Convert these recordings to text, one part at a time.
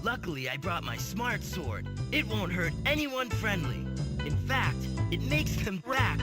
Luckily, I brought my smart sword. It won't hurt anyone friendly. In fact, it makes them rack.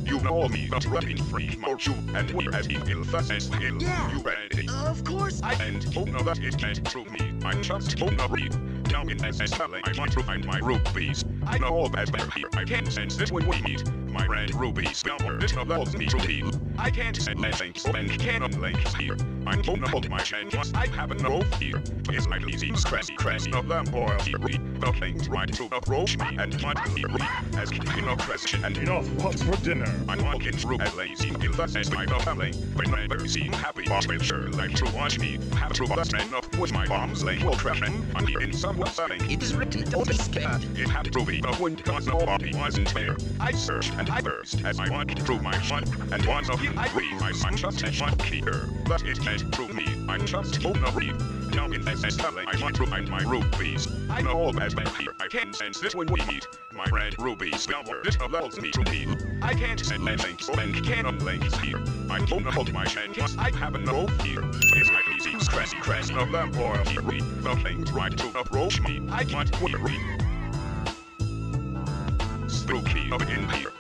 You know me, not running free, Mochu, and we're as evil fast as hill. Yeah, You ready? of course I... And don't know that it can't prove me. I'm just gonna read. Down in SS Valley, I want to find my rubies. I know all that they're here. I can sense it when we meet. My red rubies power, it allows me to heal. I can't send anything, so and cannon links here. I'm gonna hold my chance, I have no fear. It's my easy, crazy of them boil here. The things right to approach me and my fear. As keeping a question and enough what's for dinner. I'm walking through a lazy hill that says by the valley. When I never seem happy, boss will sure like to watch me. Have to bust enough with my bombs lay will crash. I'm here in someone's setting. It is written, don't be scared. It had to be the wind cause nobody wasn't there. I searched and I burst as I walked through my shot. And once of you I read my son just a shot here. But it can't prove me, I'm just gonna read. Down in SS Valley, I want to find my rubies. I know all that they're here, I can sense it when we meet. My red rubies power, it allows me to heal. I can't send anything, so and cannon links here. I'm gonna hold my chance, I have no fear. It's my easy, crazy of them boil here. The things right to approach me, I want weary. Spooky up in here.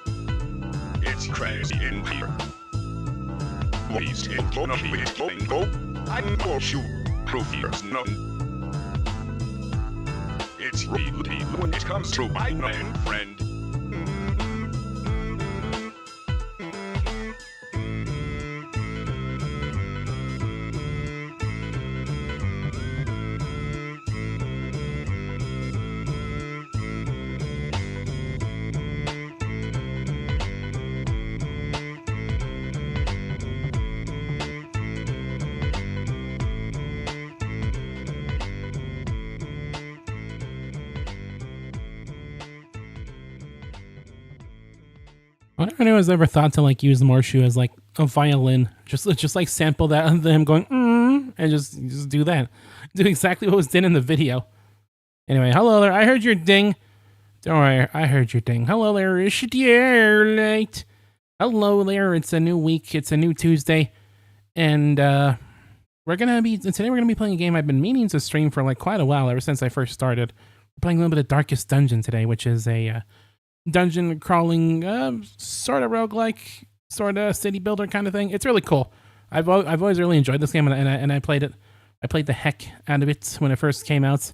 It's crazy in here. Waste it gonna be it going go. I'm more sure. Proof here's none. It's real deal when it comes to my man friend. I wonder if anyone's ever thought to like use the Morshu as like a violin, just like sample that of them going and just do that, do exactly what was done in the video. Anyway, hello there. I heard your ding. Don't worry, I heard your ding. Hello there, is it late? Hello there. It's a new week. It's a new Tuesday, and today we're gonna be playing a game I've been meaning to stream for like quite a while, ever since I first started. We're playing a little bit of Darkest Dungeon today, which is a dungeon crawling, sort of roguelike, sort of city builder kind of thing. It's really cool. I've always really enjoyed this game, and I played it. I played the heck out of it when it first came out,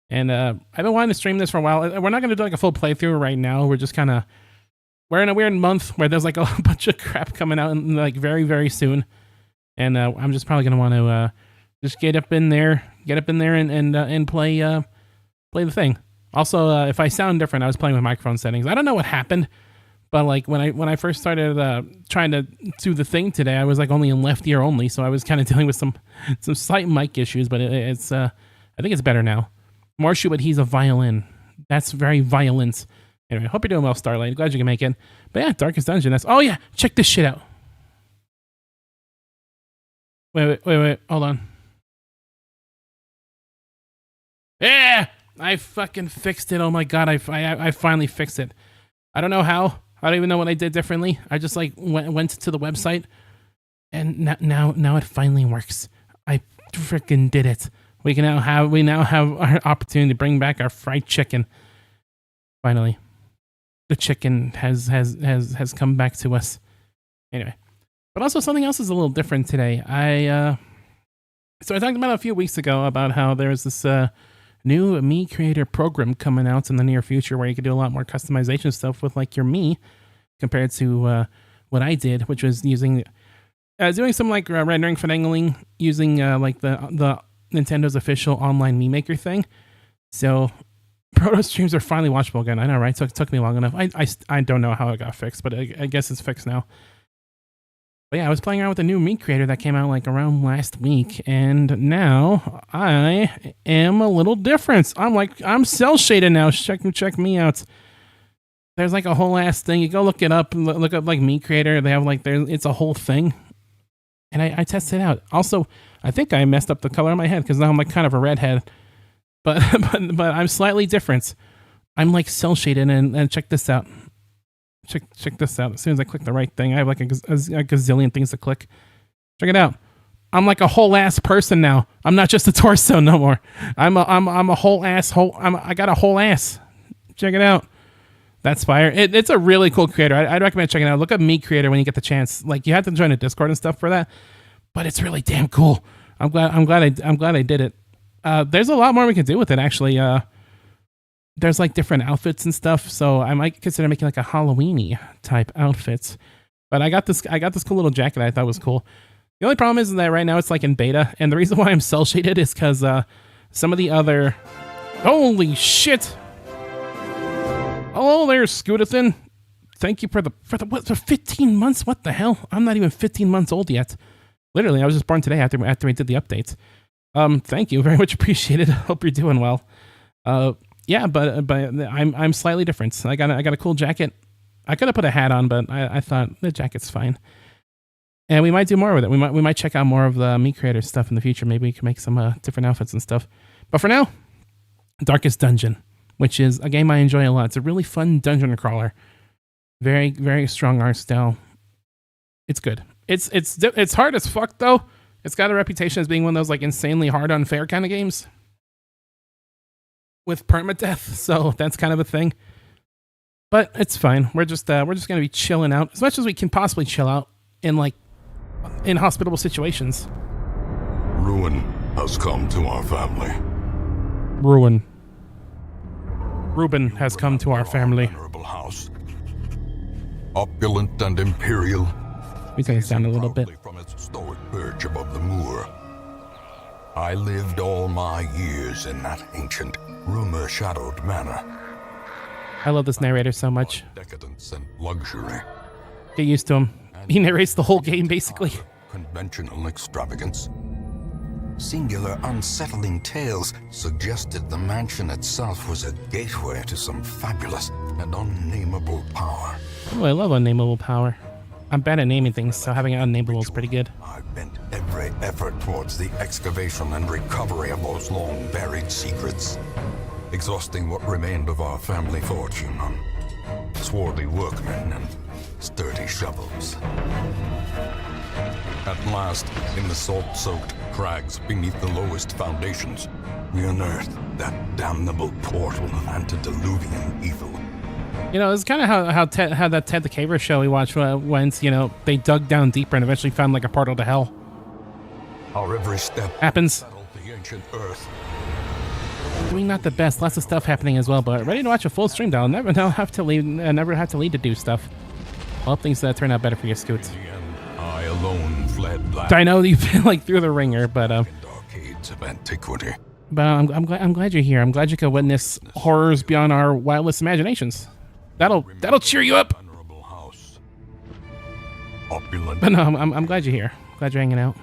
and I've been wanting to stream this for a while. We're not going to do like a full playthrough right now. We're just kind of, we're in a weird month where there's like a bunch of crap coming out like very, very soon, and I'm just probably going to want to just get up in there and play the thing. Also, if I sound different, I was playing with microphone settings. I don't know what happened, but like when I first started trying to do the thing today, I was like only in left ear only, so I was kind of dealing with some slight mic issues. But it's I think it's better now. Morshu, but he's a violin. That's very violent. Anyway, hope you're doing well, Starlight. Glad you can make it. But yeah, Darkest Dungeon. Oh yeah, check this shit out. Wait, hold on. Yeah. I fucking fixed it. Oh my god, I finally fixed it. I don't know how. I don't even know what I did differently. I just like went to the website, and now it finally works. I freaking did it. We now have our opportunity to bring back our fried chicken. Finally, the chicken has come back to us. Anyway, but also something else is a little different today. So I talked about a few weeks ago about how there's this new Me Creator program coming out in the near future where you can do a lot more customization stuff with like your Me compared to what I did, which was doing some like rendering finagling using like the Nintendo's official online Me Maker thing. So proto streams are finally watchable again. I know, right? So it took me long enough. I don't know how it got fixed, but I guess it's fixed now. But yeah, I was playing around with the new Me Creator that came out like around last week, and now I am a little different. I'm cell shaded now. Check me out. There's like a whole ass thing. You go look it up, look up like Me Creator. They have like it's a whole thing, and I tested it out. Also, I think I messed up the color of my head because now I'm like kind of a redhead, but I'm slightly different. I'm like cell shaded, and check this out. Check this out. As soon as I click the right thing, I have like a gazillion things to click. Check it out. I'm like a whole ass person now. I'm not just a torso no more. I'm a whole asshole. I got a whole ass. Check it out. That's fire. It's a really cool creator. I'd recommend checking it out. Look up Me Creator when you get the chance. Like, you have to join a Discord and stuff for that, but it's really damn cool. I'm glad I did it. There's a lot more we can do with it, actually. There's like different outfits and stuff, so I might consider making like a Halloween-y type outfits. But I got this cool little jacket I thought was cool. The only problem is that right now it's like in beta, and the reason why I'm cel shaded is because some of the other... Holy shit! Hello there, Scootathan. Thank you for the 15 months? What the hell? I'm not even 15 months old yet. Literally, I was just born today after we did the updates. Thank you, very much appreciated. Hope you're doing well. Yeah, but I'm slightly different. I got a cool jacket. I could have put a hat on, but I thought the jacket's fine. And we might do more with it. We might check out more of the Me Creator stuff in the future. Maybe we can make some different outfits and stuff. But for now, Darkest Dungeon, which is a game I enjoy a lot. It's a really fun dungeon crawler. Very, very strong art style. It's good. It's hard as fuck though. It's got a reputation as being one of those like insanely hard, unfair kind of games with permadeath. So that's kind of a thing. But it's fine. We're just gonna be chilling out as much as we can possibly chill out in hospitable situations. Ruin has come to our family. Ruin. Reuben has come to our family. Venerable house. Opulent and imperial. We take this down a little bit. From its stoic perch above the moor. I lived all my years in that ancient, rumor-shadowed manor. I love this narrator so much. Decadence and luxury. Get used to him. He narrates the whole game, basically. Conventional extravagance. Singular, unsettling tales suggested the mansion itself was a gateway to some fabulous and unnameable power. Oh, I love unnameable power. I'm bad at naming things, so having it unnameable is pretty good. I bent every effort towards the excavation and recovery of those long-buried secrets, exhausting what remained of our family fortune on swarthy workmen and sturdy shovels. At last, in the salt-soaked crags beneath the lowest foundations, we unearthed that damnable portal of antediluvian evil. You know, it's kind of how that Ted the Caver show we watched went, you know, they dug down deeper and eventually found like a portal to hell. Our every step happens. settled the ancient earth. Doing not the best, lots of stuff happening as well, but ready to watch a full stream though. Never have to lead to do stuff. I hope things turn out better for you, Scoots. I alone fled. I know you've been like through the ringer, but arcades of antiquity. But I'm glad you're here. I'm glad you could witness horrors beyond our wildest imaginations. That'll cheer you up. House. Opulent. But no, I'm glad you're here. Glad you're hanging out.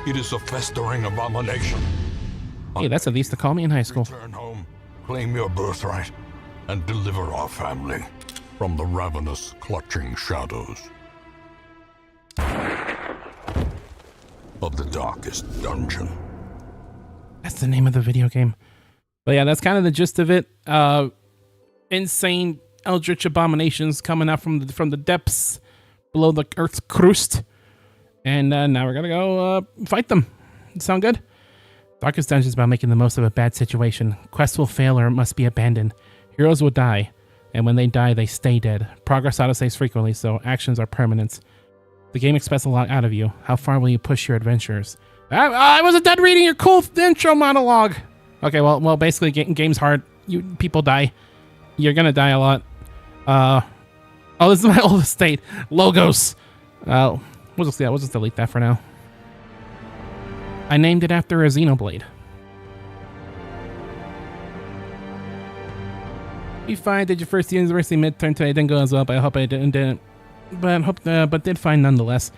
It is a festering abomination. Hey, that's at least to call me in high school. Return home, claim your birthright, and deliver our family from the ravenous, clutching shadows of the darkest dungeon. That's the name of the video game. But yeah, that's kind of the gist of it. Insane eldritch abominations coming out from the depths below the Earth's crust. And now we're gonna go fight them. Sound good? Darkest Dungeon is about making the most of a bad situation. Quests will fail or must be abandoned. Heroes will die, and when they die, they stay dead. Progress autosaves frequently, so actions are permanent. The game expects a lot out of you. How far will you push your adventures? I wasn't done reading your cool intro monologue. Okay, well, basically, game's hard. People die. You're gonna die a lot. Oh, this is my old estate. Logos. We'll just delete that for now. I named it after a Xenoblade. You fine? Did your first university midterm today? Didn't go as well, but I hope I didn't. But did fine nonetheless.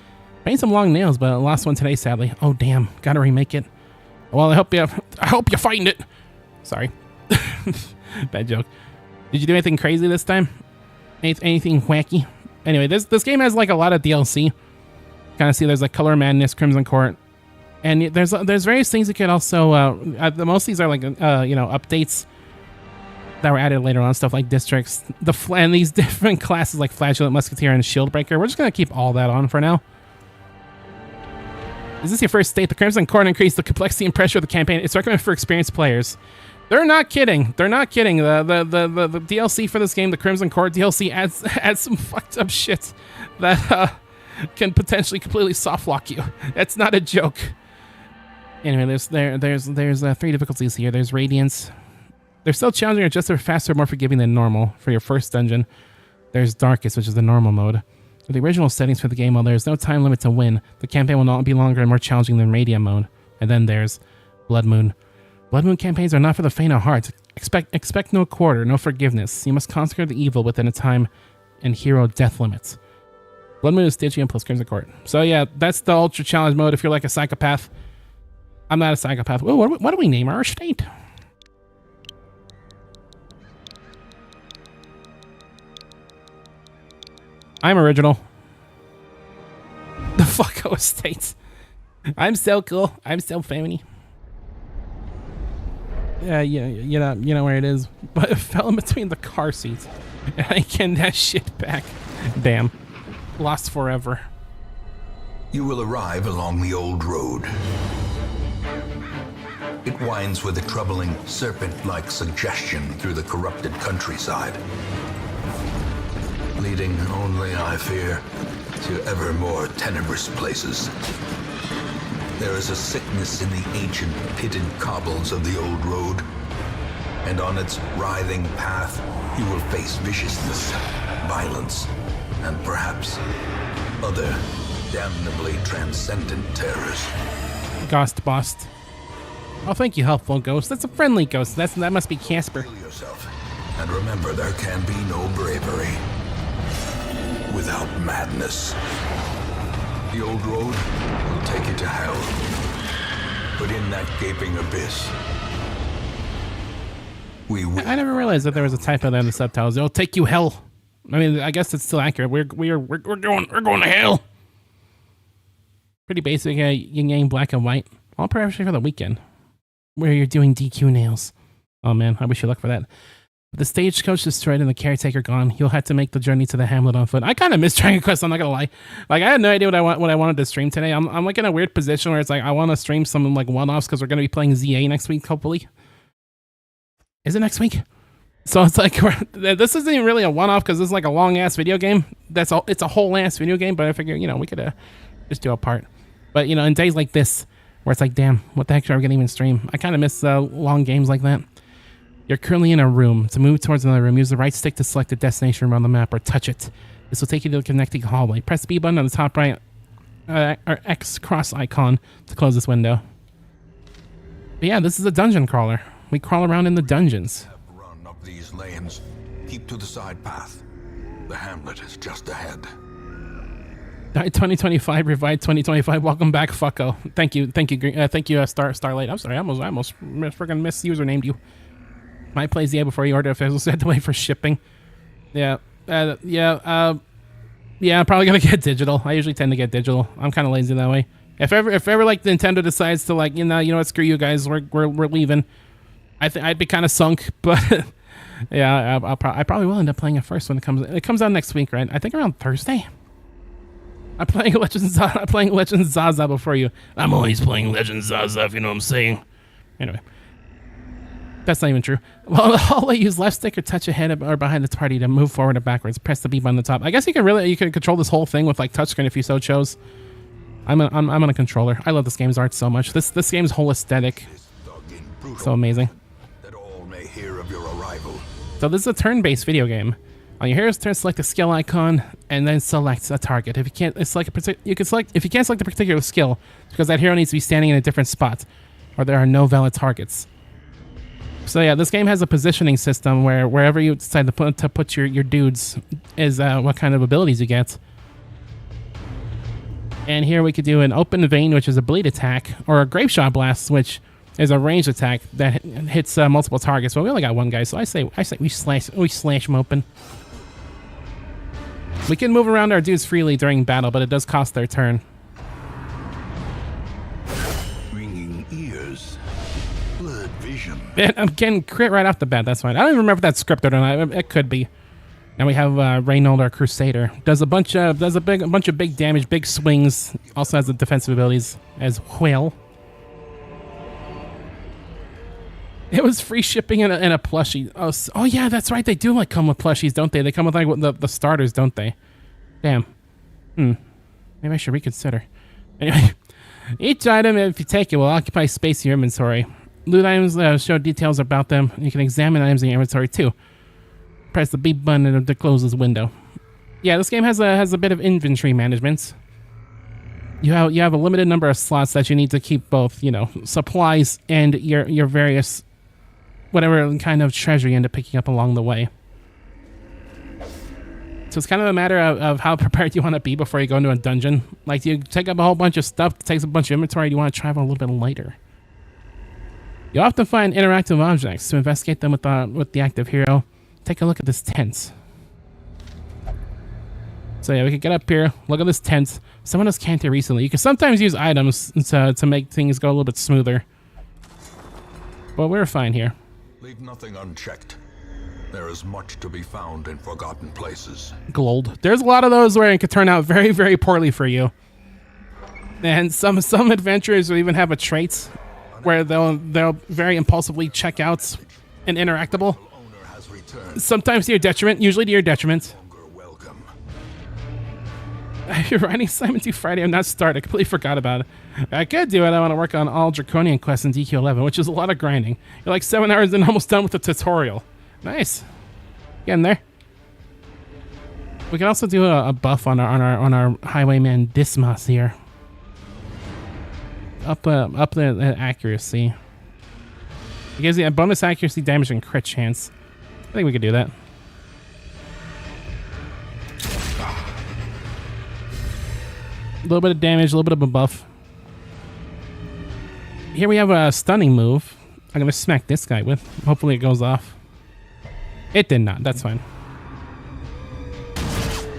Painted some long nails, but I lost one today, sadly. Oh damn! Gotta remake it. Well, I hope you find it. Sorry, bad joke. Did you do anything crazy this time? Anything wacky? Anyway, this game has like a lot of DLC. Kind of see there's like Color Madness, Crimson Court, and there's various things you could also. Most of these are like updates that were added later on, stuff like districts, and these different classes like Flagellant, Musketeer, and Shieldbreaker. We're just gonna keep all that on for now. Is this your first state? The Crimson Court increased the complexity and pressure of the campaign. It's recommended for experienced players. They're not kidding. They're not kidding. The DLC for this game, the Crimson Court DLC, adds some fucked up shit that can potentially completely soft lock you. That's not a joke. Anyway, there's 3 difficulties here. There's Radiance. They're still challenging, or just faster, more forgiving than normal for your first dungeon. There's Darkest, which is the normal mode. With the original settings for the game, while there's no time limit to win, the campaign will not be longer and more challenging than Radiant mode. And then there's Blood Moon. Blood Moon campaigns are not for the faint of heart. Expect no quarter, no forgiveness. You must conquer the evil within a time and hero death limits. Blood Moon is Stygian plus Crimson Court. So yeah, that's the ultra challenge mode if you're like a psychopath. I'm not a psychopath. Ooh, what do we name our state? I'm original. The fucko estate. I'm so cool. I'm so feminine. Yeah, you know where it is. But it fell in between the car seats. And I get that shit back. Damn. Lost forever. You will arrive along the old road. It winds with a troubling serpent-like suggestion through the corrupted countryside, leading only, I fear, to ever more tenebrous places. There is a sickness in the ancient pitted cobbles of the old road, and on its writhing path you will face viciousness, violence, and perhaps other damnably transcendent terrors. Ghost Bust. Oh, thank you, helpful ghost. That's a friendly ghost. That must be Casper. Heal yourself, and remember there can be no bravery without madness. The old road will take you to hell, but in that gaping abyss, we will. I never realized that there was a typo there in the subtitles. It'll take you hell. I mean, I guess it's still accurate. We're going to hell. Pretty basic. Yin Yang Black and White. All preparation for the weekend, where you're doing DQ nails. Oh man, I wish you luck for that. With the stagecoach destroyed and the caretaker gone, you'll have to make the journey to the hamlet on foot. I kind of miss Dragon Quest, I'm not gonna lie. Like, I had no idea what I wanted to stream today. I'm like in a weird position where it's like I want to stream some like one-offs because we're gonna be playing ZA next week, hopefully. Is it next week? So it's like this isn't even really a one-off because this is like a long-ass video game. That's all. It's a whole-ass video game, but I figure we could just do a part. But in days like this, where it's like, damn, what the heck are we gonna even stream? I kind of miss long games like that. You're currently in a room. To move towards another room, use the right stick to select the destination room on the map or touch it. This will take you to the connecting hallway. Press the B button on the top right or X cross icon to close this window. But yeah, this is a dungeon crawler. We crawl around in the dungeons. Run up these lanes. Keep to the side path. The hamlet is just ahead. 2025 revived 2025. Welcome back, fucko. Thank you, Starlight. I'm sorry, I almost freaking misusernamed you. My plays before you order. If I was had to wait for shipping. Yeah, I'm probably gonna get digital. I usually tend to get digital. I'm kind of lazy that way. If ever like Nintendo decides to like you know what, screw you guys, we're leaving. I'd be kind of sunk, but yeah, I probably will end up playing it first when it comes. It comes out next week, right? I think around Thursday. I'm playing Legend Zaza before you. I'm always playing Legend Zaza, if you know what I'm saying. Anyway. That's not even true. Well, I'll use left stick or touch ahead or behind the party to move forward or backwards. Press the B button on the top. I guess you can control this whole thing with like touchscreen if you so chose. I'm on a controller. I love this game's art so much. This game's whole aesthetic, so amazing. That all may hear of your arrival. So this is a turn-based video game. On your hero's turn, select the skill icon and then select a target. If you can't, if you can't select a particular skill, it's because that hero needs to be standing in a different spot, or there are no valid targets. So yeah, this game has a positioning system where wherever you decide to put your dudes is what kind of abilities you get. And here we could do an Open Vein, which is a bleed attack, or a Grape Shot Blast, which is a ranged attack that hits multiple targets. But we only got one guy, so I say we slash him open. We can move around our dudes freely during battle, but it does cost their turn. Ringing ears, blurred vision. I'm getting crit right off the bat. That's fine. I don't even remember if that's scripted or not. It could be. Now we have Reynold, our Crusader. Does a bunch of big damage, big swings. Also has the defensive abilities as well. It was free shipping and a plushie. Oh yeah, that's right. They do like come with plushies, don't they? They come with like the starters, don't they? Damn. Maybe I should reconsider. Anyway, each item, if you take it, will occupy space in your inventory. Loot items show details about them. You can examine items in your inventory too. Press the B button to close this window. Yeah, this game has a bit of inventory management. You have a limited number of slots that you need to keep both, supplies and your various whatever kind of treasure you end up picking up along the way. So it's kind of a matter of how prepared you want to be before you go into a dungeon. Like, do you take up a whole bunch of stuff that takes a bunch of inventory? Do you want to travel a little bit lighter? You often find interactive objects. To investigate them with the active hero, take a look at this tent. So yeah, we could get up here, look at this tent. Someone has camped here recently. You can sometimes use items to make things go a little bit smoother. But we're fine here. Leave nothing unchecked. There is much to be found in forgotten places. Gold. There's a lot of those where it could turn out very, very poorly for you. And some adventurers will even have a trait where they'll very impulsively check out an interactable. Sometimes to your detriment, usually to your detriment. You're writing Simon 2 Friday. I'm not started. I completely forgot about it. I could do it. I want to work on all Draconian quests in DQ11, which is a lot of grinding. You're like 7 hours and almost done with the tutorial. Nice. Getting there. We can also do a buff on our highwayman Dismas here. Up the accuracy. It gives you a bonus accuracy, damage, and crit chance. I think we could do that. A little bit of damage, a little bit of a buff. Here we have a stunning move. I'm gonna smack this guy with. Hopefully it goes off. It did not. That's fine.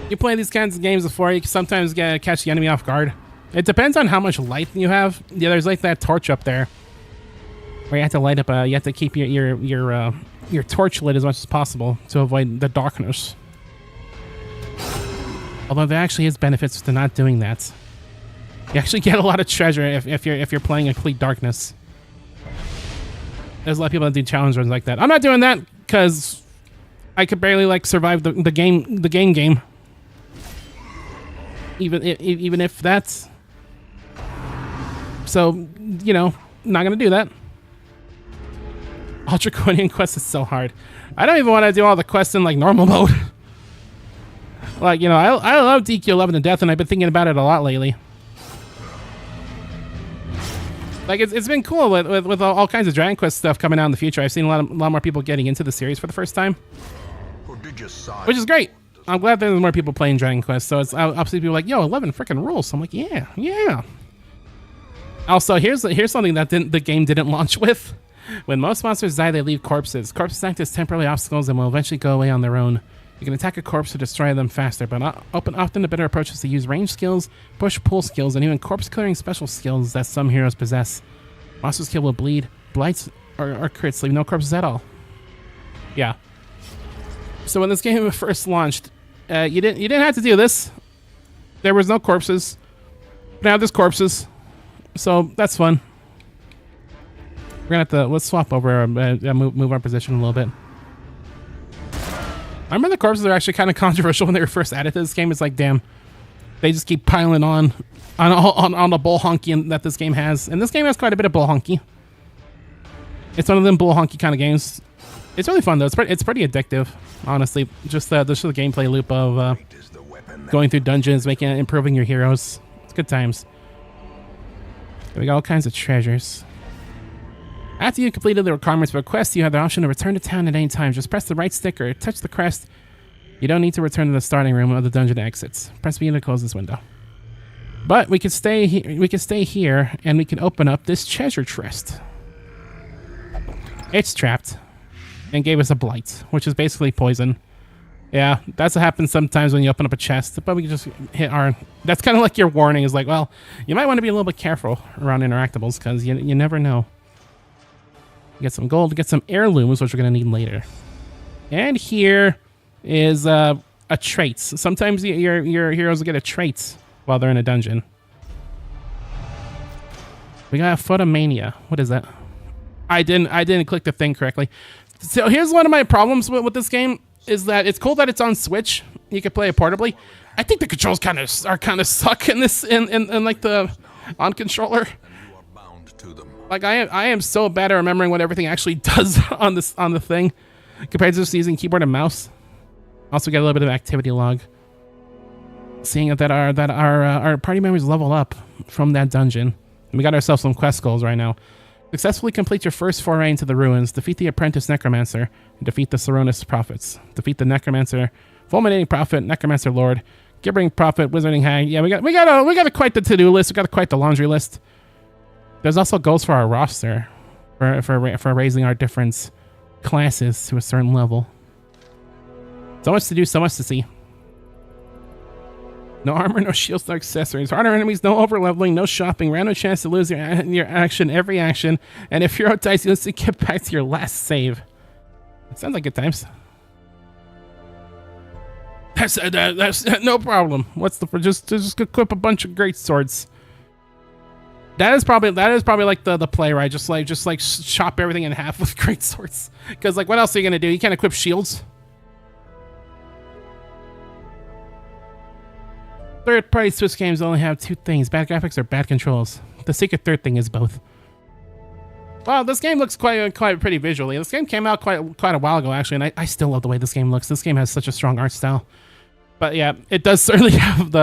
You play these kinds of games before, you can sometimes catch the enemy off guard. It depends on how much light you have. Yeah, there's like that torch up there where you have to light up. You have to keep your torch lit as much as possible to avoid the darkness. Although there actually is benefits to not doing that. You actually get a lot of treasure if you're playing in complete darkness. There's a lot of people that do challenge runs like that. I'm not doing that because I could barely like survive the game. Even if that's so, not gonna do that. All Draconian quest is so hard. I don't even want to do all the quests in like normal mode. Like, I love DQ11 to death, and I've been thinking about it a lot lately. Like, it's been cool with all kinds of Dragon Quest stuff coming out in the future. I've seen a lot more people getting into the series for the first time, which is great. I'm glad there's more people playing Dragon Quest. So I'll see people like, yo, 11 freaking rules. So I'm like, yeah. Also, here's something that the game didn't launch with. When most monsters die, they leave corpses. Corpses act as temporary obstacles and will eventually go away on their own. You can attack a corpse to destroy them faster, but often the better approach is to use range skills, push-pull skills, and even corpse-clearing special skills that some heroes possess. Monsters killed will bleed, blights, or crits leave no corpses at all. Yeah. So when this game first launched, you didn't have to do this. There was no corpses. Now there's corpses, so that's fun. We're gonna let's swap over, move our position a little bit. I remember the corpses are actually kind of controversial when they were first added to this game. It's like, damn, they just keep piling on the bull honky that this game has, and this game has quite a bit of bull honky. It's one of them bull honky kind of games. It's really fun though. It's pretty addictive, honestly. Just the gameplay loop of going through dungeons, improving your heroes. It's good times. We got all kinds of treasures. After you completed the requirements for a quest, you have the option to return to town at any time. Just press the right stick or touch the crest. You don't need to return to the starting room or the dungeon exits. Press B to close this window. But we could stay here. We could stay here, and we can open up this treasure chest. It's trapped, and gave us a blight, which is basically poison. Yeah, that's what happens sometimes when you open up a chest. But we can just hit our. That's kind of like your warning. Is like, well, you might want to be a little bit careful around interactables because you never know. Get some gold, get some heirlooms, which we're going to need later. And here, is a trait. Sometimes your heroes will get a trait while they're in a dungeon. We got Photomania. What is that? I didn't click the thing correctly. So here's one of my problems with this game is that it's cool that it's on Switch. You can play it portably. I think the controls kind of suck in this in like the on controller. Like I am so bad at remembering what everything actually does on the thing compared to just using keyboard and mouse. Also get a little bit of activity log. Seeing that our party members level up from that dungeon. And we got ourselves some quest goals right now. Successfully complete your first foray into the ruins. Defeat the apprentice necromancer and defeat the Saronis prophets. Defeat the necromancer, fulminating prophet, necromancer lord, gibbering prophet, wizarding hag. Yeah, we got quite the to-do list. We got quite the laundry list. There's also goals for our roster for raising our different classes to a certain level. So much to do, so much to see. No armor, no shields, no accessories. Harder enemies, no overleveling, no shopping. Random chance to lose your action, every action. And if you're out dice, you just get back to your last save. It sounds like good times. That's no problem. What's the just equip a bunch of great swords. That is probably like the play, right? Just like chop everything in half with great swords. Because like what else are you gonna do? You can't equip shields. Third-party Swiss games only have two things: bad graphics or bad controls. The secret third thing is both. Well, this game looks quite pretty visually. This game came out quite a while ago, actually, and I still love the way this game looks. This game has such a strong art style. But yeah, it does certainly have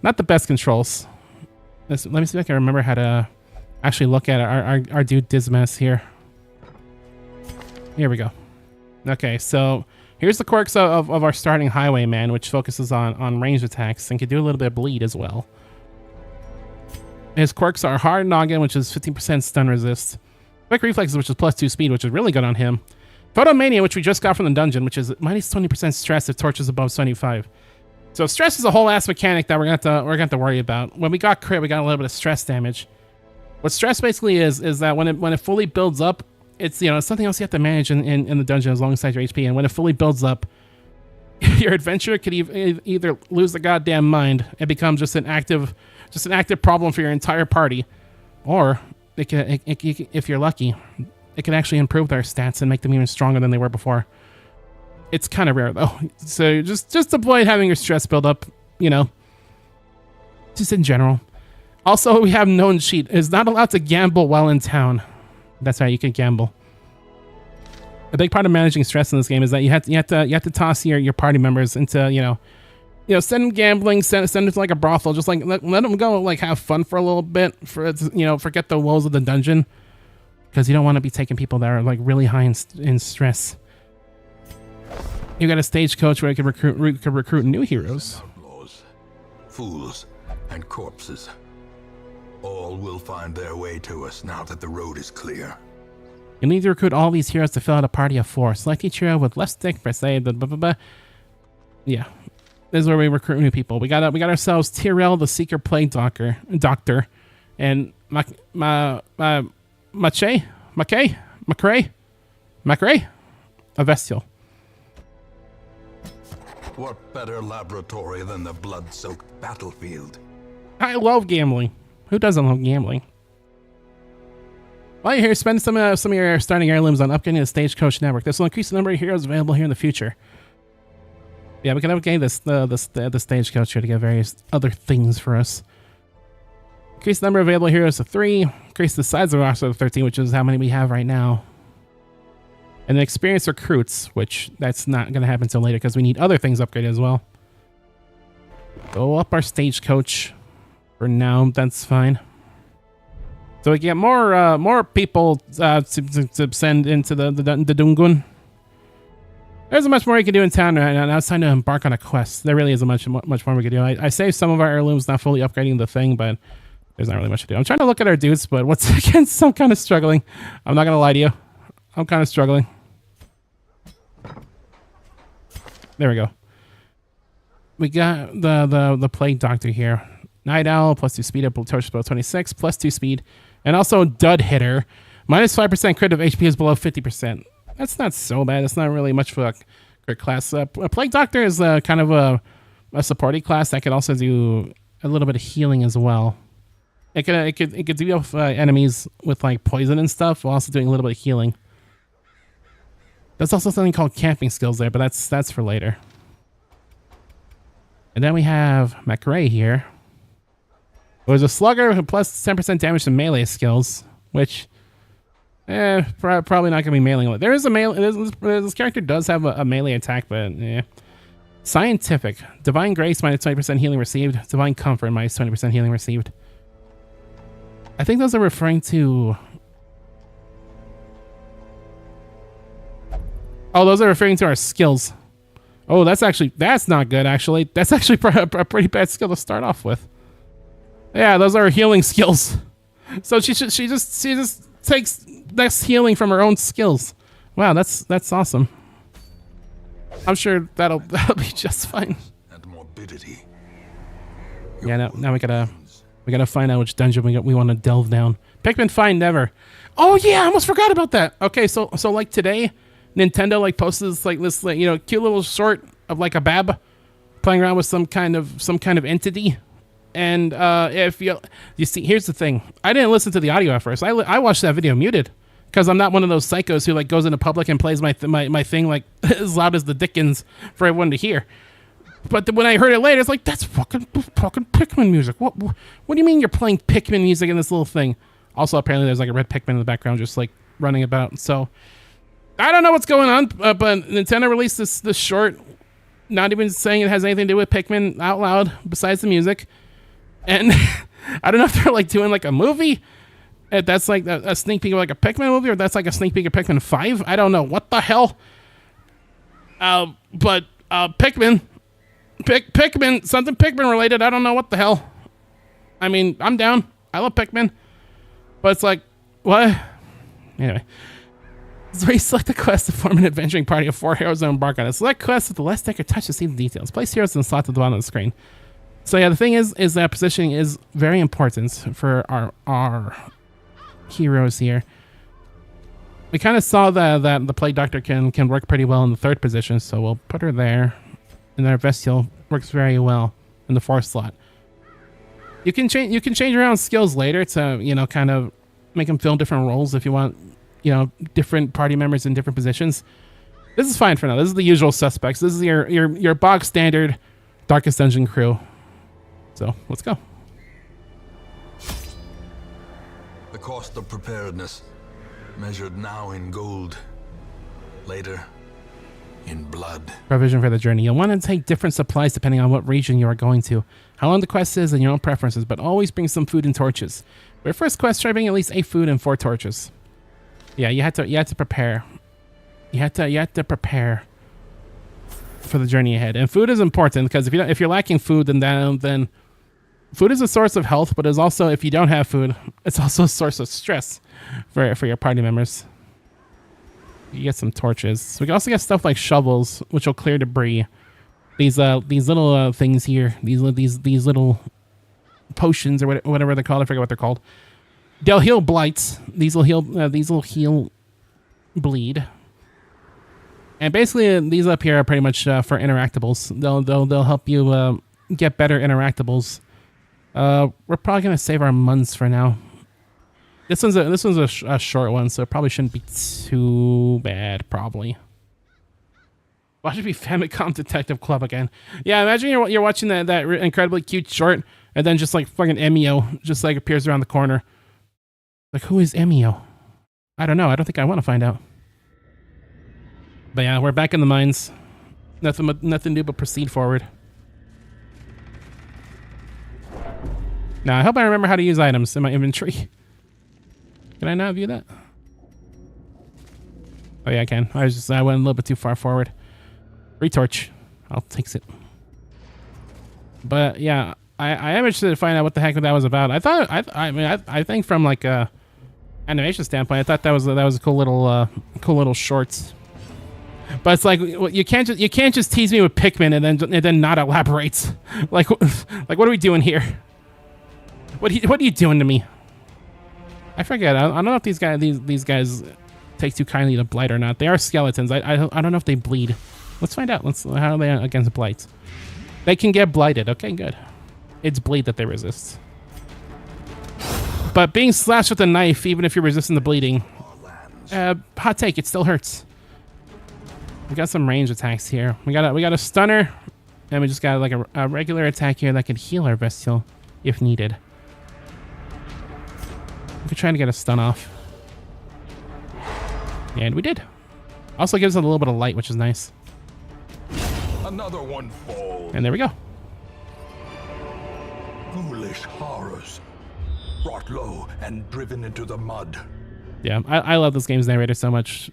not the best controls. Let me see if I can remember how to actually look at our dude Dismas here. Here we go. Okay, so here's the quirks of our starting highwayman, which focuses on ranged attacks and can do a little bit of bleed as well. His quirks are hard noggin, which is 15% stun resist. Quick reflexes, which is +2 speed, which is really good on him. Photomania, which we just got from the dungeon, which is -20% stress if torch is above 75. So stress is a whole ass mechanic that we're gonna have to worry about. When we got crit, we got a little bit of stress damage. What stress basically is that when it fully builds up, it's it's something else you have to manage in the dungeon alongside your HP. And when it fully builds up, your adventure could either lose the goddamn mind and become just an active problem for your entire party, or if you're lucky, it can actually improve their stats and make them even stronger than they were before. It's kind of rare though, so just avoid having your stress build up. Just in general. Also, we have known cheat is not allowed to gamble while in town. That's right, you can gamble. A big part of managing stress in this game is that you have to toss your party members into send them gambling, send them to like a brothel, just like let them go like have fun for a little bit, forget the woes of the dungeon, because you don't want to be taking people that are like really high in stress. You got a stagecoach where you can recruit new heroes. Outlaws, fools, and corpses. All will find their way to us now that the road is clear. You need to recruit all these heroes to fill out a party of 4. Select each hero with left stick, press A, blah, blah, blah, blah. Yeah. This is where we recruit new people. We got ourselves Tyrell, the Seeker Plague Doctor, and Macrae, a Vestial. What better laboratory than the blood-soaked battlefield? I love gambling. Who doesn't love gambling? While you're here, spend some of your starting heirlooms on upgrading the Stagecoach network. This will increase the number of heroes available here in the future. Yeah, we can upgrade the Stagecoach here to get various other things for us. Increase the number of available heroes to 3. Increase the size of the roster to 13, which is how many we have right now. And then experienced recruits, which that's not going to happen until later because we need other things upgraded as well. Go up our Stagecoach. For now, that's fine. So we get more people to send into the Durgon. There's much more you can do in town right now. Now it's time to embark on a quest. There really isn't much more we can do. I saved some of our heirlooms, not fully upgrading the thing, but there's not really much to do. I'm trying to look at our dudes, but once again, I'm kind of struggling. I'm not gonna lie to you. I'm kind of struggling. There we go. We got the Plague Doctor here. Night Owl, +2 speed up, torch below 26, +2 speed, and also Dud Hitter. -5% crit if HP is below 50%. That's not so bad. That's not really much for a crit class. A Plague Doctor is kind of a supporting class that could also do a little bit of healing as well. It could deal with enemies with like poison and stuff, while also doing a little bit of healing. There's also something called camping skills there, but that's for later. And then we have McRae here. There's a slugger who plus 10% damage to melee skills, which probably not gonna be melee. There is a melee. This character does have a melee attack, but yeah. Scientific, Divine Grace minus 20% healing received. Divine Comfort minus 20% healing received. I think those are referring to. Oh, those are referring to our skills. Oh, that's not good. Actually, that's actually a pretty bad skill to start off with. Yeah, those are healing skills. So she just takes less healing from her own skills. Wow, that's awesome. I'm sure that'll be just fine. And morbidity. Yeah, now we gotta find out which dungeon we want to delve down. Pikmin Find Never. Oh yeah, I almost forgot about that. Okay, so like today, Nintendo like posted this cute little short of like a bab playing around with some kind of entity. And if you see, here's the thing. I didn't listen to the audio at first. I watched that video muted because I'm not one of those psychos who like goes into public and plays my thing like as loud as the dickens for everyone to hear. But when I heard it later, it's like, that's fucking Pikmin music. What do you mean you're playing Pikmin music in this little thing? Also, apparently there's like a red Pikmin in the background just like running about. So I don't know what's going on, but Nintendo released this short, not even saying it has anything to do with Pikmin out loud besides the music. And I don't know if they're like doing like a movie. That's like a sneak peek of like a Pikmin movie, or that's like a sneak peek of Pikmin 5. I don't know what the hell. But Pikmin, something Pikmin related. I don't know what the hell. I mean, I'm down. I love Pikmin, but it's like, what? Anyway, so you select the quest to form an adventuring party of 4 heroes and embark on it. Select quests with the left stick or touch to see the details. Place heroes in the slot at the bottom of the screen. So yeah, the thing is that positioning is very important for our heroes here. We kind of saw that the Plague Doctor can work pretty well in the 3rd position, so we'll put her there. And our Vestial works very well in the 4th slot. You can change around skills later to kind of make them fill different roles if you want different party members in different positions. This is fine for now. This is the usual suspects. This is your bog standard Darkest Dungeon crew. So let's go. The cost of preparedness, measured now in gold, later in blood. Provision for the journey. You'll want to take different supplies depending on what region you are going to, how long the quest is, and your own preferences, but always bring some food and torches. For your first quest, try bringing at least 8 food and 4 torches. Yeah, you had to prepare. You had to prepare for the journey ahead. And food is important because if you're lacking food, then food is a source of health, but is also, if you don't have food, it's also a source of stress for your party members. You get some torches. We can also get stuff like shovels, which will clear debris. These little things here, these little potions or whatever they're called. I forget what they're called. They'll heal blights. These will heal bleed. And basically, these up here are pretty much for interactables. They'll help you get better interactables. We're probably gonna save our months for now. This one's a short one, so it probably shouldn't be too bad. Probably. Why should it be Famicom Detective Club again? Yeah, imagine you're watching that incredibly cute short, and then just like fucking Emio just like appears around the corner. Like, who is Emio? I don't know. I don't think I want to find out. But yeah, we're back in the mines. Nothing new but proceed forward. Now, I hope I remember how to use items in my inventory. Can I not view that? Oh yeah, I can. I went a little bit too far forward. Retorch. I'll take it. But yeah, I am interested to find out what the heck that was about. I think from like a animation standpoint, I thought that was a cool little shorts. But it's like you can't just tease me with Pikmin and then not elaborate. Like what are we doing here? What are you doing to me? I forget. I don't know if these guys take too kindly to blight or not. They are skeletons. I don't know if they bleed. Let's find out. How are they against blight? They can get blighted. Okay, good. It's bleed that they resist. But being slashed with a knife, even if you're resisting the bleeding, hot take, it still hurts. We got some range attacks here. We got a stunner, and we just got like a regular attack here that could heal our bestial if needed. We could try to get a stun off. And we did. Also gives it a little bit of light, which is nice. Another one falls. And there we go. Foolish horrors. Brought low and driven into the mud. Yeah, I love this game's narrator so much.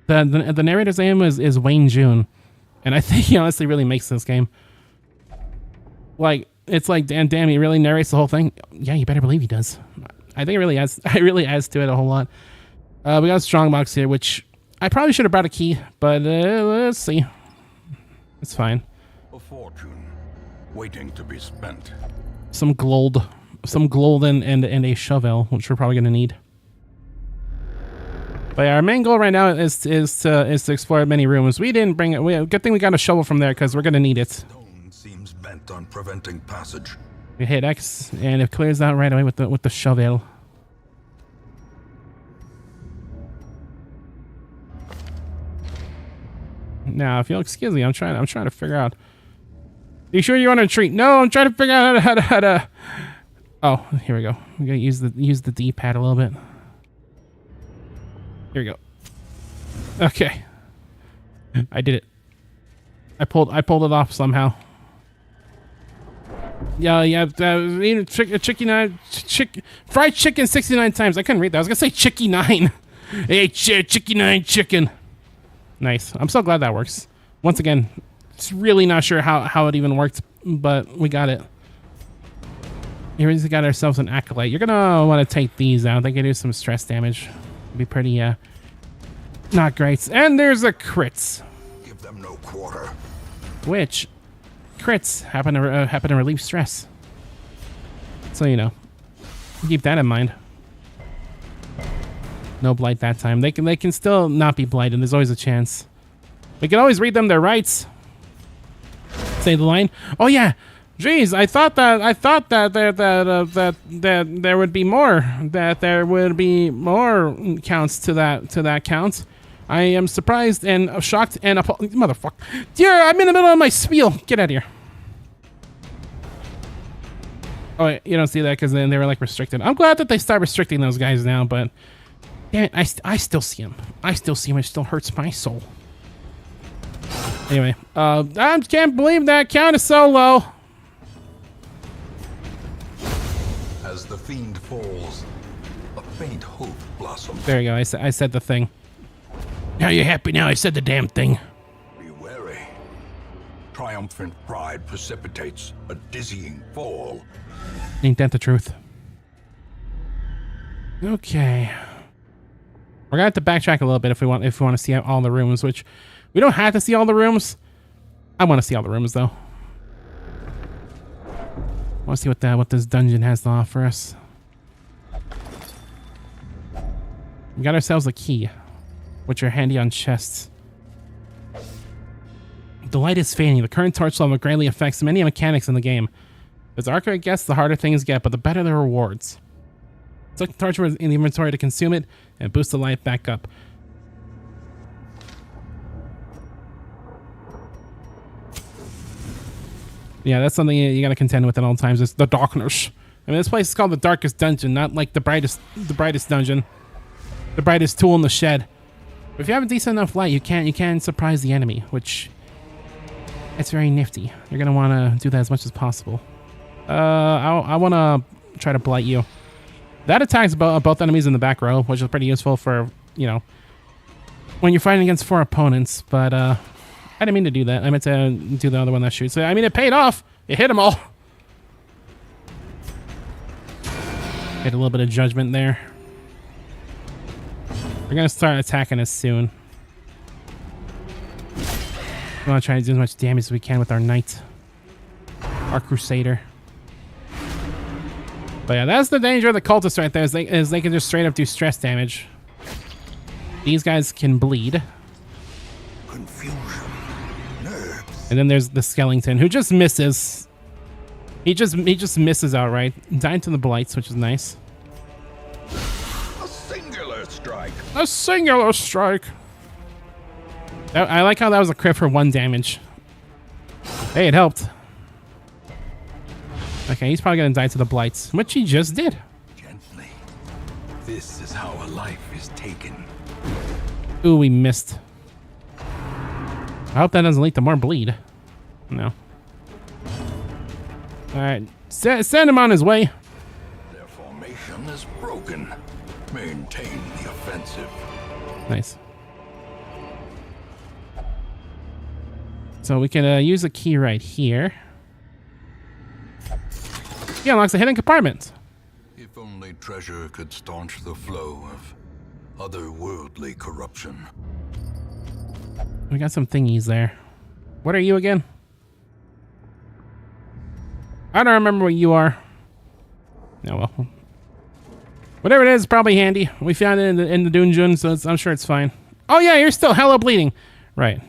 The narrator's name is Wayne June, and I think he honestly really makes this game. Like, it's like, damn, he really narrates the whole thing. Yeah, you better believe he does. I think it really adds to it a whole lot. We got a strongbox here, which I probably should have brought a key, but let's see. It's fine. A fortune waiting to be spent. Some gold and a shovel, which we're probably gonna need. But yeah, our main goal right now is to explore many rooms. We didn't bring it. Good thing we got a shovel from there because we're gonna need it. Stone seems bent on preventing passage. We hit X and it clears out right away with the shovel. Now, if you'll excuse me, I'm trying to figure out. You sure you want to retreat? No, I'm trying to figure out how to. Oh, here we go. We gotta use the D-pad a little bit. Here we go. Okay, I did it. I pulled it off somehow. Yeah. Fried chicken 69 times. I couldn't read that. I was gonna say chicky 9. Hey, chicky 9 chicken. Nice. I'm so glad that works. Once again, it's really not sure how it even worked, but we got it. Here we got ourselves an acolyte. You're gonna want to take these out. They can do some stress damage. It'd be pretty not great. And there's a crits. Give them no quarter. Which crits happen to relieve stress. So you know, keep that in mind. No blight that time. They can still not be blighted. There's always a chance. We can always read them their rights. Say the line. Oh yeah. Jeez, I thought that there would be more. That there would be more counts to that count. I am surprised and shocked and motherfucker. Dear, I'm in the middle of my spiel. Get out of here. Oh, wait, you don't see that because then they were like restricted. I'm glad that they start restricting those guys now, but damn it, I still see him. I still see him. It still hurts my soul. Anyway, I can't believe that count is so low. As the fiend falls, a faint hope blossoms. There you go. I said the thing. Now you're happy now? I said the damn thing. Be wary. Triumphant pride precipitates a dizzying fall. Ain't that the truth? Okay. We're gonna have to backtrack a little bit if we want to see all the rooms, which we don't have to see all the rooms. I want to see all the rooms though. I want to see what this dungeon has to offer us. We got ourselves a key, which are handy on chests. The light is fading. The current torch level greatly affects many mechanics in the game. The darker it gets, the harder things get, but the better the rewards. Select the torch in the inventory to consume it and boost the light back up. Yeah, that's something you gotta contend with at all times. It's the darkness. I mean, this place is called the darkest dungeon, not like the brightest dungeon, the brightest tool in the shed. But if you have a decent enough light, you can surprise the enemy, which it's very nifty. You're gonna want to do that as much as possible. I want to try to blight you. That attacks both enemies in the back row, which is pretty useful for, you know, when you're fighting against 4 opponents. But I didn't mean to do that. I meant to do the other one that shoots. I mean, it paid off. It hit them all. Get a little bit of judgment there. We're gonna start attacking us soon. We want to try to do as much damage as we can with our knight, our crusader. But yeah, that's the danger of the cultists right there. Is they can just straight up do stress damage. These guys can bleed. Confusion And then there's the skeleton who just misses. He just misses outright. Died to the blights, which is nice. A singular strike. A singular strike. I like how that was a crit for 1 damage. Hey, it helped. Okay, he's probably gonna die to the blights, which he just did. Gently. This is how a life is taken. Ooh, we missed. I hope that doesn't lead to more bleed. No. Alright, send him on his way. Their formation is broken. Maintain the offensive. Nice. So we can use a key right here. He unlocks a hidden compartment. If only treasure could staunch the flow of otherworldly corruption. We got some thingies there. What are you again? I don't remember what you are. Oh well. Whatever it is, probably handy. We found it in the Durgon, so I'm sure it's fine. Oh yeah, you're still hella bleeding. Right.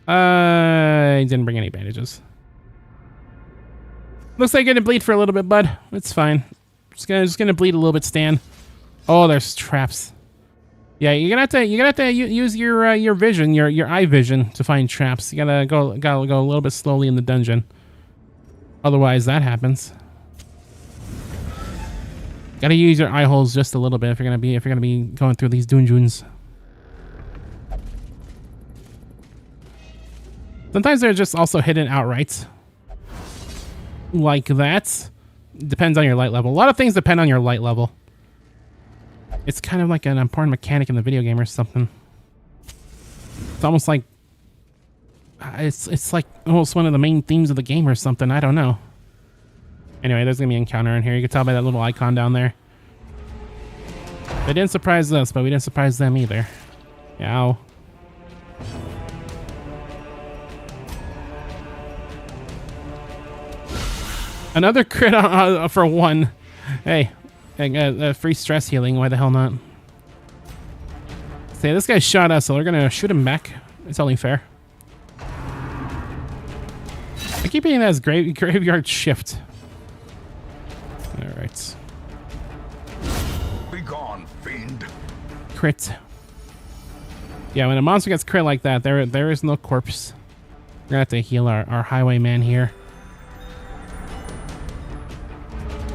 I didn't bring any bandages. Looks like you're gonna bleed for a little bit, bud. It's fine. Just gonna bleed a little bit, Stan. Oh, there's traps. Yeah, you're gonna have to use your vision, your eye vision to find traps. You gotta go a little bit slowly in the dungeon. Otherwise, that happens. Gotta use your eye holes just a little bit if you're gonna be going through these dungeons. Sometimes they're just also hidden outright. Like that. Depends on your light level. A lot of things depend on your light level. It's kind of like an important mechanic in the video game or something. It's almost like... It's like almost one of the main themes of the game or something. I don't know. Anyway, there's going to be an encounter in here. You can tell by that little icon down there. They didn't surprise us, but we didn't surprise them either. Ow. Another crit for 1. Hey, free stress healing. Why the hell not? Say, this guy shot us, so we're gonna shoot him back. It's only fair. I keep hitting that as graveyard shift. All right. Be gone, fiend. Crit. Yeah, when a monster gets crit like that, there is no corpse. We're gonna have to heal our highwayman here.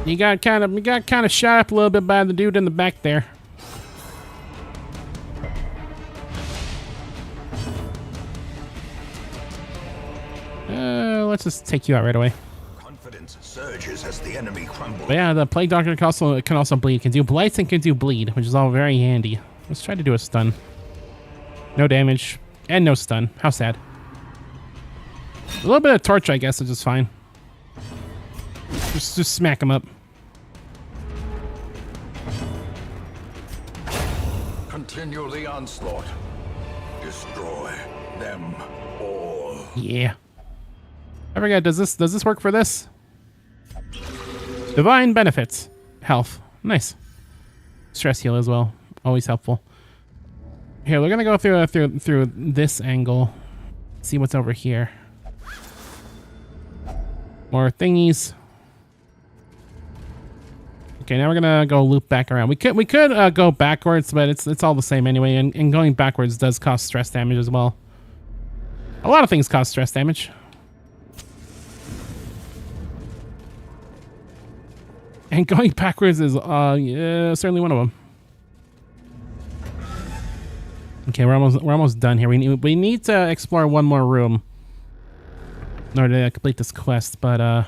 You got kind of shot up a little bit by the dude in the back there. Let's just take you out right away. Confidence surges as the enemy crumbles. But yeah, the Plague Doctor can also bleed. Can do blights and can do bleed, which is all very handy. Let's try to do a stun. No damage and no stun. How sad. A little bit of torch, I guess, is just fine. Just smack him up. Continue the onslaught. Destroy them all. Yeah. I forgot, does this work for this? Divine benefits. Health. Nice. Stress heal as well. Always helpful. Here, we're gonna go through this angle. See what's over here. More thingies. Okay, now we're gonna go loop back around. We could go backwards, but it's all the same anyway. And going backwards does cause stress damage as well. A lot of things cause stress damage. And going backwards is yeah, certainly one of them. Okay, we're almost done here. We need to explore one more room in order to complete this quest, but I'm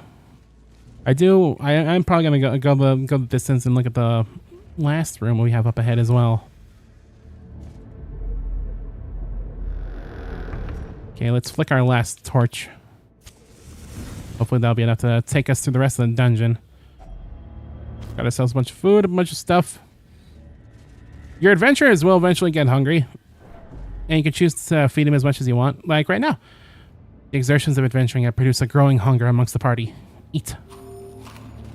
probably gonna go the distance and look at the last room we have up ahead as well. Okay, let's flick our last torch. Hopefully that'll be enough to take us through the rest of the dungeon. Got ourselves a bunch of food, a bunch of stuff. Your adventurers will eventually get hungry, and you can choose to feed them as much as you want, like right now. The exertions of adventuring have produced a growing hunger amongst the party. Eat.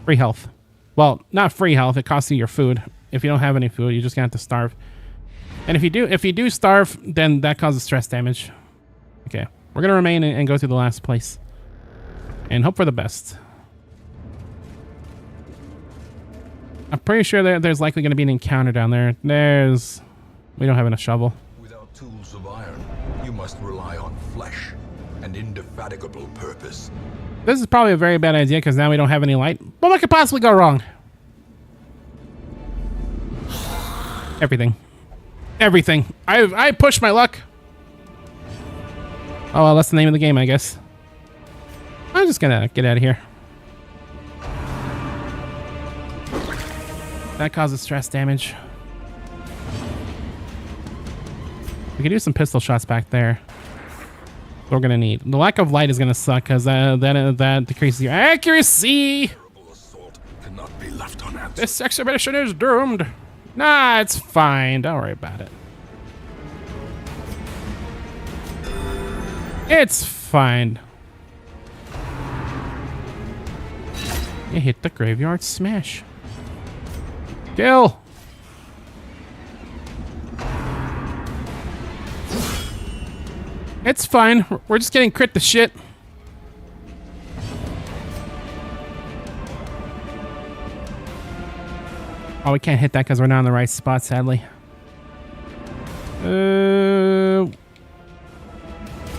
Free health. Well, not free health, it costs you your food. If you don't have any food, you're just gonna have to starve. And if you do starve, then that causes stress damage. Okay. We're gonna remain and go through the last place. And hope for the best. I'm pretty sure there's likely gonna be an encounter down there. We don't have enough shovel. Without tools of iron, you must rely on flesh and indefatigable purpose. This is probably a very bad idea because now we don't have any light. But what could possibly go wrong? Everything. Everything. I pushed my luck. Oh, well, that's the name of the game, I guess. I'm just gonna get out of here. That causes stress damage. We could do some pistol shots back there. We're gonna need. The lack of light is gonna suck because that decreases your accuracy. Assault cannot be left unanswered. This expedition is doomed. Nah, it's fine. Don't worry about it. It's fine. You hit the graveyard smash. Kill. It's fine. We're just getting crit to shit. Oh, we can't hit that because we're not in the right spot, sadly.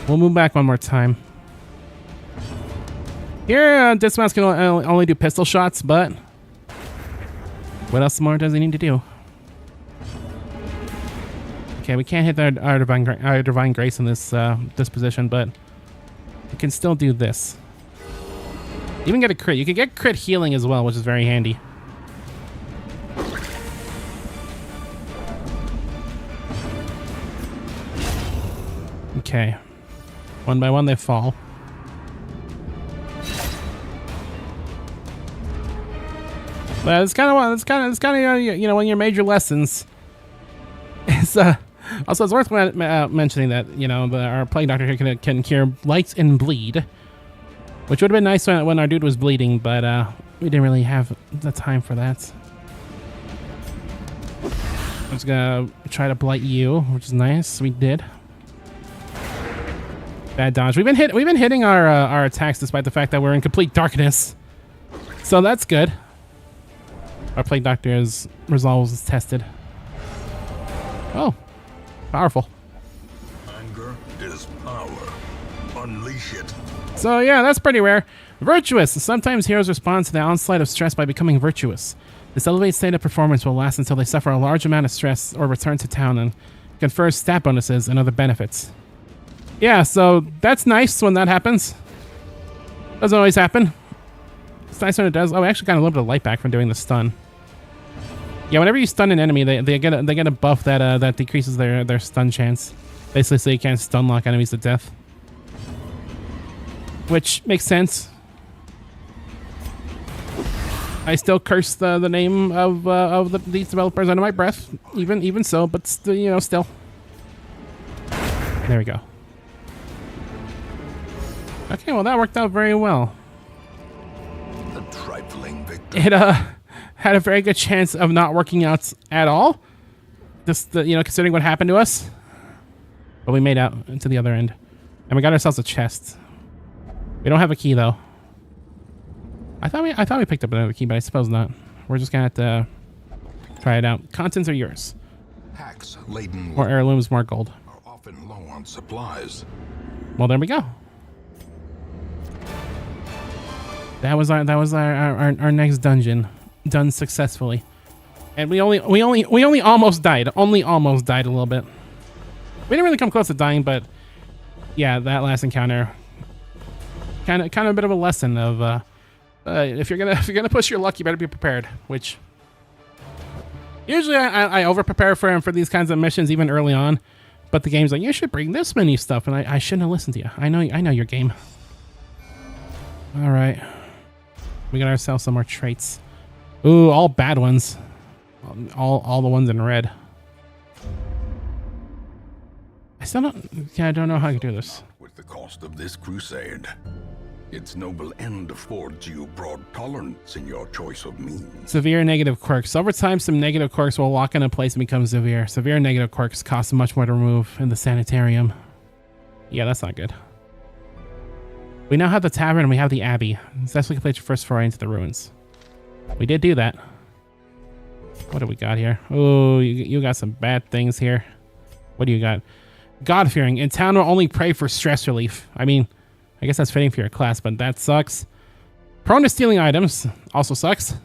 We'll move back one more time. Here, Dismounts can only do pistol shots, but what else more does he need to do? Okay, we can't hit our divine grace in this this position, but we can still do this. Even get a crit. You can get crit healing as well, which is very handy. Okay, one by one they fall. But it's kind of you know, one of your major lessons. It's also it's worth mentioning that, you know, our plague doctor here can cure blight and bleed, which would have been nice when our dude was bleeding, but we didn't really have the time for that. I'm just gonna try to blight you, which is nice. We did. Bad dodge. We've been hitting our attacks despite the fact that we're in complete darkness, so that's good. Our plague doctor's resolve is tested. Oh, powerful. Anger is power. Unleash it. So yeah, that's pretty rare. Virtuous. Sometimes heroes respond to the onslaught of stress by becoming virtuous. This elevated state of performance will last until they suffer a large amount of stress or return to town and confers stat bonuses and other benefits. Yeah, so that's nice when that happens. Doesn't always happen. It's nice when it does. Oh, we actually got a little bit of light back from doing the stun. Yeah, whenever you stun an enemy, they get a buff that decreases their stun chance. Basically, so you can't stun lock enemies to death, which makes sense. I still curse the name of these developers under my breath, even so, but you know, still. There we go. Okay, well that worked out very well. A trifling victim. It had a very good chance of not working out at all. Just you know, considering what happened to us. But we made out to the other end, and we got ourselves a chest. We don't have a key though. I thought we picked up another key, but I suppose not. We're just gonna have to try it out. Contents are yours. Packs laden More heirlooms, more gold. are often low on supplies. Well, there we go. That was our next dungeon, done successfully, and we only almost died. Only almost died a little bit. We didn't really come close to dying, but yeah, that last encounter, kind of a bit of a lesson of if you're gonna push your luck, you better be prepared. Which usually I over prepare for these kinds of missions even early on, but the game's like, you should bring this many stuff, and I shouldn't have listened to you. I know your game. All right. We got ourselves some more traits. Ooh, all bad ones. All the ones in red. I don't know how I can do this. With the cost of this crusade, its noble end affords you broad tolerance in your choice of means. Severe negative quirks. Over time, some negative quirks will lock into place and become severe. Severe negative quirks cost much more to remove in the sanitarium. Yeah, that's not good. We now have the tavern and we have the abbey. Successfully complete your first foray into the ruins. We did do that. What do we got here? Oh, you got some bad things here. What do you got? God-fearing. In town will only pray for stress relief. I mean, I guess that's fitting for your class, but that sucks. Prone to stealing items. Also sucks.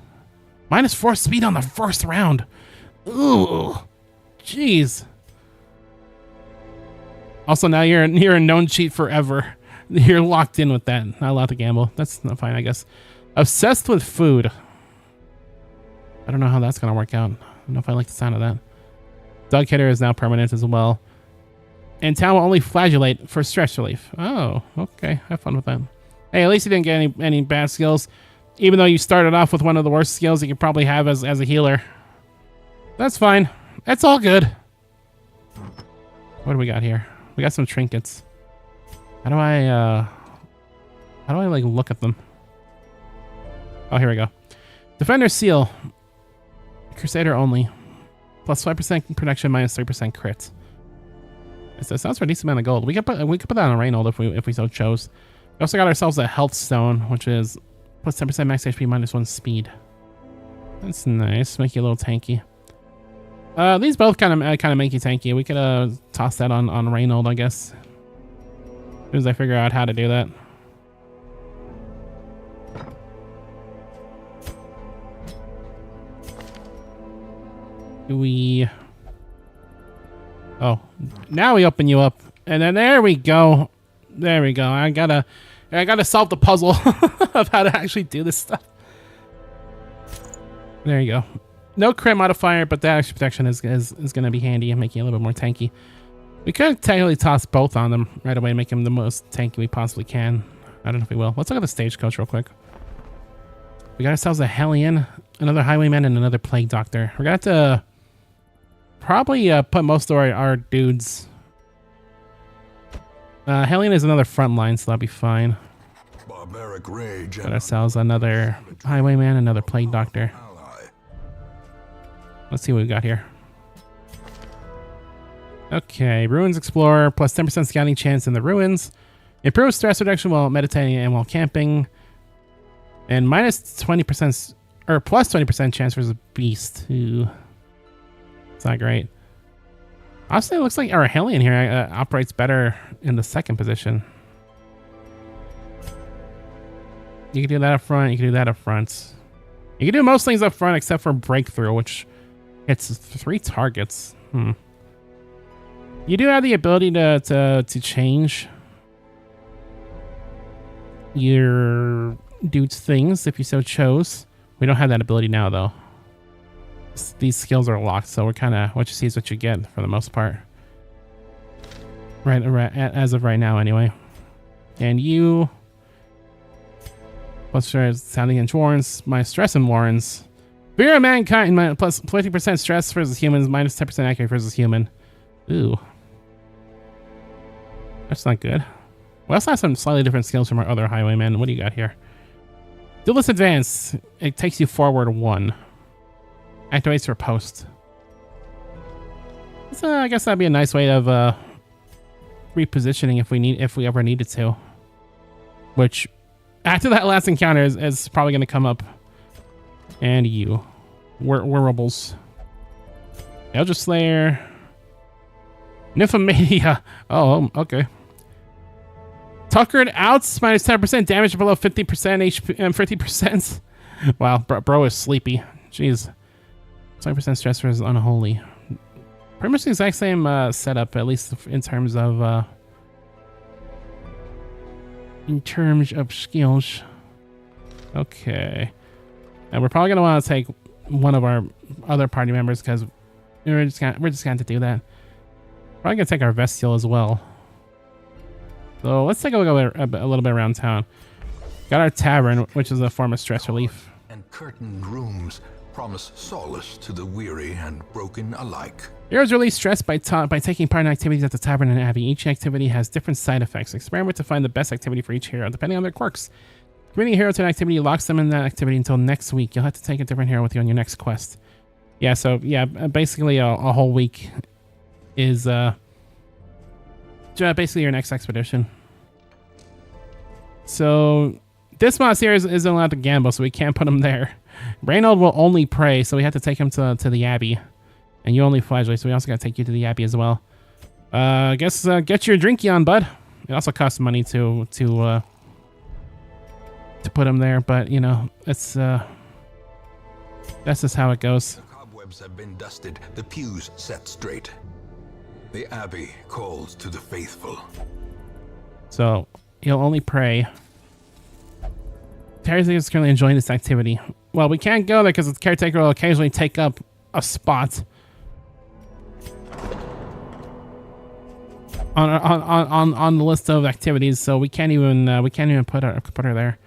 -4 speed on the first round. Ooh. Jeez. Also, now you're a known cheat forever. You're locked in with that. Not allowed to gamble. That's not fine, I guess. Obsessed with food. I don't know how that's going to work out. I don't know if I like the sound of that. Dog hitter is now permanent as well. And town will only flagellate for stress relief. Oh, okay. Have fun with that. Hey, at least you didn't get any bad skills. Even though you started off with one of the worst skills you could probably have as a healer. That's fine. That's all good. What do we got here? We got some trinkets. How do I like look at them? Oh, here we go. Defender seal. Crusader only. Plus 5% protection, minus 3% crit. So it sounds for a decent amount of gold. We could put that on Reynold if we so chose. We also got ourselves a health stone, which is plus 10% max HP, minus 1 speed. That's nice. Make you a little tanky. These both kind of make you tanky. We could toss that on Reynold, I guess. As soon as I figure out how to do that. Oh, now we open you up, and then there we go. There we go. I gotta solve the puzzle of how to actually do this stuff. There you go. No crit modifier, but that extra protection is gonna be handy and make you a little bit more tanky. We could technically toss both on them right away and make them the most tanky we possibly can. I don't know if we will. Let's look at the stagecoach real quick. We got ourselves a Hellion, another Highwayman, and another Plague Doctor. We're gonna have to probably put most of our dudes. Hellion is another front line, so that'll be fine. Barbaric rage. Got ourselves another Highwayman, another Plague Doctor. Let's see what we got here. Okay, Ruins Explorer, plus 10% scouting chance in the ruins. Improves stress reduction while meditating and while camping. And minus 20%, or plus 20% chance for the beast. Ooh. It's not great. Honestly, it looks like our Hellion here operates better in the second position. You can do that up front, you can do that up front. You can do most things up front except for Breakthrough, which hits 3 targets. You do have the ability to change your dude's things if you so chose. We don't have that ability now, though. These skills are locked, so we're kind of what you see is what you get for the most part. Right, as of right now, anyway. And you, plus sounding in Warrens, my stress in Warrens. Fear of mankind, plus 20% stress versus humans, minus 10% accurate versus human. Ooh. That's not good. We also have some slightly different skills from our other Highwaymen. What do you got here? Duelist Advance. It takes you forward 1. Activates for post. So I guess that'd be a nice way of repositioning if we ever needed to. Which, after that last encounter, is probably going to come up. And you. Wearables. Eldritch Slayer. Nymphomania. Oh, okay. Tuckered Outs, minus 10% damage below 50% HP and 50%. Wow, bro is sleepy. Jeez. 20% stress versus unholy. Pretty much the exact same setup, at least in terms of skills. Okay. And we're probably gonna want to take one of our other party members because we're just gonna have to do that. Probably gonna take our Vestial as well. So let's take a look a little bit around town. Got our tavern, which is a form of stress relief. And curtained rooms promise solace to the weary and broken alike. Heroes release stress by taking part in activities at the tavern and abbey. Each activity has different side effects. Experiment to find the best activity for each hero, depending on their quirks. Committing a hero to an activity locks them in that activity until next week. You'll have to take a different hero with you on your next quest. Yeah, so yeah, basically a whole week is basically your next expedition. So this mouse here isn't allowed to gamble, so we can't put him there. Reynold will only pray, so we have to take him to the Abbey. And you only flagellate, so we also got to take you to the Abbey as well. I guess get your drinky on, bud. It also costs money to put him there, but you know, it's that's just how it goes. The cobwebs have been dusted, the pews set straight. The Abbey calls to the faithful. So he'll only pray. Terry is currently enjoying this activity. Well, we can't go there because the caretaker will occasionally take up a spot on the list of activities, so we can't even put her there.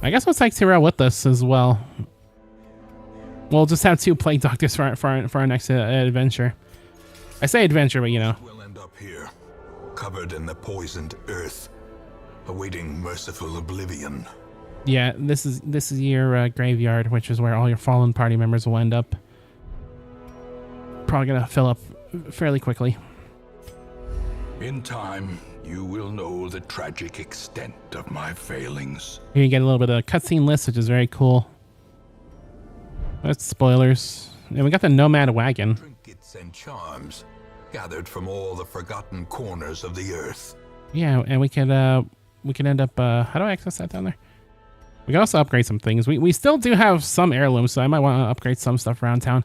I guess we'll take Tyrell with us as well. We'll just have 2 plague doctors for our next adventure. I say adventure, but you know. We'll end up here, covered in the poisoned earth, awaiting merciful oblivion. Yeah, this is your graveyard, which is where all your fallen party members will end up. Probably gonna fill up fairly quickly. In time, you will know the tragic extent of my failings. Here you get a little bit of a cutscene list, which is very cool. That's spoilers. And we got the Nomad Wagon. Trinkets and charms, gathered from all the forgotten corners of the earth. Yeah, and we could end up. How do I access that down there? We can also upgrade some things. We still do have some heirlooms, so I might want to upgrade some stuff around town.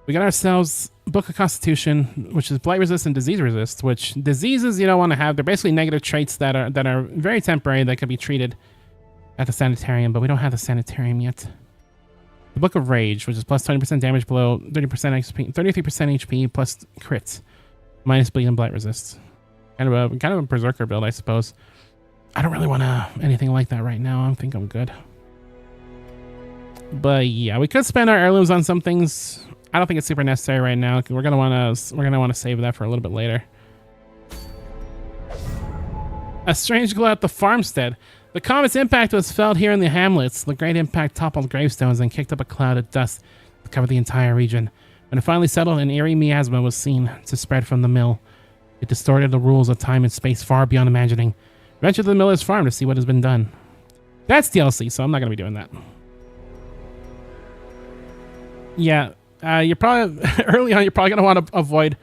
We got ourselves Book of Constitution, which is blight resist and disease resist, which diseases you don't want to have. They're basically negative traits that are very temporary that could be treated at the sanitarium, but we don't have the sanitarium yet. The Book of Rage, which is plus 20% damage below 30% HP, 33% HP plus crits, minus bleed and blight resist. Kind of a berserker build, I suppose. I don't really want anything like that right now. I think I'm good. But yeah, we could spend our heirlooms on some things. I don't think it's super necessary right now. We're gonna want to save that for a little bit later. A strange glow at the farmstead. The comet's impact was felt here in the hamlets. The great impact toppled gravestones and kicked up a cloud of dust to cover the entire region. When it finally settled, an eerie miasma was seen to spread from the mill. It distorted the rules of time and space far beyond imagining. Venture to the miller's farm to see what has been done. That's DLC, so I'm not going to be doing that. Yeah, you're probably early on. You're probably going to want to avoid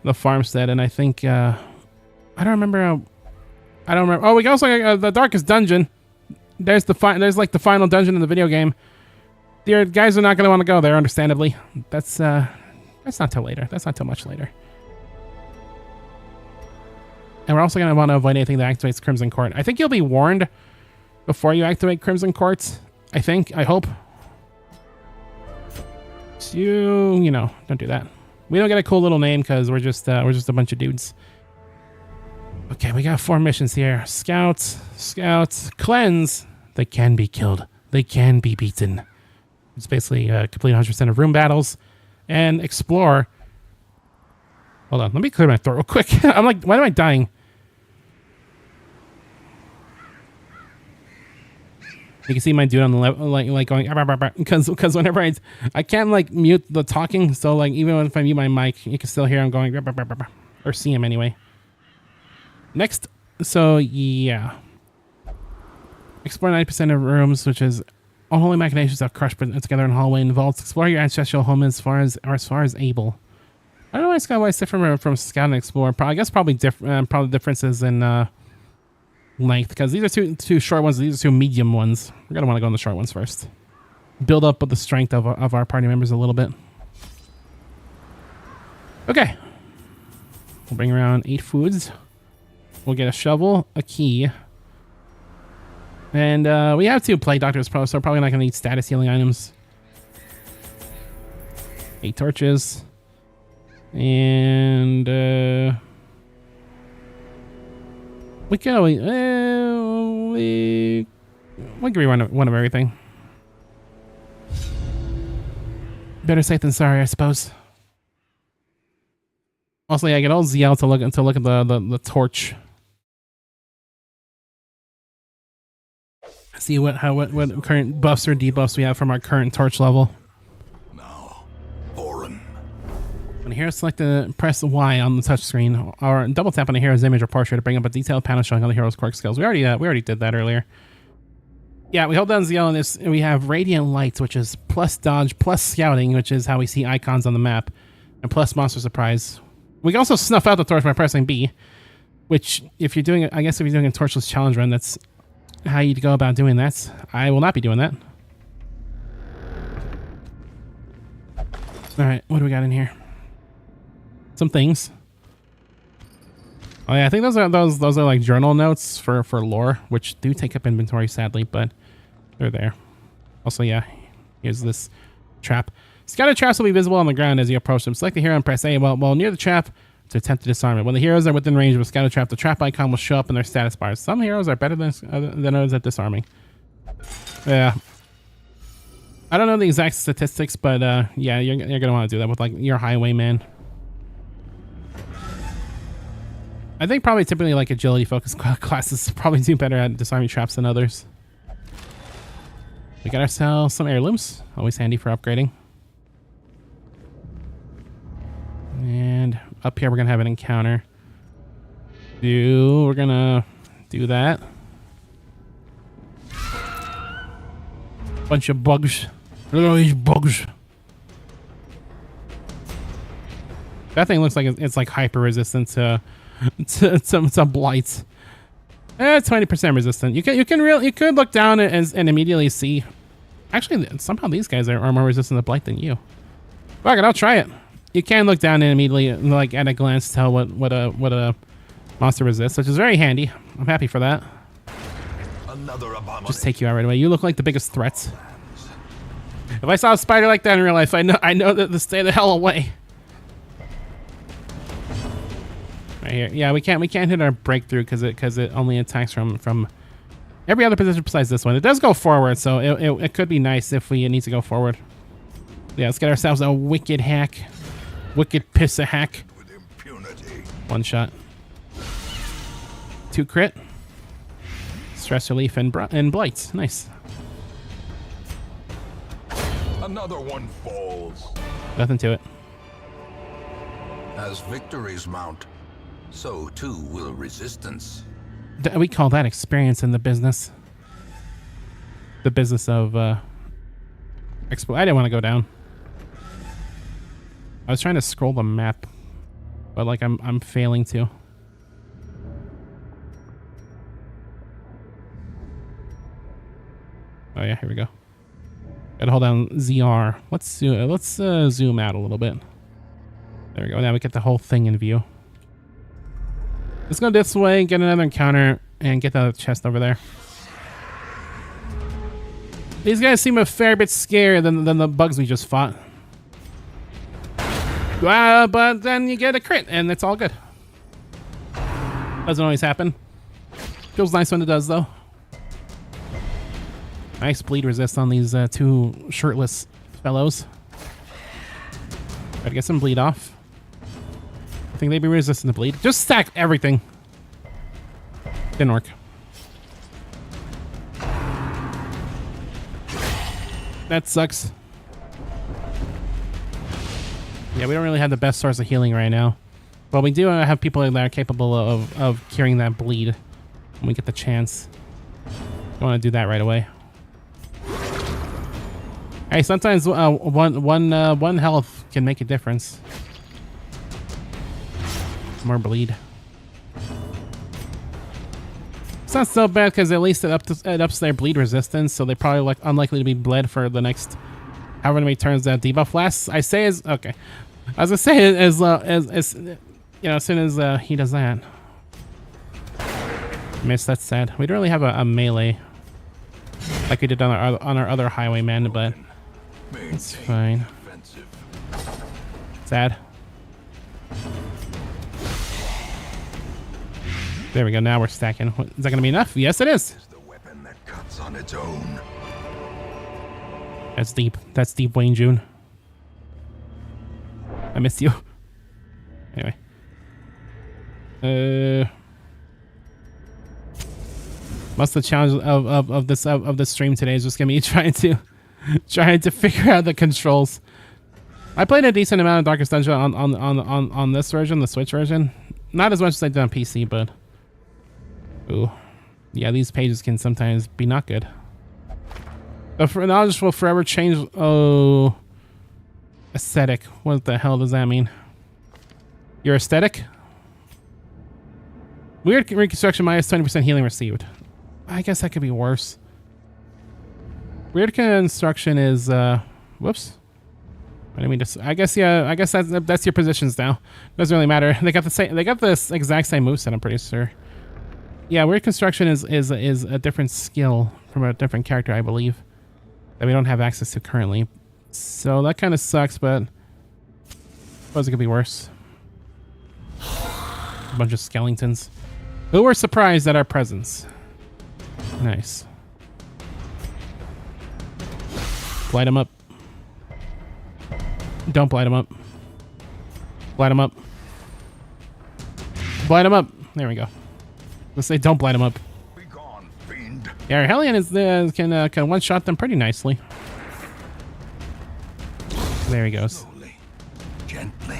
the farmstead, and I think I don't remember. Oh, we also got the darkest dungeon. There's like the final dungeon in the video game. The guys are not going to want to go there, understandably. That's not till later. That's not till much later. And we're also going to want to avoid anything that activates Crimson Court. I think you'll be warned before you activate Crimson Court. I think. I hope. So you know, don't do that. We don't get a cool little name because we're just a bunch of dudes. Okay, we got 4 missions here. Scouts, cleanse. They can be killed. They can be beaten. It's basically complete 100% of room battles. And explore. Hold on, let me clear my throat real quick. I'm like, why am I dying? You can see my dude on the left, like going, because whenever I can't like mute the talking, so like even if I mute my mic, you can still hear him going, or see him anyway. Next, so yeah, explore 90% of rooms, which is unholy machinations that crush together in hallway and vaults. Explore your ancestral home as far as able. I don't know why it's different from Scout and Explore. I guess probably differences in length, because these are two short ones. These are 2 medium ones. We're gonna want to go on the short ones first. Build up with the strength of our party members a little bit. Okay, we'll bring around 8 foods. We'll get a shovel, a key, and we have 2 plague doctors, so we're probably not gonna need status healing items. 8 torches. And we can always we can rerun one of everything. Better safe than sorry, I suppose. Also, yeah, I get all ZL to look at the torch. See what current buffs or debuffs we have from our current torch level. When a hero selected, press Y on the touchscreen, or double tap on a hero's image or portrait to bring up a detailed panel showing all the hero's quirk skills. We already did that earlier. Yeah, we hold down ZL on this, and we have Radiant Lights, which is plus dodge, plus scouting, which is how we see icons on the map, and plus monster surprise. We can also snuff out the torch by pressing B, which if you're doing, I guess if you're doing a torchless challenge run, that's how you go about doing that. I will not be doing that. All right, what do we got in here? Some things. Oh yeah, I think those are like journal notes for lore, which do take up inventory sadly, but they're there. Also, yeah, here's this trap. Scouted traps will be visible on the ground as you approach them. Select the hero and press A while near the trap to attempt to disarm it. When the heroes are within range of a scouted trap, the trap icon will show up in their status bars. Some heroes are better than others at disarming. Yeah. I don't know the exact statistics, but yeah, you're going to want to do that with like your highwayman. I think probably typically like agility focused classes probably do better at disarming traps than others. We got ourselves some heirlooms, always handy for upgrading. And up here we're gonna have an encounter. We're gonna do that. Bunch of bugs. Look at all these bugs. That thing looks like it's like hyper resistant to blights. 20% resistant. You could look down and immediately see. Actually, somehow these guys are more resistant to blight than you. Fuck it, I'll try it. You can look down and immediately, like at a glance, tell what a monster resists, which is very handy. I'm happy for that. Just take you out right away. You look like the biggest threats. If I saw a spider like that in real life, I know that to stay the hell away. Right here. Yeah, we can't hit our breakthrough because it only attacks from every other position besides this one. It does go forward, so it could be nice if we need to go forward. Yeah, let's get ourselves a wicked hack. Wicked piss a hack. One shot. 2 crit. Stress relief and blights. Nice. Another one falls. Nothing to it. As victories mount, so too will resistance. We call that experience in the business. The business of I didn't want to go down. I was trying to scroll the map, but like I'm failing to. Oh yeah, here we go. Gotta hold down ZR. Let's zoom out a little bit. There we go. Now we get the whole thing in view. Let's go this way, get another encounter, and get the chest over there. These guys seem a fair bit scarier than the bugs we just fought. But then you get a crit, and it's all good. Doesn't always happen. Feels nice when it does, though. Nice bleed resist on these 2 shirtless fellows. Gotta get some bleed off. I think they'd be resistant to bleed. Just stack everything. Didn't work. That sucks. Yeah, we don't really have the best source of healing right now. But we do have people that are capable of curing that bleed when we get the chance. I want to do that right away. Hey, sometimes one health can make a difference. More bleed. It's not so bad because at least it ups their bleed resistance, so they're probably like unlikely to be bled for the next however many turns that debuff lasts. I say is okay. I was gonna say as you know, as soon as he does that. Miss. That's sad. We don't really have a melee like we did on our other highwayman, but it's fine. Sad. There we go. Now we're stacking. Is that gonna be enough? Yes, it is. The weapon that cuts on its own. That's deep. That's deep, Wayne June. I missed you. Anyway. Most of the challenge of this stream today is just gonna be trying to figure out the controls. I played a decent amount of Darkest Dungeon on this version, the Switch version. Not as much as I did on PC, but ooh, yeah, these pages can sometimes be not good. But knowledge will forever change. Oh, aesthetic. What the hell does that mean? Your aesthetic? Weird reconstruction minus 20% healing received. I guess that could be worse. Weird construction is whoops. I didn't mean to. I guess yeah. I guess that's your positions now. Doesn't really matter. They got the same. They got this exact same moveset. I'm pretty sure. Yeah, weird construction is a different skill from a different character, I believe, that we don't have access to currently. So that kind of sucks, but I suppose it could be worse. A bunch of skeletons who were surprised at our presence. Nice. Blight him up. Don't blight him up. Blight him up. Blight him up. There we go. Let's say don't blight him up. Be gone, fiend. Yeah, our Hellion is can one-shot them pretty nicely. There he goes. Slowly, gently.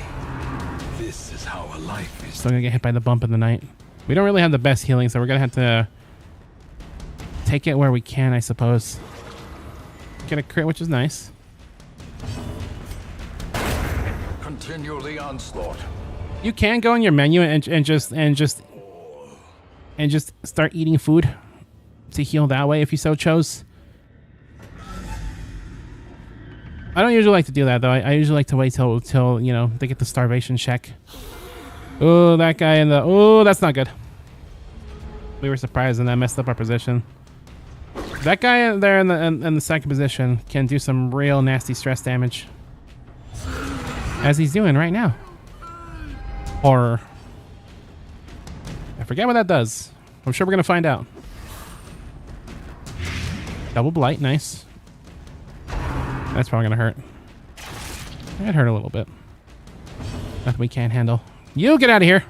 This is how a life is. Still gonna get hit by the bump in the night. We don't really have the best healing, so we're gonna have to take it where we can, I suppose. Get a crit, which is nice. Continue the onslaught. You can go in your menu and just start eating food to heal that way if you so chose. I don't usually like to do that though. I usually like to wait till you know they get the starvation check. Oh, that guy in the that's not good. We were surprised and that messed up our position. That guy there in the second position can do some real nasty stress damage, as he's doing right now. Horror. I forget what that does. I'm sure we're gonna find out. Double blight, nice. That's probably gonna hurt. It hurt a little bit. Nothing we can't handle. You get out of here.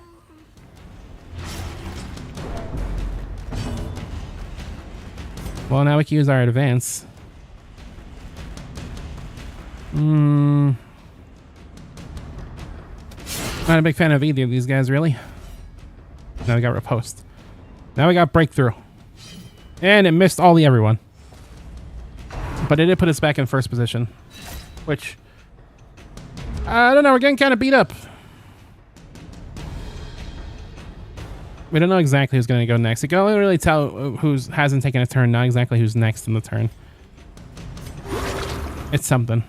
Well, now we can use our advance. Not a big fan of either of these guys, really. Now we got riposte. Now we got breakthrough. And it missed all the everyone. But it did put us back in first position. Which, I don't know, we're getting kind of beat up. We don't know exactly who's going to go next. You can only really tell who hasn't taken a turn, not exactly who's next in the turn. It's something.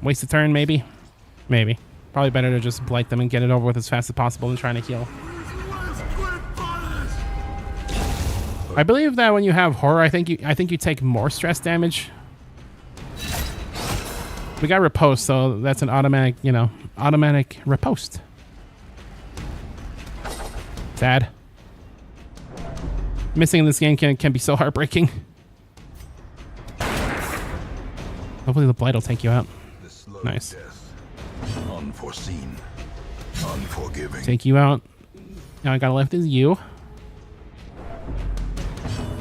Waste a turn, maybe? Maybe. Probably better to just blight them and get it over with as fast as possible than trying to heal. I believe that when you have horror, I think you take more stress damage. We got riposte, so that's an automatic, you know, automatic riposte. Sad. Missing in this game can be so heartbreaking. Hopefully the blight will take you out. Nice. Unforeseen, unforgiving. Take you out. Now I got left is you.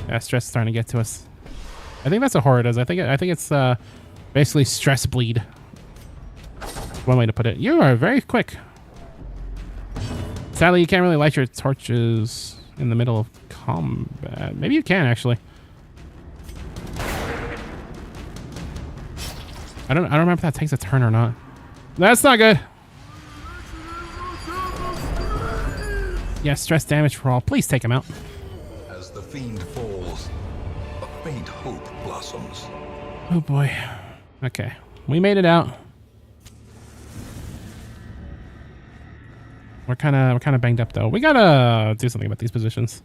Yeah, stress is starting to get to us. I think that's what horror does. I think it's basically stress bleed. One way to put it. You are very quick. Sadly, you can't really light your torches in the middle of combat. Maybe you can actually. I don't remember if that takes a turn or not. That's not good. Yeah, stress damage for all. Please take him out. As the fiend falls, a faint hope blossoms. Oh boy. Okay, we made it out. We're kind of banged up though. We gotta do something about these positions.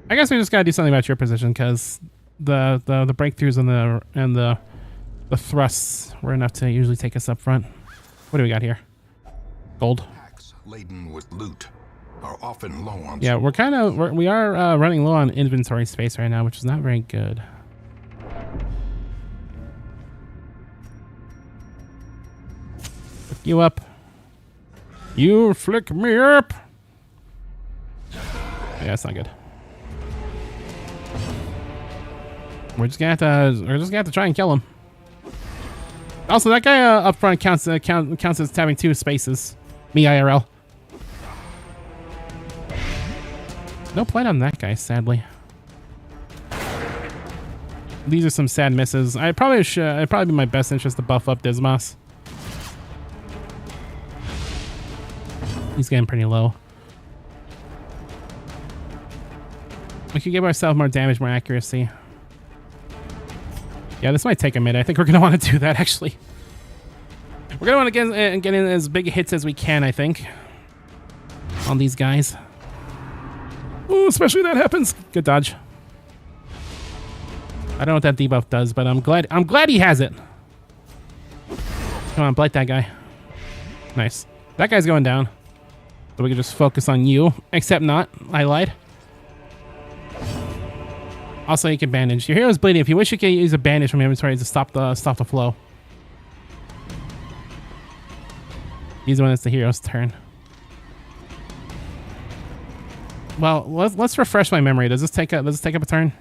I guess we just gotta do something about your position because the breakthroughs and the thrusts were enough to usually take us up front. What do we got here? Gold. Packs laden with loot are often low on. Yeah, we are running low on inventory space right now, which is not very good. Pick you up. You flick me up. Yeah, that's not good. We're just gonna have to try and kill him. Also, that guy up front counts as having 2 spaces. Me IRL. No plate on that guy, sadly. These are some sad misses. I probably should. It'd probably be my best interest to buff up Dismas. He's getting pretty low. We could give ourselves more damage, more accuracy. Yeah, this might take a minute. I think we're going to want to do that, actually. We're going to want to get in as big hits as we can, I think. On these guys. Ooh, especially that happens. Good dodge. I don't know what that debuff does, but I'm glad he has it. Come on, blight that guy. Nice. That guy's going down. So we can just focus on you. Except not. I lied. Also, you can bandage. Your hero's bleeding. If you wish, you can use a bandage from inventory to stop the flow. He's the one that's the hero's turn. Well, let's refresh my memory. Does this take up a turn?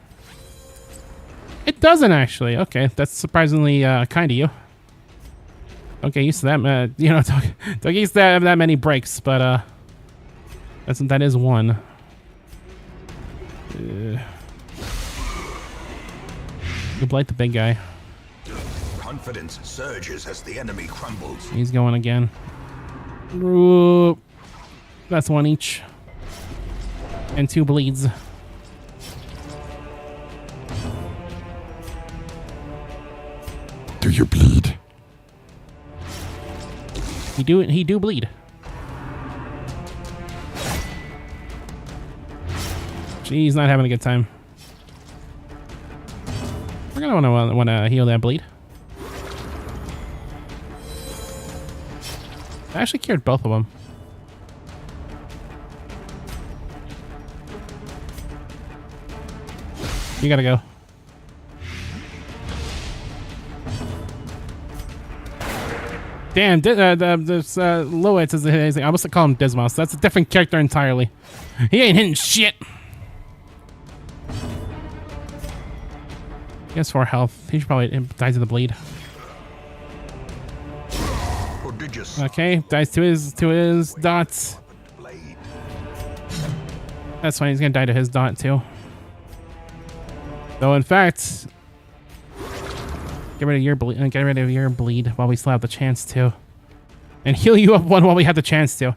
It doesn't actually. Okay, that's surprisingly kind of you. Don't get used to that. You know, don't get used to that many breaks. But that is one. You blight the big guy. Confidence surges as the enemy crumbles. He's going again. Ooh, that's 1 each. And 2 bleeds. Do you bleed? He do bleed. He's not having a good time. We're gonna want to heal that bleed. I actually cured both of them. You gotta go. Damn, this Lowitz is amazing. I must have called him Dismos. That's a different character entirely. He ain't hitting shit. He has 4 health. He should probably dies of the bleed. Okay, dies to his dots. That's fine. He's gonna die to his dot too. Though in fact, get rid of your bleed while we still have the chance to, and heal you up 1 while we have the chance to.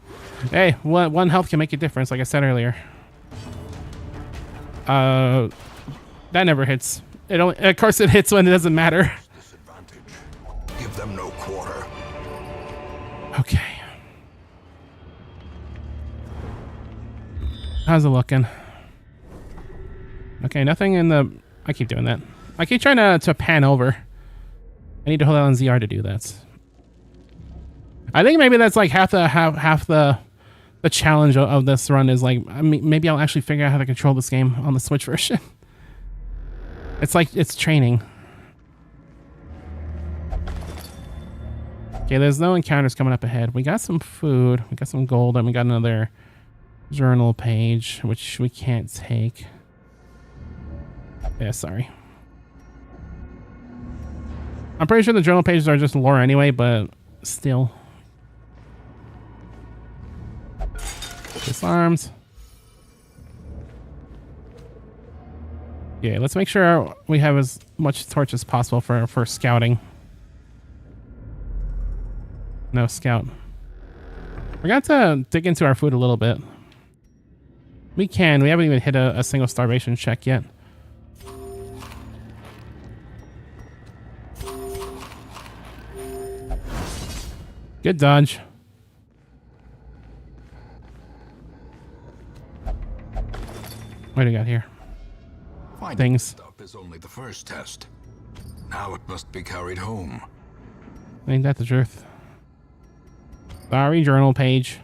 Hey, 1 health can make a difference, like I said earlier. That never hits. It only, of course, it hits when it doesn't matter. Give them no quarter. Okay. How's it looking? Okay, nothing in the... I keep doing that. I keep trying to pan over. I need to hold out on ZR to do that. I think maybe that's like half the challenge of this run is like, I mean, maybe I'll actually figure out how to control this game on the Switch version. It's like, it's training. Okay, there's no encounters coming up ahead. We got some food, we got some gold, and we got another journal page, which we can't take. Yeah, sorry. I'm pretty sure the journal pages are just lore anyway, but still. Disarms. Yeah, let's make sure we have as much torch as possible for scouting. No scout. We got to dig into our food a little bit. We can. We haven't even hit a single starvation check yet. Good dodge. What do we got here? Finding stuff is only the first test. Now it must be carried home. Ain't that the truth? Sorry, journal page.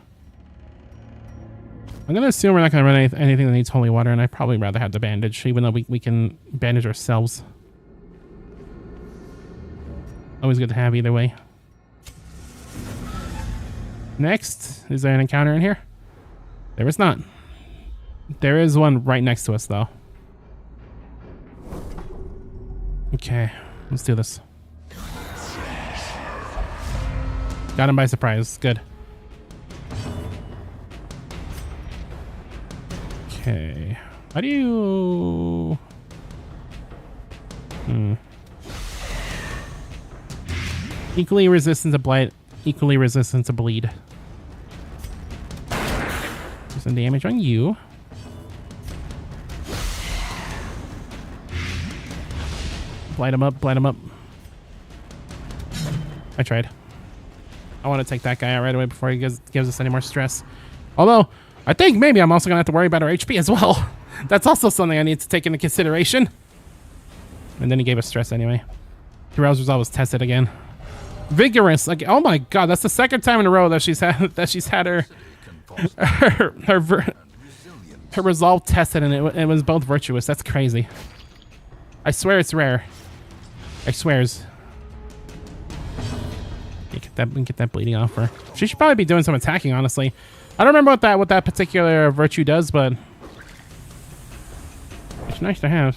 I'm gonna assume we're not gonna run anything that needs holy water, and I'd probably rather have the bandage, even though we can bandage ourselves. Always good to have either way. Next, is there an encounter in here? There is not. There is one right next to us, though. Okay, let's do this. Got him by surprise. Good. Okay. How do you... Equally resistant to blight, equally resistant to bleed. Do some damage on you. Blight him up, blight him up. I tried. I want to take that guy out right away before he gives us any more stress. Although, I think maybe I'm also going to have to worry about our HP as well. That's also something I need to take into consideration. And then he gave us stress anyway. Hero's Resolve was tested again. Vigorous. Like, oh my god, that's the second time in a row that she's had her resolve tested, and it was both virtuous. That's crazy. I swear it's rare. I swears. Get that bleeding off her. She should probably be doing some attacking, honestly. I don't remember what that particular virtue does, but it's nice to have.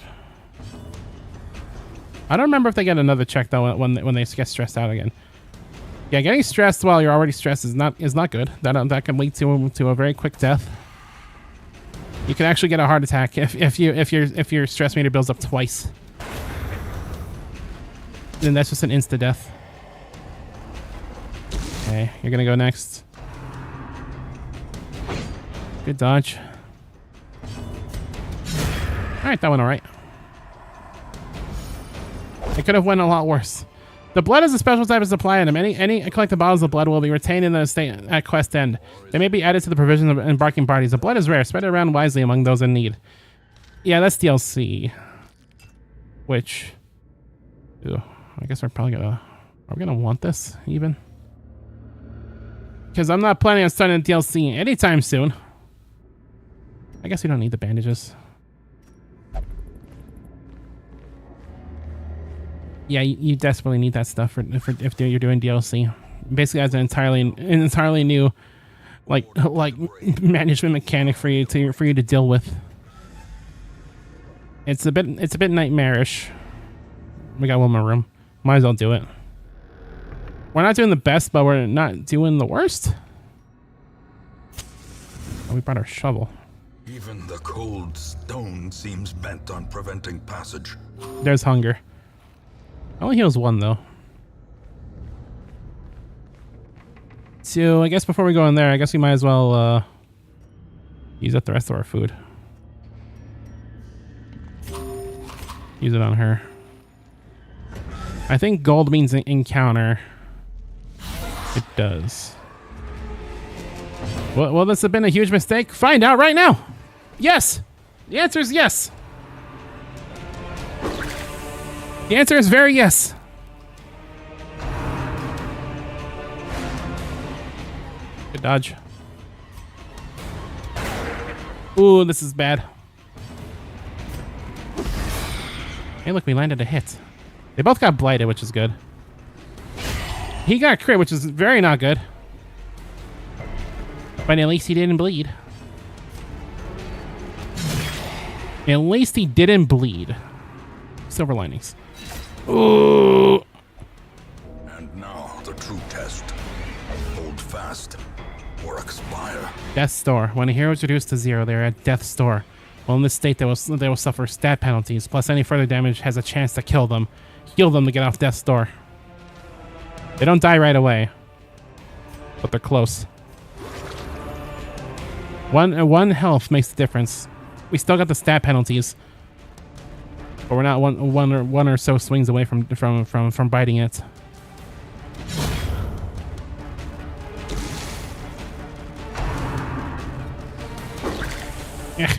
I don't remember if they get another check though when they get stressed out again. Yeah, getting stressed while you're already stressed is not good. That can lead to a very quick death. You can actually get a heart attack if your stress meter builds up twice. Then that's just an insta death. Okay, you're gonna go next. Good dodge. Alright, that went alright. It could have went a lot worse. The blood is a special type of supply item. Any collected bottles of blood will be retained in the estate at quest end. They may be added to the provisions of embarking parties. The blood is rare. Spread it around wisely among those in need. Yeah, that's DLC. Which, ew, I guess we're probably gonna... Are we gonna want this even? Because I'm not planning on starting DLC anytime soon. I guess we don't need the bandages. Yeah, you desperately need that stuff if you're doing DLC. Basically, as an entirely new, like management mechanic for you to deal with. It's a bit nightmarish. We got one more room. Might as well do it. We're not doing the best, but we're not doing the worst. Oh, we brought our shovel. Even the cold stone seems bent on preventing passage. There's hunger. Only heals one though. So I guess before we go in there, I guess we might as well use up the rest of our food. Use it on her. I think gold means encounter. It does. Well, this has been a huge mistake. Find out right now. Yes. The answer is yes. The answer is very yes. Good dodge. Ooh, this is bad. Hey, look, we landed a hit. They both got blighted, which is good. He got crit, which is very not good. But at least he didn't bleed. At least he didn't bleed. Silver linings. Ooh. And now the true test. Hold fast or expire. Death's Door. When a hero is reduced to 0, they are at Death's Door. While in this state, they will suffer stat penalties, plus any further damage has a chance to kill them. Heal them to get off Death's Door. They don't die right away, but they're close. One health makes the difference. We still got the stat penalties, but we're not one or so swings away from biting it. Yeah.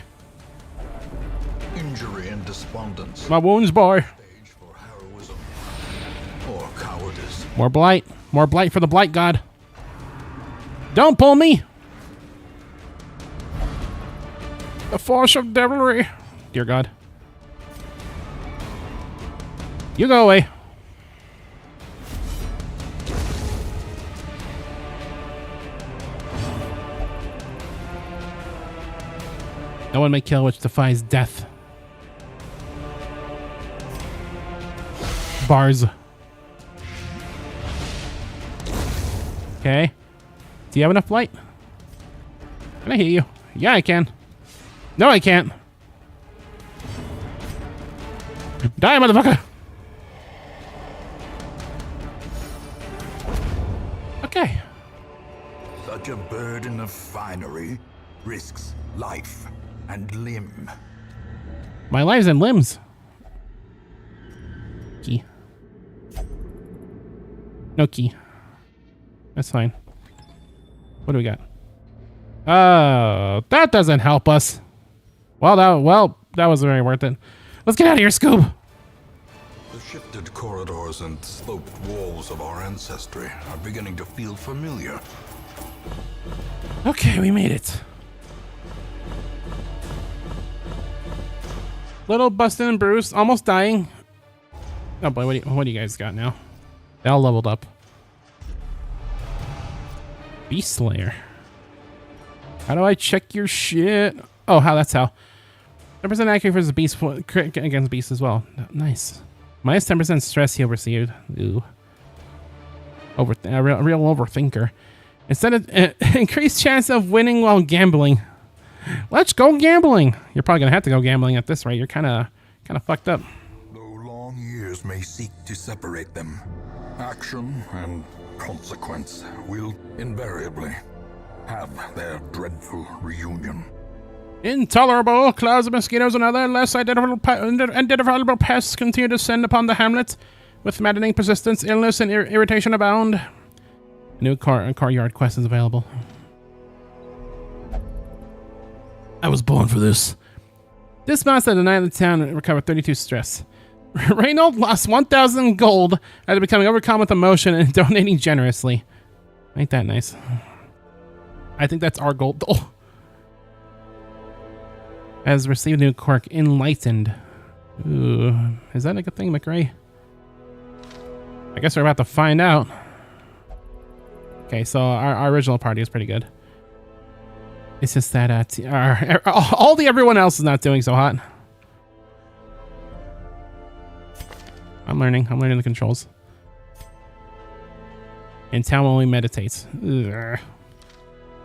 Injury and despondence. My wounds, boy. Stage for heroism or cowardice. More blight. More blight for the blight god. Don't pull me. The force of devilry. Dear God. You go away. No one may kill which defies death. Okay. Do you have enough light? Can I hit you? Yeah, I can. No, I can't. Die, motherfucker! Okay. Such a burden of finery risks life and limb. My lives and limbs. Key. No key. That's fine. What do we got? Oh, that doesn't help us. Well, that was very worth it. Let's get out of here, Scoob. The shifted corridors and sloped walls of our ancestry are beginning to feel familiar. Okay, we made it. Little busted and bruised, almost dying. Oh boy, what do you guys got now? They all leveled up. Beast Slayer. How do I check your shit? Oh, that's how. 10% accurate versus beast crit against beast as well. Nice. Minus 10% stress heal received. Ooh. A real overthinker. Instead of increased chance of winning while gambling. Let's go gambling. You're probably gonna have to go gambling at this rate. You're kind of fucked up. Though long years may seek to separate them, action and consequence will invariably have their dreadful reunion. Intolerable clouds of mosquitoes and other less identifiable pests continue to descend upon the hamlet. With maddening persistence, illness and irritation abound. A new car yard quest is available. I was born for this. This monster at the night of the town recovered 32 stress. Reynold lost 1,000 gold after becoming overcome with emotion and donating generously. Ain't that nice? I think that's our gold though. Has received new quirk, Enlightened. Ooh, is that a good thing, McRae? I guess we're about to find out. Okay, so our original party is pretty good. It's just that everyone else is not doing so hot. I'm learning the controls. And town only meditates. Ugh.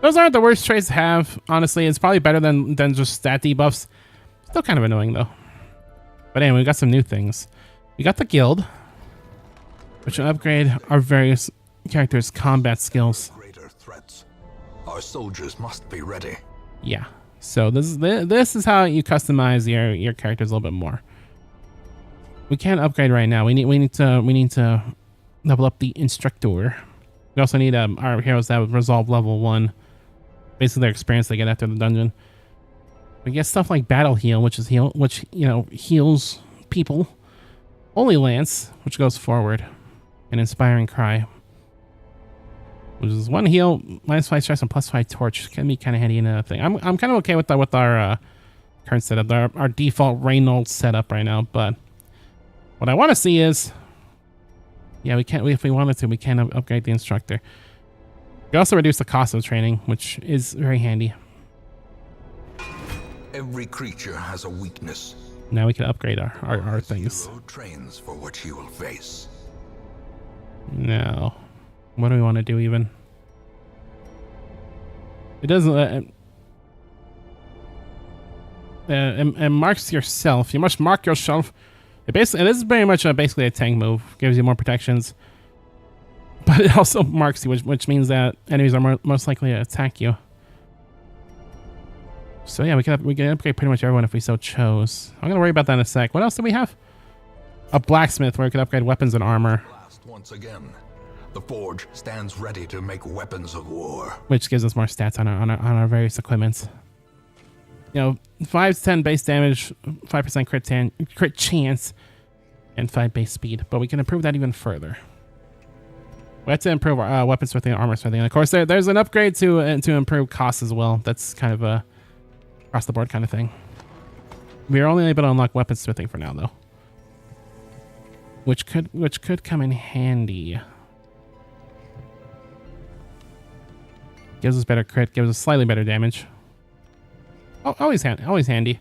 Those aren't the worst traits to have, honestly. It's probably better than just stat debuffs. Still kind of annoying though. But anyway, we got some new things. We got the guild, which will upgrade our various characters' combat skills. Greater threats. Our soldiers must be ready. Yeah. So this is how you customize your characters a little bit more. We can't upgrade right now. We need to level up the instructor. We also need our heroes that have resolve level 1. Basically their experience they get after the dungeon. We get stuff like Battle Heal, which heals people. Holy Lance, which goes forward. And Inspiring Cry, which is 1 heal, -5 stress, and +5 torch. Can be kind of handy in a thing. I'm kind of okay with our current setup, our default Reynolds setup right now. But what I want to see is, yeah, if we wanted to, we can upgrade the instructor. We also reduce the cost of training, which is very handy. Every creature has a weakness. Now we can upgrade our things. Hero trains for what he will face. No. What do we want to do even? It doesn't... it marks yourself. You must mark yourself. It is very much basically a tank move. Gives you more protections. But it also marks you, which means that enemies are most likely to attack you. So yeah, we can upgrade pretty much everyone if we so chose. I'm going to worry about that in a sec. What else do we have? A blacksmith where we can upgrade weapons and armor. Once again, the forge stands ready to make weapons of war. Which gives us more stats on our various equipments. 5 to 10 base damage, 5% crit chance, and 5 base speed. But we can improve that even further. We have to improve our weapon smithing and armor smithing. And of course, there's an upgrade to improve costs as well. That's kind of a across the board kind of thing. We are only able to unlock weapon smithing for now, though, which could come in handy. Gives us better crit, gives us slightly better damage. Oh, always handy.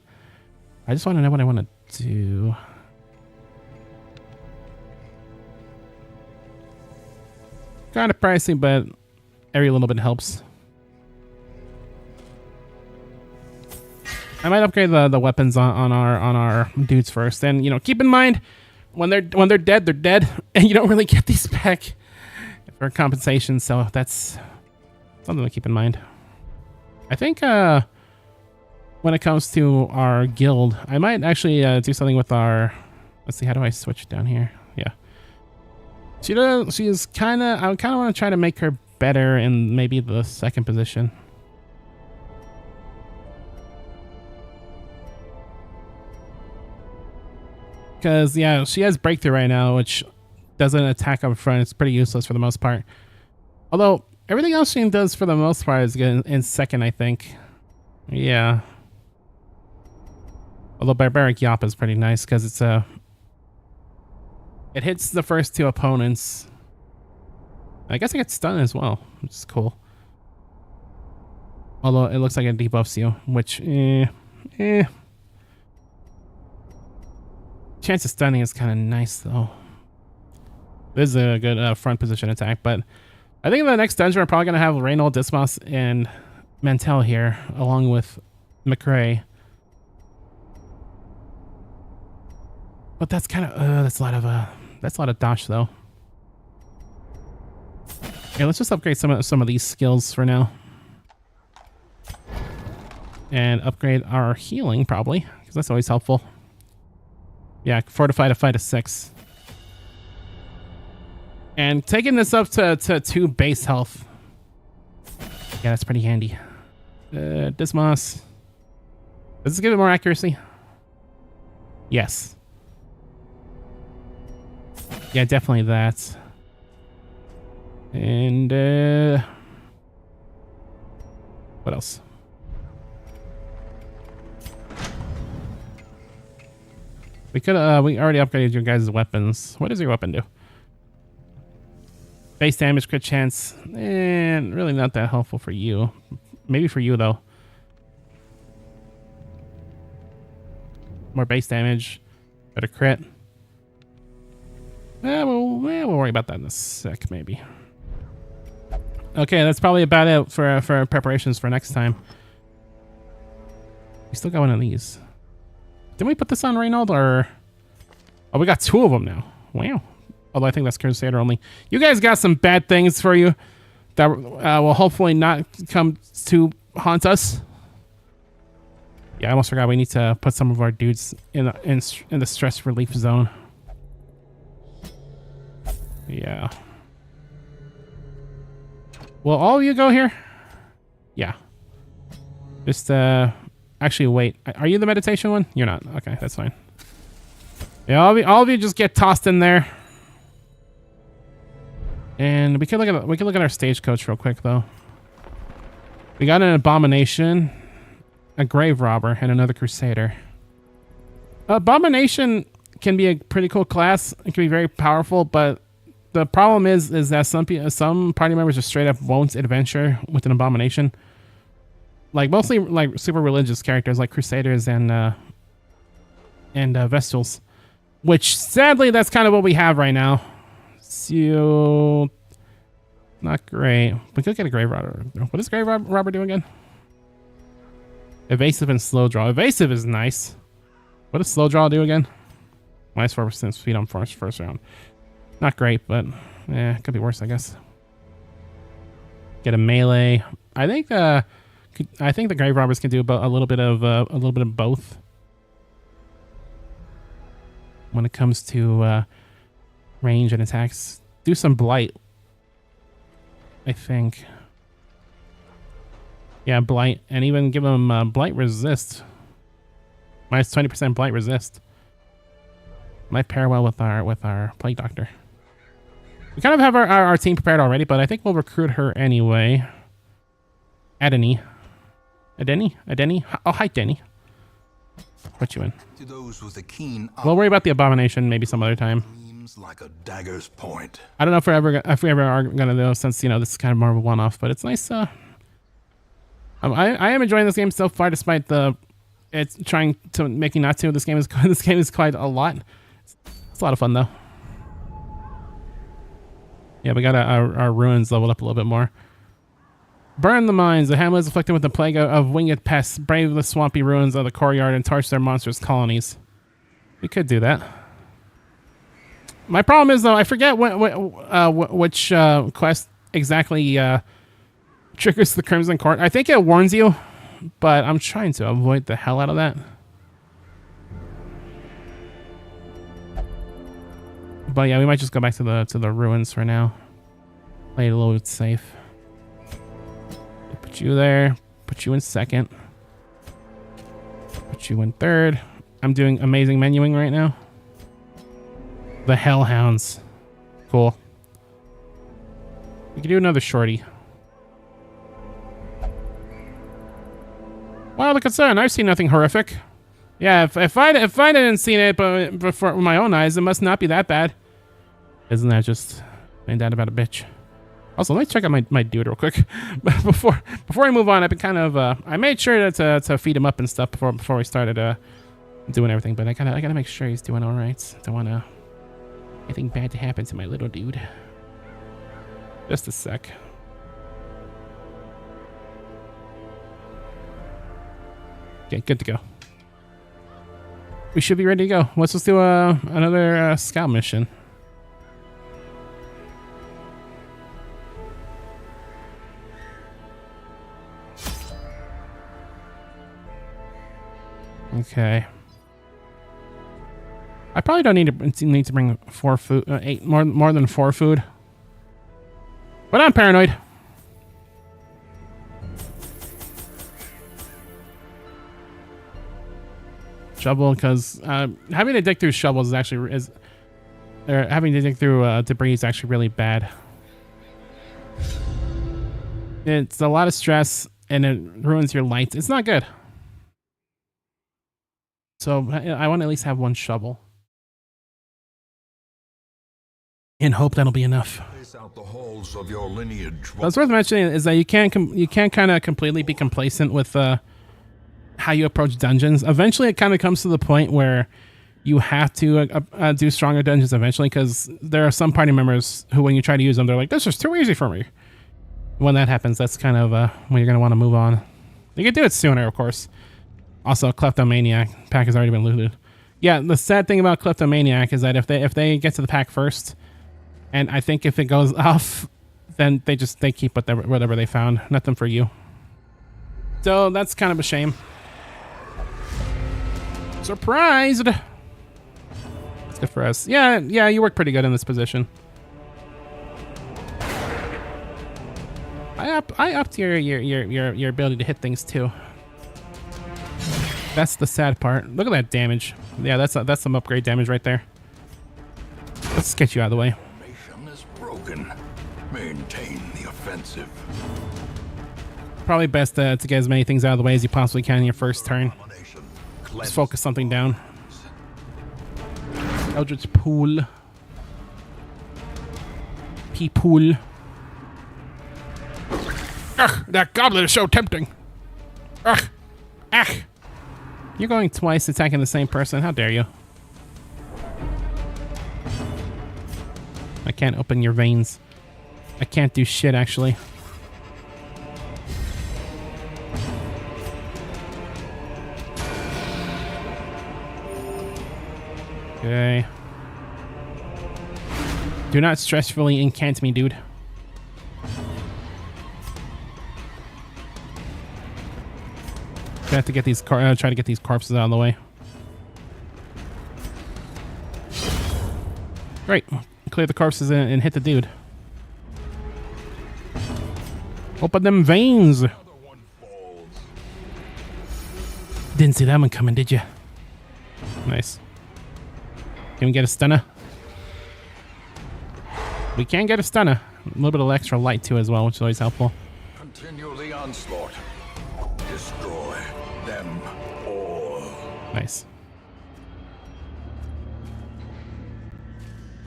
I just want to know what I want to do. Kind of pricey, but Every little bit helps. I might upgrade the weapons on our dudes first, and you know, keep in mind when they're dead, they're dead, and you don't really get these back for compensation. So that's something to keep in mind. I think when it comes to our guild, I might actually do something with our. Let's see, how do I switch down here? Yeah, she is kind of. I kind of want to try to make her better in maybe the second position. Because, yeah, she has breakthrough right now, which doesn't attack up front. It's pretty useless for the most part. Although, everything else she does for the most part is good in second, I think. Yeah. Although Barbaric Yop is pretty nice because it's a... It hits the first two opponents. I guess I get stunned as well, which is cool. Although, it looks like it debuffs you, which... Chance of stunning is kind of nice, though. This is a good front position attack, but I think in the next dungeon we're probably going to have Reynold, Dismas, and Mantell here, along with McRae. But that's kind of that's a lot of dash, though. Okay, let's just upgrade some of these skills for now, and upgrade our healing probably, because that's always helpful. Yeah, fortify to fight a 6. And taking this up to 2 base health. Yeah, that's pretty handy. Dismas. Does this give it more accuracy? Yes. Yeah, definitely that. And what else? We could we already upgraded your guys' weapons. What does your weapon do? Base damage, crit chance, and really not that helpful for you. Maybe for you though. More base damage, better crit. We'll worry about that in a sec, maybe. Okay, that's probably about it for preparations for next time. We still got one of these. Didn't we put this on Reynold, or... Oh, we got 2 of them now. Wow. Although I think that's Crusader only. You guys got some bad things for you that will hopefully not come to haunt us. Yeah, I almost forgot we need to put some of our dudes in the stress relief zone. Yeah. Will all of you go here? Yeah. Just, actually, wait. Are you the meditation one? You're not. Okay, that's fine. Yeah, all of you just get tossed in there. And we could look at our stagecoach real quick though. We got an abomination, a grave robber, and another crusader. Abomination can be a pretty cool class. It can be very powerful, but the problem is that some party members just straight up won't adventure with an abomination. Like mostly like super religious characters like Crusaders and Vestals, which sadly that's kind of what we have right now. So not great. We could get a grave robber. What does grave robber do again? Evasive and slow draw. Evasive is nice. What does slow draw do again? Minus 4% speed on first round. Not great, but yeah, could be worse, I guess. Get a melee. I think the grave robbers can do a little bit of both when it comes to range and attacks. Do some blight, I think. Yeah, blight, and even give them blight resist. Minus 20% blight resist. Might pair well with our plague doctor. We kind of have our team prepared already, but I think we'll recruit her anyway. Adeni. Oh, hi, Denny. Put you in. To those with a keen eye, We'll worry about the abomination maybe some other time. gleams like a dagger's point. I don't know if we ever are gonna know, since you know this is kind of more of a one-off, but it's nice. I am enjoying this game so far, despite it's trying to make me not to. This game is quite a lot. It's a lot of fun though. Yeah, we got our ruins leveled up a little bit more. Burn the mines. The hamlet is afflicted with the plague of winged pests. Brave the swampy ruins of the courtyard and torch their monstrous colonies. We could do that. My problem is, though, I forget which quest exactly triggers the Crimson Court. I think it warns you, but I'm trying to avoid the hell out of that. But yeah, we might just go back to the ruins for now. Play it a little bit safe. Put you there. Put you in second. Put you in third. I'm doing amazing menuing right now. The Hellhounds. Cool. We can do another shorty. Well, the concern. I've seen nothing horrific. Yeah, if I didn't see it but before with my own eyes, it must not be that bad. Isn't that just ain't that about a bitch? Also, let me check out my dude real quick. But before we move on, I've been kind of I made sure to feed him up and stuff before we started doing everything. But I gotta make sure he's doing all right. Don't want anything bad to happen to my little dude. Just a sec. Okay, good to go. We should be ready to go. Let's just do another scout mission. Okay. I probably don't need to bring 4 food, 8 more than 4 food. But I'm paranoid. Shovel, because having to dig through shovels is actually having to dig through debris is actually really bad. It's a lot of stress and it ruins your lights. It's not good. So I want to at least have 1 shovel. And hope that'll be enough. Out the halls of your lineage. What's worth mentioning is that you can't kind of completely be complacent with how you approach dungeons. Eventually, it kind of comes to the point where you have to do stronger dungeons eventually, because there are some party members who, when you try to use them, they're like, "This is too easy for me." When that happens, that's kind of when you're going to want to move on. You can do it sooner, of course. Also, Kleptomaniac pack has already been looted. Yeah, the sad thing about Kleptomaniac is that if they get to the pack first, and I think if it goes off, then they keep whatever they found. Nothing for you. So that's kind of a shame. Surprised. That's good for us. Yeah, you work pretty good in this position. I upped your ability to hit things too. That's the sad part. Look at that damage. Yeah, that's some upgrade damage right there. Let's get you out of the way. Is broken. Maintain the offensive. Probably best to get as many things out of the way as you possibly can in your first turn. Just focus something down. Eldritch Pool. P-Pool. Ugh, that goblet is so tempting. Ugh. Ugh. You're going twice attacking the same person. How dare you? I can't open your veins. I can't do shit, actually. Okay. Do not stressfully incant me, dude. I have to get these try to get these corpses out of the way. Great. Clear the corpses and hit the dude. Open them veins. Didn't see that one coming, did you? Nice. Can we get a stunner? We can get a stunner. A little bit of extra light too as well, which is always helpful. Continue the onslaught. Destroy them all. Nice.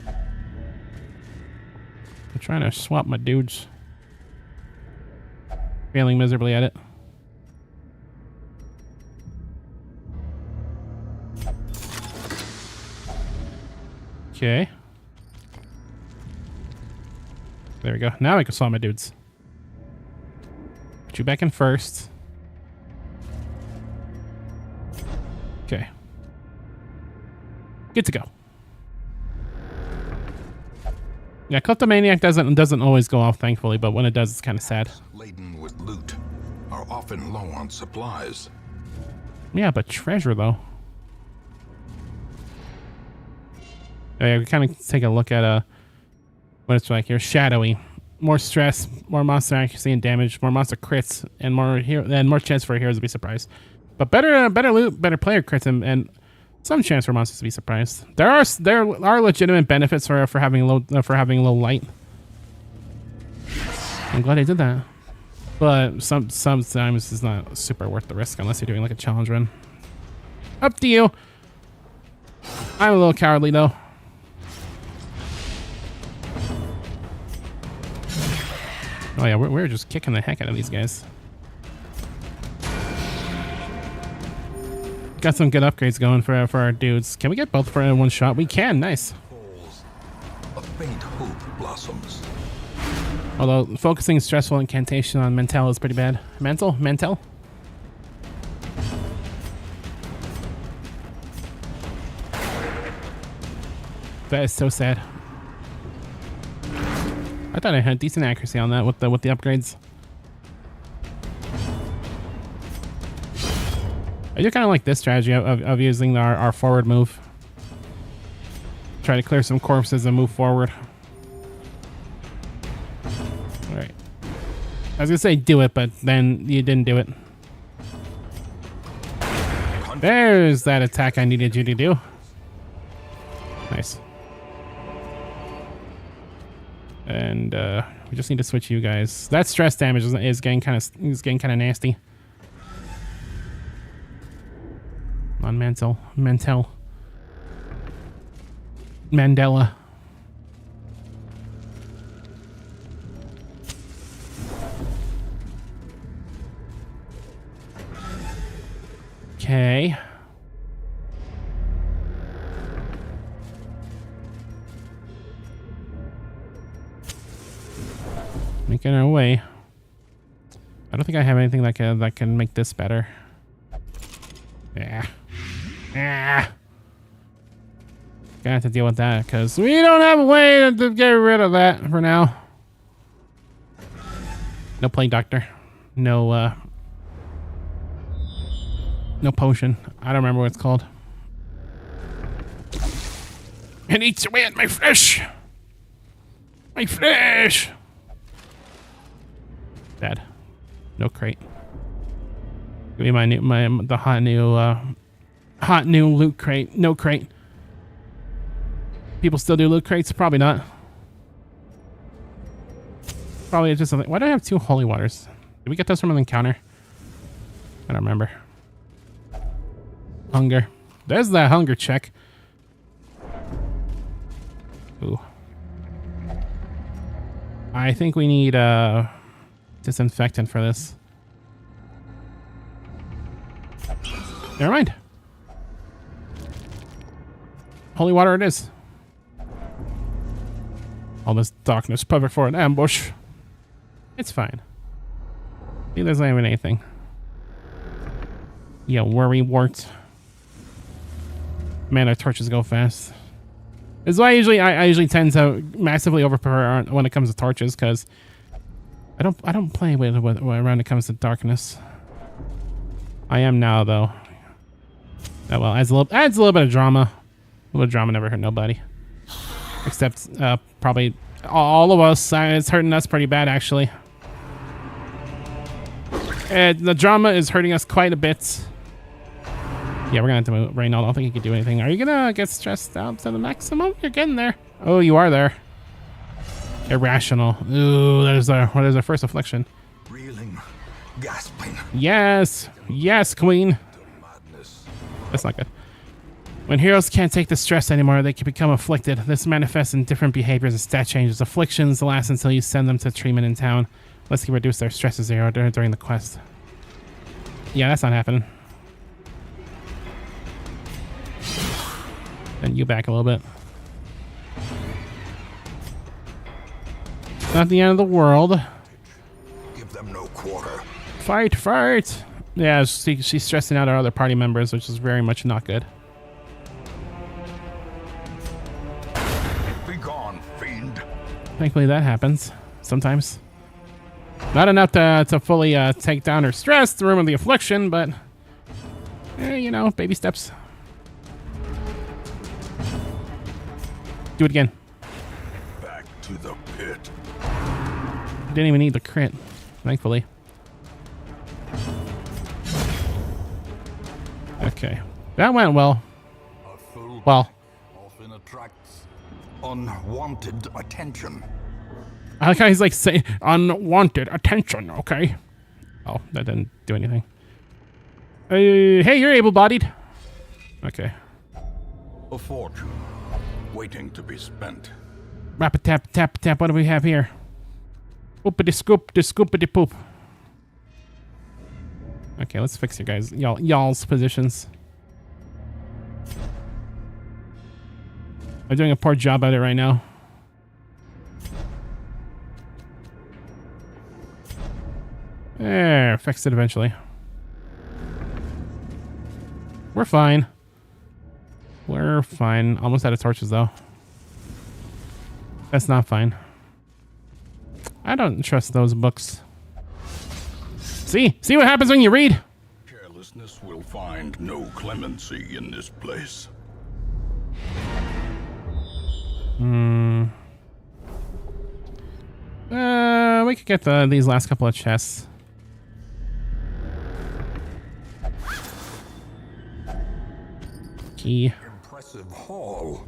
I'm trying to swap my dudes. Failing miserably at it. Okay. There we go. Now I can swap my dudes. Put you back in first. Okay. Good to go. Yeah, Kleptomaniac doesn't always go off, thankfully, but when it does, it's kind of sad. Laden with loot are often low on supplies. Yeah, but treasure, though. Oh, yeah, we kind of take a look at what it's like here. Shadowy. More stress, more monster accuracy and damage, more monster crits, and more chance for heroes to be surprised. But better loot, better player crits, and some chance for monsters to be surprised. There are legitimate benefits for having low light. I'm glad they did that. But sometimes it's not super worth the risk unless you're doing like a challenge run. Up to you. I'm a little cowardly though. Oh yeah, we're just kicking the heck out of these guys. Got some good upgrades going for our dudes. Can we get both for one shot? We can. Nice. A faint hope blossoms. Although focusing stressful incantation on Mental is pretty bad. Mental? That is so sad. I thought I had decent accuracy on that with the upgrades. I do kind of like this strategy of using our forward move. Try to clear some corpses and move forward. Alright. I was gonna say do it, but then you didn't do it. There's that attack I needed you to do. Nice. And we just need to switch you guys. That stress damage is getting kind of nasty. On Mental. Mandela. Okay. Making our way. I don't think I have anything that can make this better. Yeah. Yeah. Gonna have to deal with that because we don't have a way to get rid of that for now. No Plague Doctor. No potion. I don't remember what it's called. It eats away at my flesh. My flesh. Bad. No crate. Give me the hot new loot crate. No crate. People still do loot crates? Probably not. Probably just something. Why do I have 2 holy waters? Did we get those from an encounter? I don't remember. Hunger. There's that hunger check. Ooh. I think we need disinfectant for this. Never mind. Holy water it is. All this darkness, perfect for an ambush. It's fine. See, there's not even anything. Yeah, worry wart. Man, our torches go fast. This is why I usually tend to massively overpower when it comes to torches, because I don't play with when it comes to darkness. I am now though. Oh well, adds a little bit of drama. A little drama never hurt nobody. Except probably all of us. It's hurting us pretty bad actually. The drama is hurting us quite a bit. Yeah, we're gonna have to move. Reynald, I don't think you can do anything. Are you gonna get stressed out to the maximum? You're getting there. Oh, you are there. Irrational. Ooh, that is our first affliction. Reeling, gasping. Yes, queen. That's not good. When heroes can't take the stress anymore, they can become afflicted. This manifests in different behaviors and stat changes. Afflictions last until you send them to treatment in town. Let's reduce their stress to 0 during the quest. Yeah, that's not happening. And you back a little bit. Not the end of the world. give them no quarter. Fight, fight! Yeah, she's stressing out our other party members, which is very much not good. Be gone, fiend. Thankfully, that happens sometimes. Not enough to fully take down her stress, the room of the affliction, but you know, baby steps. Do it again. Back to the pit. Didn't even need the crit, thankfully. Okay, that went well. A full Well, often attracts unwanted attention. I like how he's like saying unwanted attention. Okay. Oh, that didn't do anything. Hey, you're able-bodied. Okay. A fortune waiting to be spent. Rap a tap tap tap. What do we have here? Oopity scoop, de scoopity poop. Okay, let's fix you guys, y'all's positions. I'm doing a poor job at it right now. There, fixed it eventually. We're fine. We're fine. Almost out of torches though. That's not fine. I don't trust those books. See what happens when you read. Carelessness will find no clemency in this place. We could get these last couple of chests. Key. Impressive haul.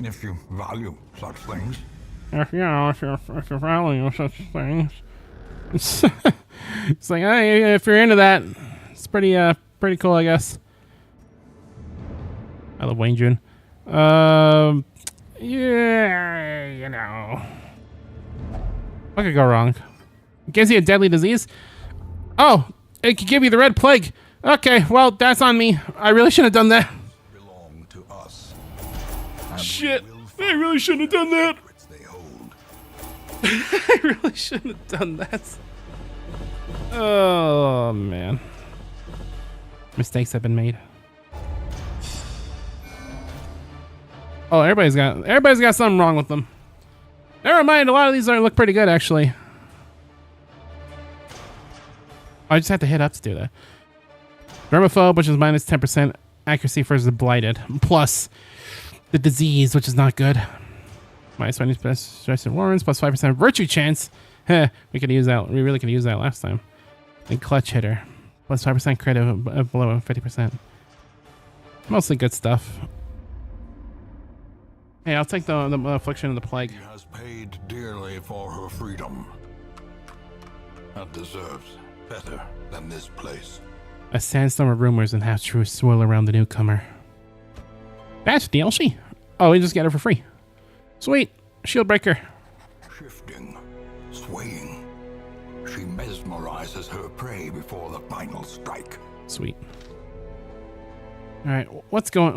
If you value such things. If you value such things. It's like, hey, if you're into that, it's pretty cool, I guess. I love Wayne June. Yeah, you know. What could go wrong? It gives you a deadly disease? Oh, it could give you the red plague. Okay, well, that's on me. I really shouldn't have done that. Belong to us. Shit, I really shouldn't have done that. They hold. I really shouldn't have done that. Oh, man. Mistakes have been made. Oh, everybody's got something wrong with them. Never mind, a lot of these look pretty good, actually. I just have to hit up to do that. Vermiphobe, which is minus 10% accuracy versus the blighted. Plus the disease, which is not good. Minus 20% stress and warrants, plus 5% virtue chance. Heh, we could use that. We really could use that last time. And clutch hitter. Plus 5% crit below 50%. Mostly good stuff. Hey, I'll take the affliction and the plague. She has paid dearly for her freedom. And deserves better than this place. A sandstorm of rumors and half-truths swirl around the newcomer. That's DLC. Oh, we just get her for free. Sweet. Shield breaker. Shifting, swaying. She mesmerizes her prey before the final strike. Sweet. All right, what's going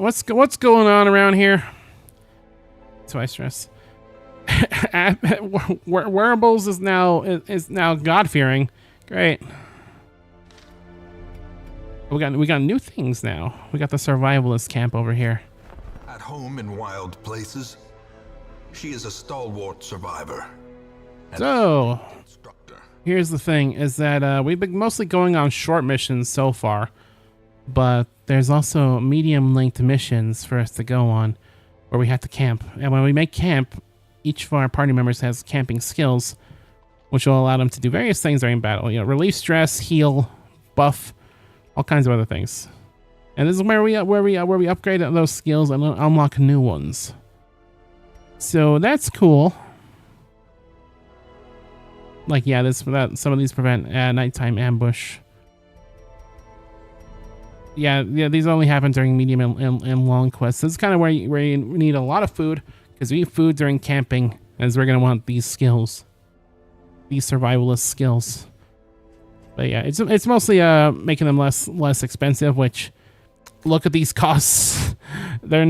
on around here? That's why I stress. Wearables is now God-fearing. Great. We got new things now. We got the survivalist camp over here. At home in wild places, she is a stalwart survivor. So, Instructor. here's the thing: is that we've been mostly going on short missions so far, but there's also medium-linked missions for us to go on, where we have to camp. And when we make camp, each of our party members has camping skills, which will allow them to do various things during battle. You know, relieve stress, heal, buff, all kinds of other things. And this is where we upgrade those skills and unlock new ones. So that's cool. Like, yeah, some of these prevent nighttime ambush. Yeah, these only happen during medium and long quests. This is kind of where you need a lot of food, because we eat food during camping, as we're gonna want these skills, these survivalist skills. But yeah, it's mostly making them less expensive. Which, look at these costs. they're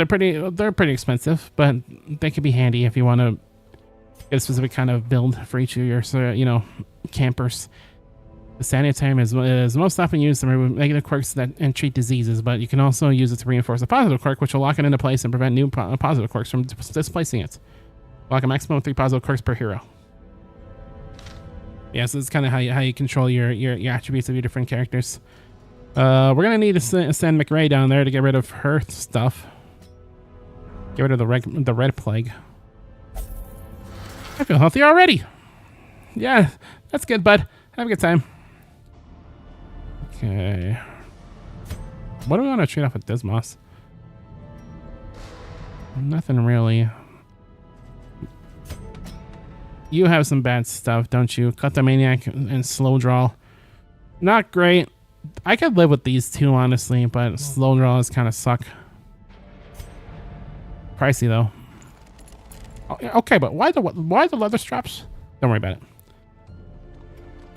pretty expensive, but they could be handy if you want to Get a specific kind of build for each of your, campers. The sanitarium is most often used to remove negative quirks and treat diseases, but you can also use it to reinforce a positive quirk, which will lock it into place and prevent new positive quirks from displacing it. Lock a maximum of 3 positive quirks per hero. Yeah, so it's kind of how you control your attributes of your different characters. We're gonna need to send McRae down there to get rid of her stuff. Get rid of the red plague. I feel healthy already. Yeah, that's good, bud. Have a good time. Okay. What do we want to trade off with Dismos? Nothing really. You have some bad stuff, don't you? Kleptomaniac and Slow Draw. Not great. I could live with these two, honestly, but Slow Draws kind of suck. Pricey, though. Okay, but why the leather straps? Don't worry about it.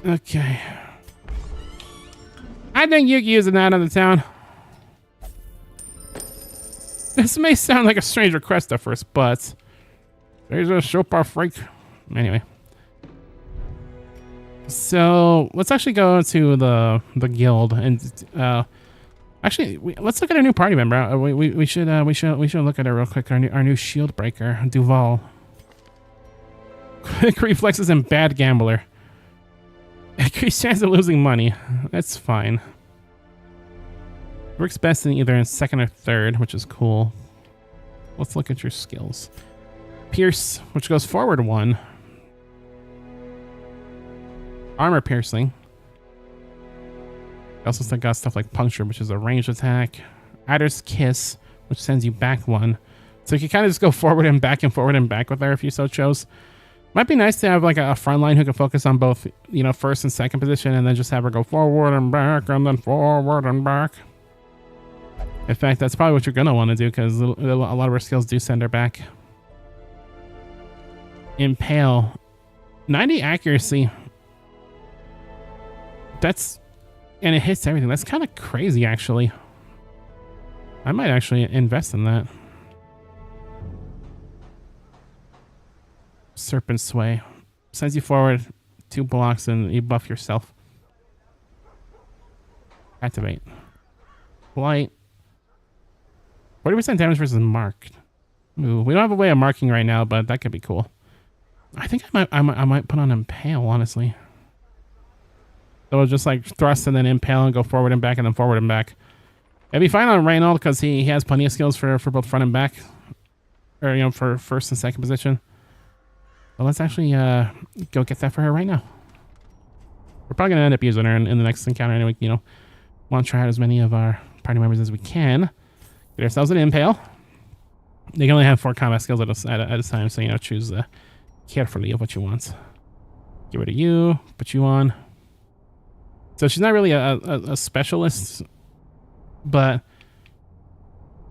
Okay. I think you can use it out of the town. This may sound like a strange request at first, but there's a Chopar freak. Anyway. So let's actually go to the guild and actually let's look at a new party member. We should look at it real quick. Our new shield breaker, Duval. Quick reflexes and bad gambler. Increased chance of losing money. That's fine. Works best in either in second or third, which is cool. Let's look at your skills. Pierce, which goes forward 1. Armor piercing. Also still got stuff like puncture, which is a ranged attack. Adder's Kiss, which sends you back 1. So you can kind of just go forward and back with her if you so chose. Might be nice to have like a front line who can focus on both, first and second position, and then just have her go forward and then forward and back. In fact, that's probably what you're going to want to do, because a lot of her skills do send her back. Impale. 90 accuracy. And it hits everything. That's kind of crazy, actually. I might actually invest in that. Serpent Sway. Sends you forward 2 blocks and you buff yourself. Activate. Blight. 40% damage versus marked. Ooh, we don't have a way of marking right now, but that could be cool. I think I might put on Impale, honestly. So we'll just like thrust and then Impale and go forward and back and then forward and back. It'd be fine on Reynold because he has plenty of skills for both front and back. Or, for first and second position. Well, let's actually go get that for her right now. We're probably going to end up using her in the next encounter anyway. Want to try out as many of our party members as we can. Get ourselves an Impale. They can only have 4 combat skills at a time, so, choose carefully of what you want. Get rid of you, put you on. So she's not really a specialist, but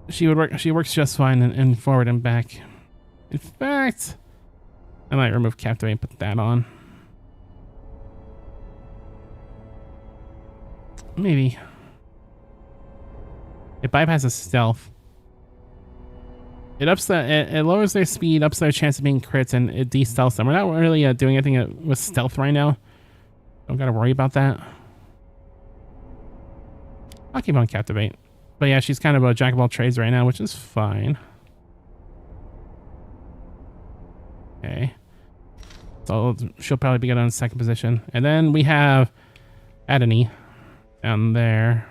she works just fine in forward and back. In fact, I might remove Captivate and put that on. Maybe. It bypasses stealth. It lowers their speed, ups their chance of being crits, and it de-stealths them. We're not really doing anything with stealth right now. Don't gotta worry about that. I'll keep on Captivate. But yeah, she's kind of a jack of all trades right now, which is fine. Okay. So she'll probably be good on second position. And then we have Adony down there.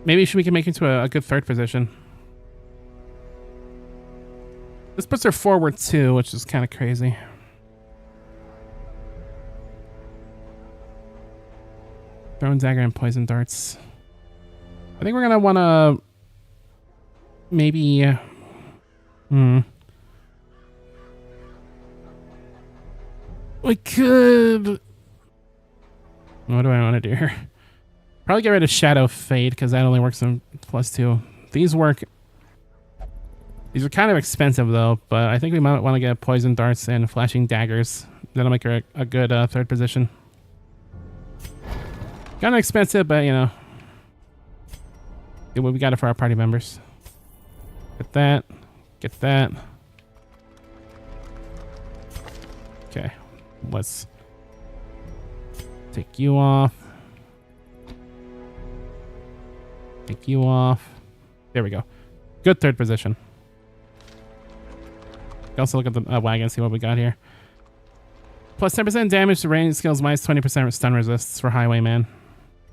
Maybe we can make it to a good third position. This puts her forward 2, which is kind of crazy. Thrown dagger and poison darts. I think we're gonna want to maybe. We could. What do I want to do here? Probably get rid of Shadow Fade because that only works on +2. These work. These are kind of expensive though, but I think we might want to get poison darts and flashing daggers. That'll make her a good third position. Kind of expensive, but we got it for our party members. Get that. Get that. Okay, let's take you off. Take you off. There we go. Good third position. Also look at the wagon, see what we got here. Plus 10% damage to range skills, minus 20% stun resists for Highwayman.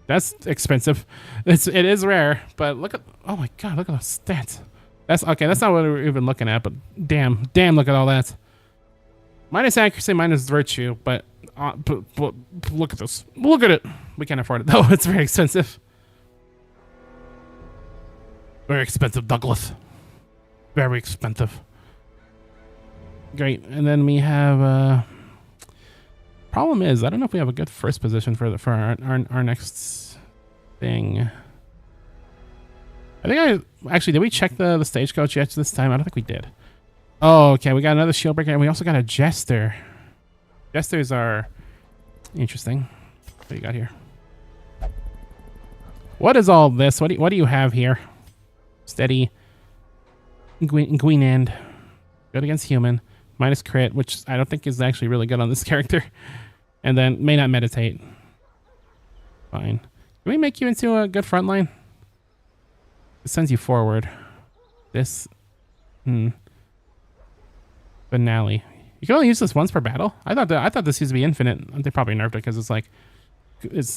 That's expensive. It is rare, but look at, oh my god, look at those stats. That's okay. That's not what we're even looking at, but damn, look at all that. Minus accuracy, minus virtue, but look at this. Look at it. We can't afford it though. It's very expensive. Very expensive, Douglas. Very expensive. Great, and then we have. Problem is, I don't know if we have a good first position for our next thing. I think actually did we check the stagecoach yet this time? I don't think we did. Oh, okay. We got another shield breaker, and we also got a jester. Jesters are interesting. What do you got here? What is all this? What do you have here? Steady. Green end. Good against human. Minus crit, which I don't think is actually really good on this character. And then may not meditate. Fine. Can we make you into a good frontline? It sends you forward. This. Finale. You can only use this once per battle? I thought this used to be infinite. They probably nerfed it because it's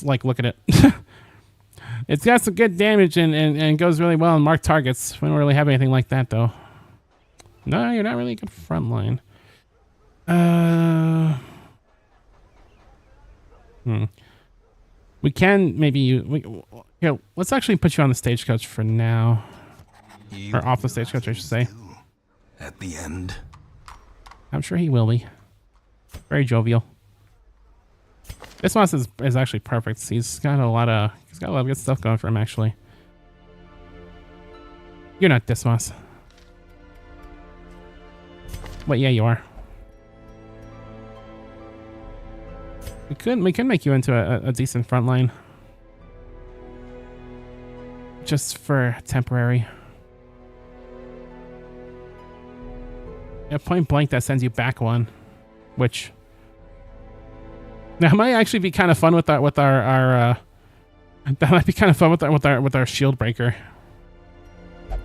like look at it. It's got some good damage and goes really well on marked targets. We don't really have anything like that though. No, you're not really a good frontline. We can maybe here, let's actually put you on the stagecoach for now. Or off the stagecoach, I should say. At the end. I'm sure he will be. Very jovial. This one is actually perfect. He's got a lot of good stuff going for him actually. You're not Dismas. But yeah, you are. We can make you into a decent front line. Just for temporary. At point blank, that sends you back one, which that might actually be kind of fun with our that might be kind of fun with our shield breaker.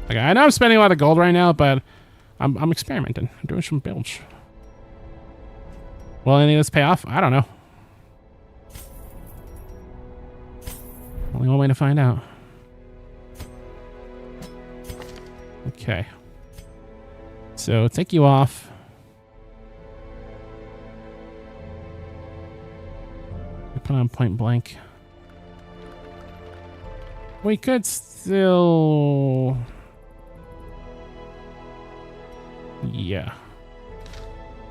Like, I know I'm spending a lot of gold right now, but I'm experimenting. I'm doing some builds. Will any of this pay off? I don't know. Only one way to find out. Okay. So take you off. We put on point blank. We could still... Yeah.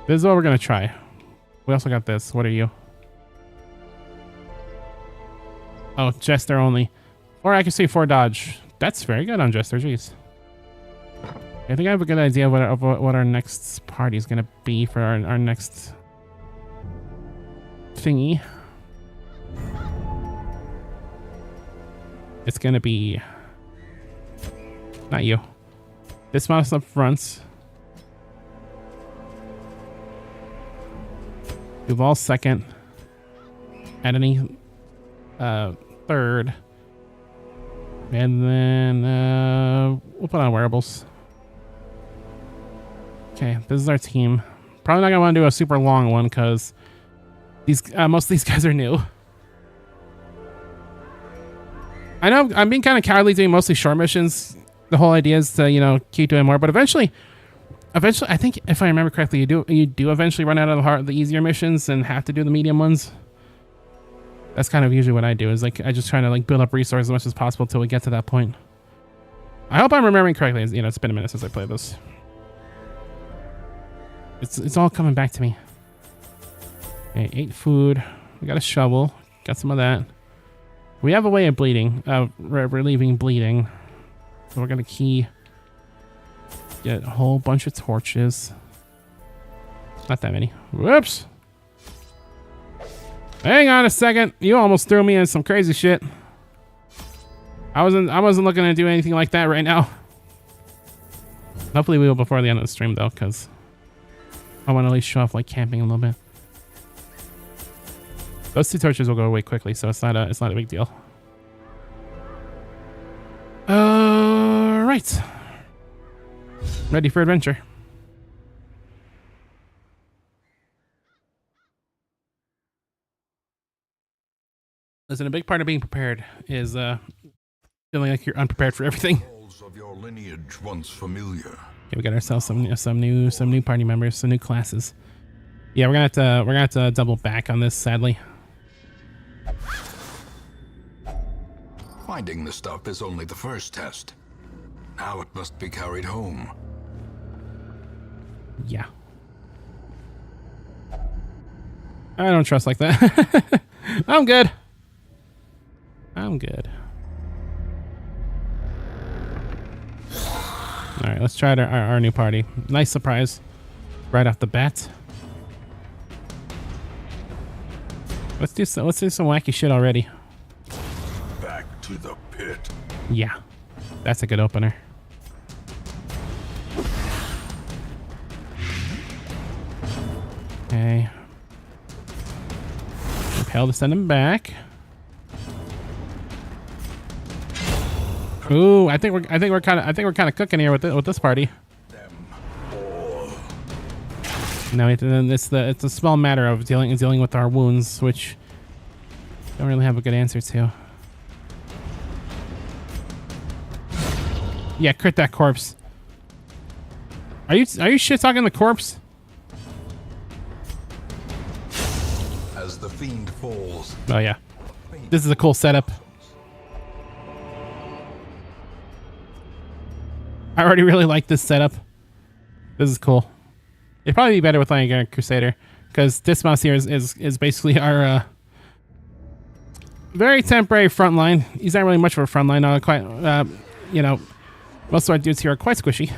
This is what we're gonna try. We also got this. What are you? Oh, Jester only. Or I can see 4 dodge. That's very good on Jester, jeez. I think I have a good idea of what our next party is gonna be for our next thingy. It's gonna be not you. This mouse up front. Duval second. Anthony third. And then we'll put on wearables. Okay, this is our team. Probably not gonna want to do a super long one because these most of these guys are new. I know I'm being kind of cowardly doing mostly short missions. The whole idea is to, you know, keep doing more, but eventually, I think if I remember correctly, you do eventually run out of the easier missions and have to do the medium ones. That's kind of usually what I do. Is like I just try to like build up resources as much as possible till we get to that point. I hope I'm remembering correctly. You know, it's been a minute since I played this. It's all coming back to me. Okay, 8 food. We got a shovel. Got some of that. We have a way of bleeding, relieving bleeding. So we're gonna get a whole bunch of torches. Not that many. Whoops. Hang on a second. You almost threw me in some crazy shit. I wasn't looking to do anything like that right now. Hopefully we will before the end of the stream though, because I want to at least show off like camping a little bit. Those 2 torches will go away quickly, so it's not a big deal. Right. Ready for adventure. Listen, a big part of being prepared is feeling like you're unprepared for everything. Halls of your lineage once familiar. Okay, we got ourselves some new party members, some new classes. Yeah, we're gonna have to double back on this, sadly. Finding the stuff is only the first test. Now it must be carried home. Yeah. I don't trust like that. I'm good. I'm good. All right, let's try our new party. Nice surprise right off the bat. Let's do some wacky shit already. Back to the pit. Yeah, that's a good opener. Okay. Impale to send him back. Ooh, I think we're kind of cooking here with this party. No, it's a small matter of dealing with our wounds, which don't really have a good answer to. Yeah, crit that corpse. Are you shit talking the corpse? As the fiend falls. Oh yeah, this is a cool setup. I already really like this setup. This is cool. It'd probably be better with like a Crusader, because this mouse here is basically our very temporary front line. He's not really much of a front line. You know, most of our dudes here are quite squishy.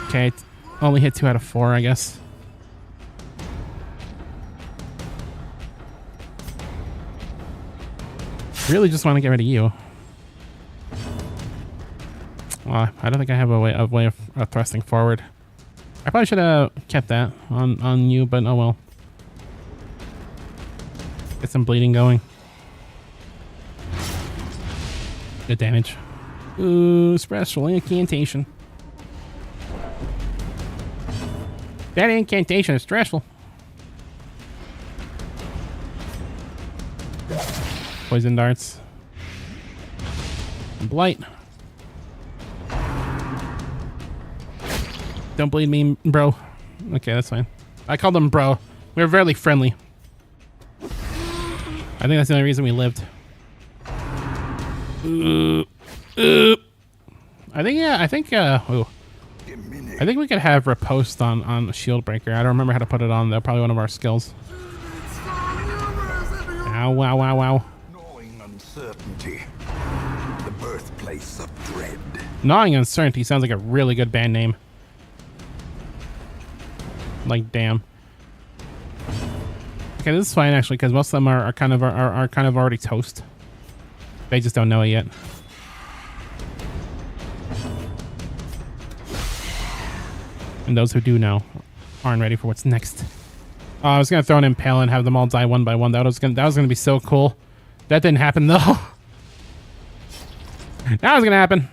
Okay, only hit 2 out of 4, I guess. Really just want to get rid of you. Well, I don't think I have a way of thrusting forward. I probably should have kept that on you, but oh well. Get some bleeding going. Good damage. Ooh, special incantation. That incantation is stressful. Poison darts. Blight. Don't bleed me, bro. Okay, that's fine. I called him bro. We were very friendly. I think that's the only reason we lived. I think we could have riposte on shield breaker. I don't remember how to put it on though. Probably one of our skills. Ow, wow, wow, wow. Gnawing uncertainty. The birthplace of dread. Gnawing Uncertainty sounds like a really good band name. Like, damn. Okay, this is fine actually, because most of them are kind of already toast. They just don't know it yet. And those who do know aren't ready for what's next. I was gonna throw an impale and have them all die one by one. That was gonna be so cool. That didn't happen though. That was gonna happen.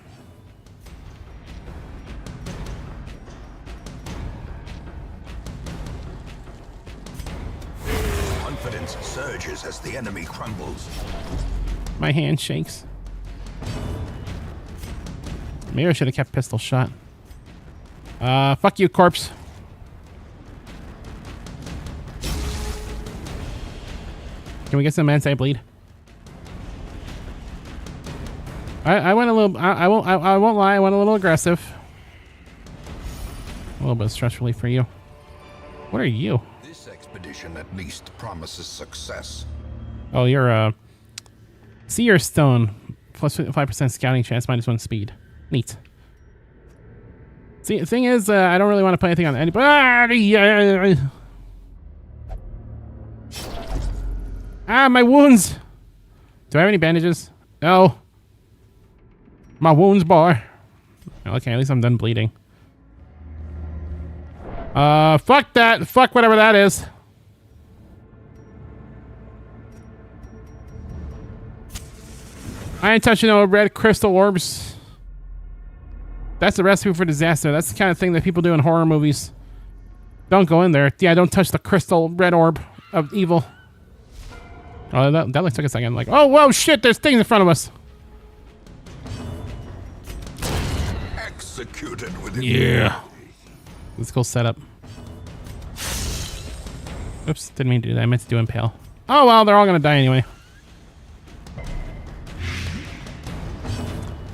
Confidence surges as the enemy crumbles. My hand shakes. Maybe I should have kept pistol shot. Fuck you, corpse. Can we get some anti-bleed? I went a little. I won't lie. I went a little aggressive. A little bit of stress relief for you. What are you? This expedition at least promises success. Oh, you're Seer Stone. Plus 5% scouting chance, -1 speed. Neat. See, the thing is, I don't really want to put anything on anybody. Ah, my wounds. Do I have any bandages? No. My wounds, boy. Okay, at least I'm done bleeding. Fuck that. Fuck whatever that is. I ain't touching no red crystal orbs. That's a recipe for disaster. That's the kind of thing that people do in horror movies. Don't go in there. Yeah, don't touch the crystal red orb of evil. Oh, that like took a second. Like, oh, whoa, shit, there's things in front of us. Executed with Yeah. This is cool setup. Oops, didn't mean to do that. I meant to do impale. Oh, well, they're all gonna die anyway.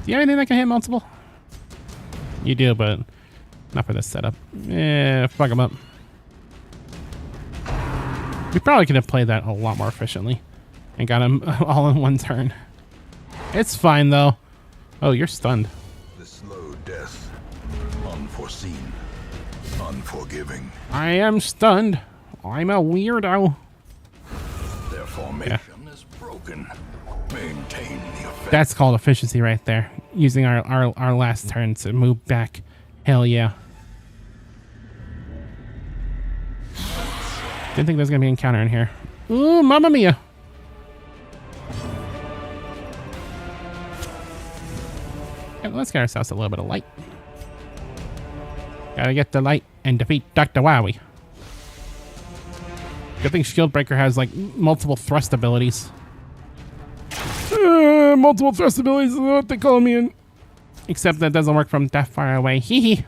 Do you have anything that can hit multiple? You do, but not for this setup. Yeah, fuck them up. We probably could have played that a lot more efficiently and got him all in one turn. It's fine, though. Oh, you're stunned. the slow death, unforeseen, unforgiving. I am stunned. I'm a weirdo. Their formation is broken. Maintain the effect. That's called efficiency right there. Using our last turn to move back. Hell yeah. Didn't think there's gonna be an encounter in here. Ooh, mamma mia. Okay, let's get ourselves a little bit of light. Gotta get the light and defeat Dr. Wowie. Good thing Shieldbreaker has like multiple thrust abilities. Multiple thrust abilities is what they call me in. Except that doesn't work from that far away. Hee hee.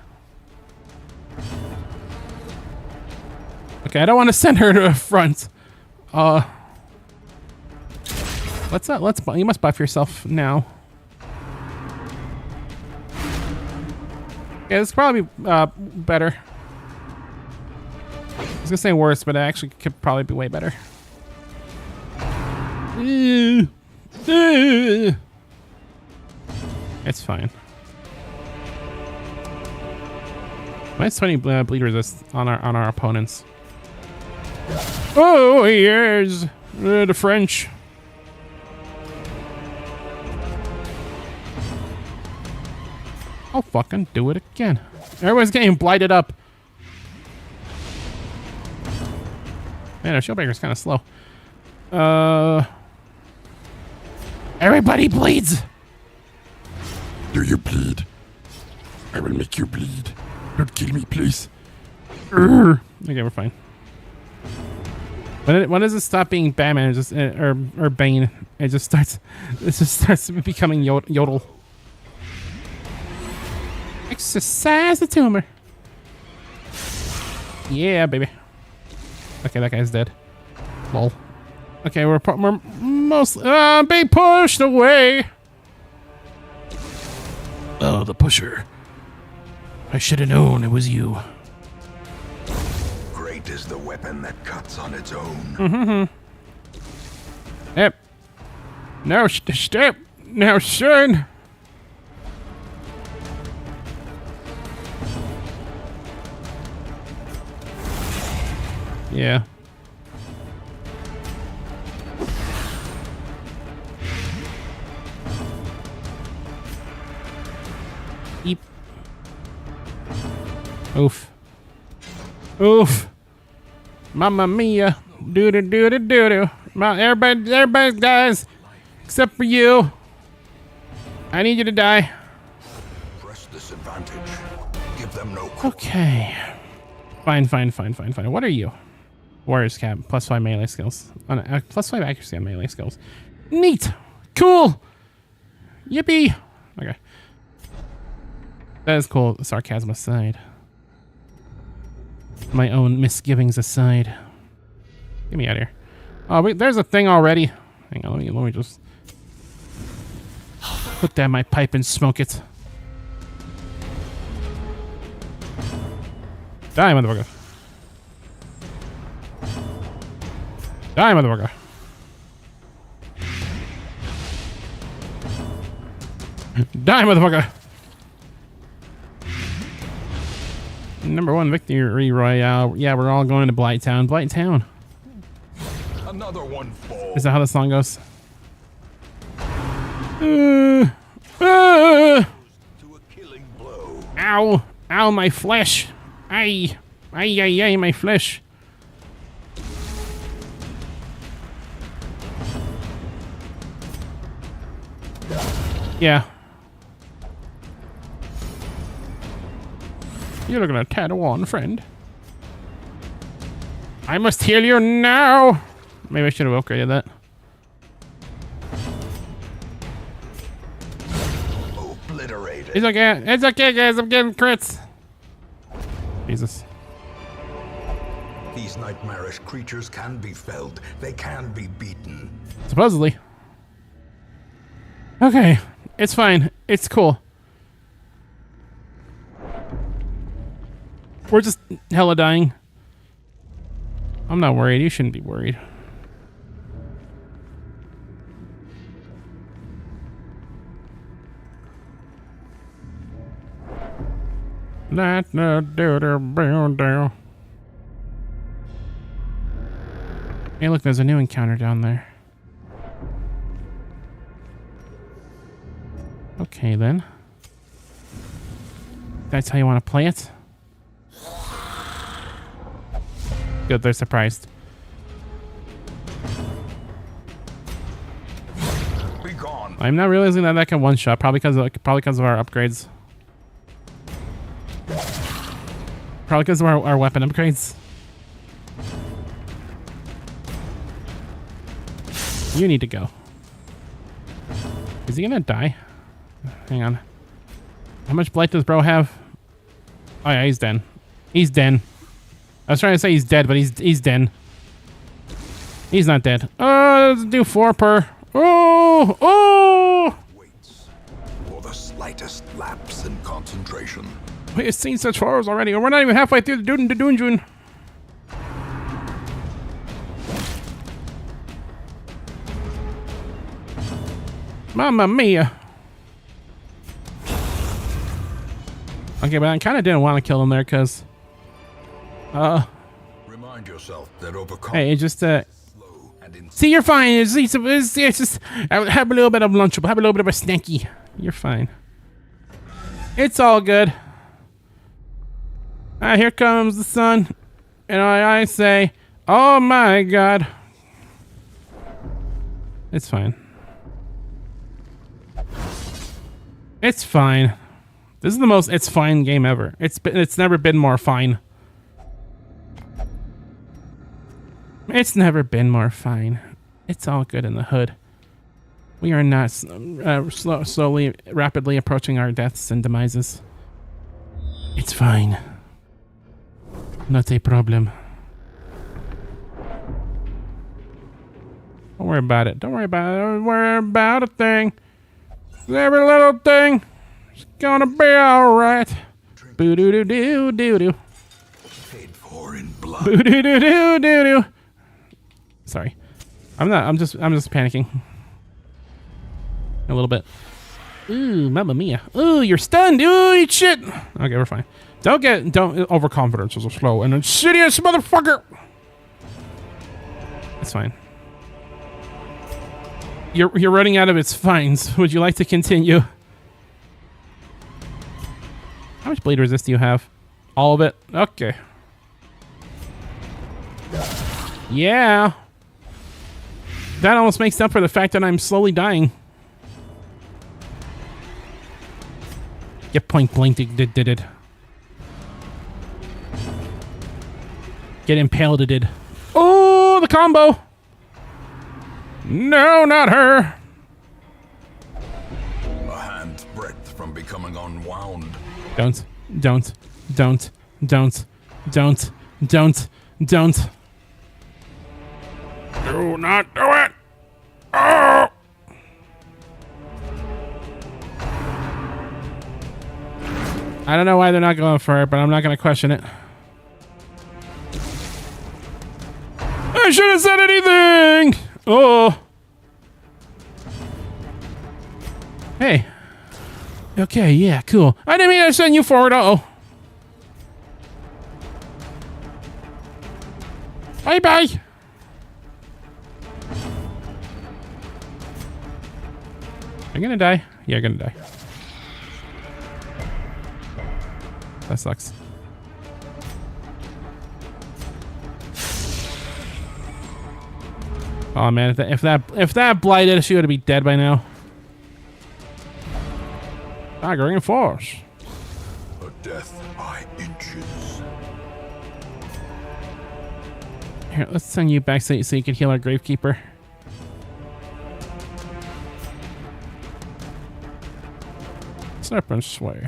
Okay, I don't want to send her to the front. You must buff yourself now. Yeah, it's probably better. I was gonna say worse, but it actually could probably be way better. It's fine. Nice 20 bleed resist on our opponents. Oh, here's the French. I'll fucking do it again. Everyone's getting blighted up. Man, our Shieldbreaker's kind of slow. Everybody bleeds. Do you bleed? I will make you bleed. Don't kill me, please. Okay, we're fine. When does it stop being Batman? It just or Bane? It just starts becoming Yodel. Exercise the tumor. Yeah, baby. Okay, that guy's dead. Lol. Okay, we're mostly being pushed away. Oh, the pusher. I should have known it was you. Great is the weapon that cuts on its own. Yep. Now step. Now, son. Yeah. Eep. Oof. Oof. Mamma mia. Doo-doo-doo-doo-doo-doo. Everybody dies. Except for you. I need you to die. Press this advantage. Give them no Okay. Fine. What are you? Warrior's Cap. +5 melee skills. +5 accuracy on melee skills. Neat. Cool. Yippee. Okay. That is cool. Sarcasm aside. My own misgivings aside. Get me out of here. Oh, wait, there's a thing already. Hang on, let me just put that in my pipe and smoke it. Die, motherfucker. Die, motherfucker. Die, motherfucker. #1 victory royale. Yeah, we're all going to Blighttown. Blighttown. Another one falls. Is that how the song goes? To a killing blow. Ow. Ow, my flesh. Aye. Aye, my flesh. Yeah. You're looking at Tattoo on, friend. I must heal you now. Maybe I should have upgraded that. Obliterated. It's okay. It's okay, guys. I'm getting crits. Jesus. These nightmarish creatures can be felled. They can be beaten. Supposedly. Okay. It's fine. It's cool. We're just hella dying. I'm not worried. You shouldn't be worried. Hey, look, there's a new encounter down there. Okay, then. That's how you want to play it? Good, they're surprised. Be gone. I'm not realizing that can one-shot, probably because of our upgrades. Probably because of our weapon upgrades. You need to go. Is he gonna die? Hang on. How much blight does bro have? Oh yeah, he's dead. He's dead. I was trying to say he's dead, but he's dead. He's not dead. Oh, let's do 4 per. Oh, oh! Waits for the slightest lapse in concentration. We've seen such horrors already, and we're not even halfway through the dungeon. Mamma mia. Okay, but I kind of didn't want to kill him there, because... Remind yourself that overcome. Hey, it just, slow and See, you're fine. It's just... Have a little bit of lunchable. Have a little bit of a snacky. You're fine. It's all good. Here comes the sun. And I say, oh my god. It's fine. It's fine. This is the most it's fine game ever. It's never been more fine. It's never been more fine. It's all good in the hood. We are not slowly, rapidly approaching our deaths and demises. It's fine. Not a problem. Don't worry about it. Don't worry about it. Don't worry about a thing. Every little thing is gonna be alright. Boo doo doo doo doo doo. paid for in blood. Boo doo doo doo doo doo. Sorry. I'm just panicking. A little bit. Ooh, mamma mia. Ooh, you're stunned. Ooh, eat shit. Okay, we're fine. Don't overconfidence is a slow and insidious motherfucker. It's fine. You're running out of its fines. Would you like to continue? How much bleed resist do you have? All of it? Okay. Yeah. That almost makes up for the fact that I'm slowly dying. Get point blank did it. Get impaled it. Oh, the combo. No, not her. A hand's breadth from becoming unwound. Don't. Do not do it. Oh. I don't know why they're not going for it, but I'm not going to question it. I should have said anything. Oh. Hey. Okay, yeah, cool. I didn't mean to send you forward. Uh-oh. Bye-bye. I'm gonna die. Yeah, I'm gonna die. That sucks. Oh man, if that blighted, she would be dead by now. Staggering force. A death by inches. Here, let's send you back so you can heal our Gravekeeper. Serpent Sway.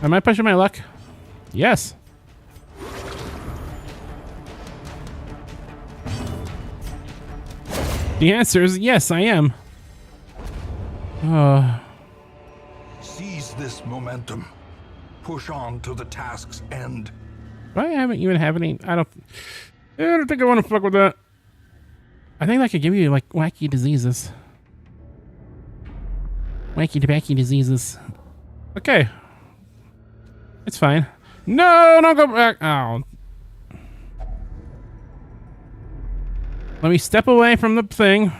Am I pushing my luck? Yes. The answer is yes, I am. Seize this momentum. Push on to the task's end. I haven't even have any. I don't think I want to fuck with that. I think that could give you like wacky diseases. Wacky tobacco diseases. Okay. It's fine. No, don't go back. Oh. Let me step away from the thing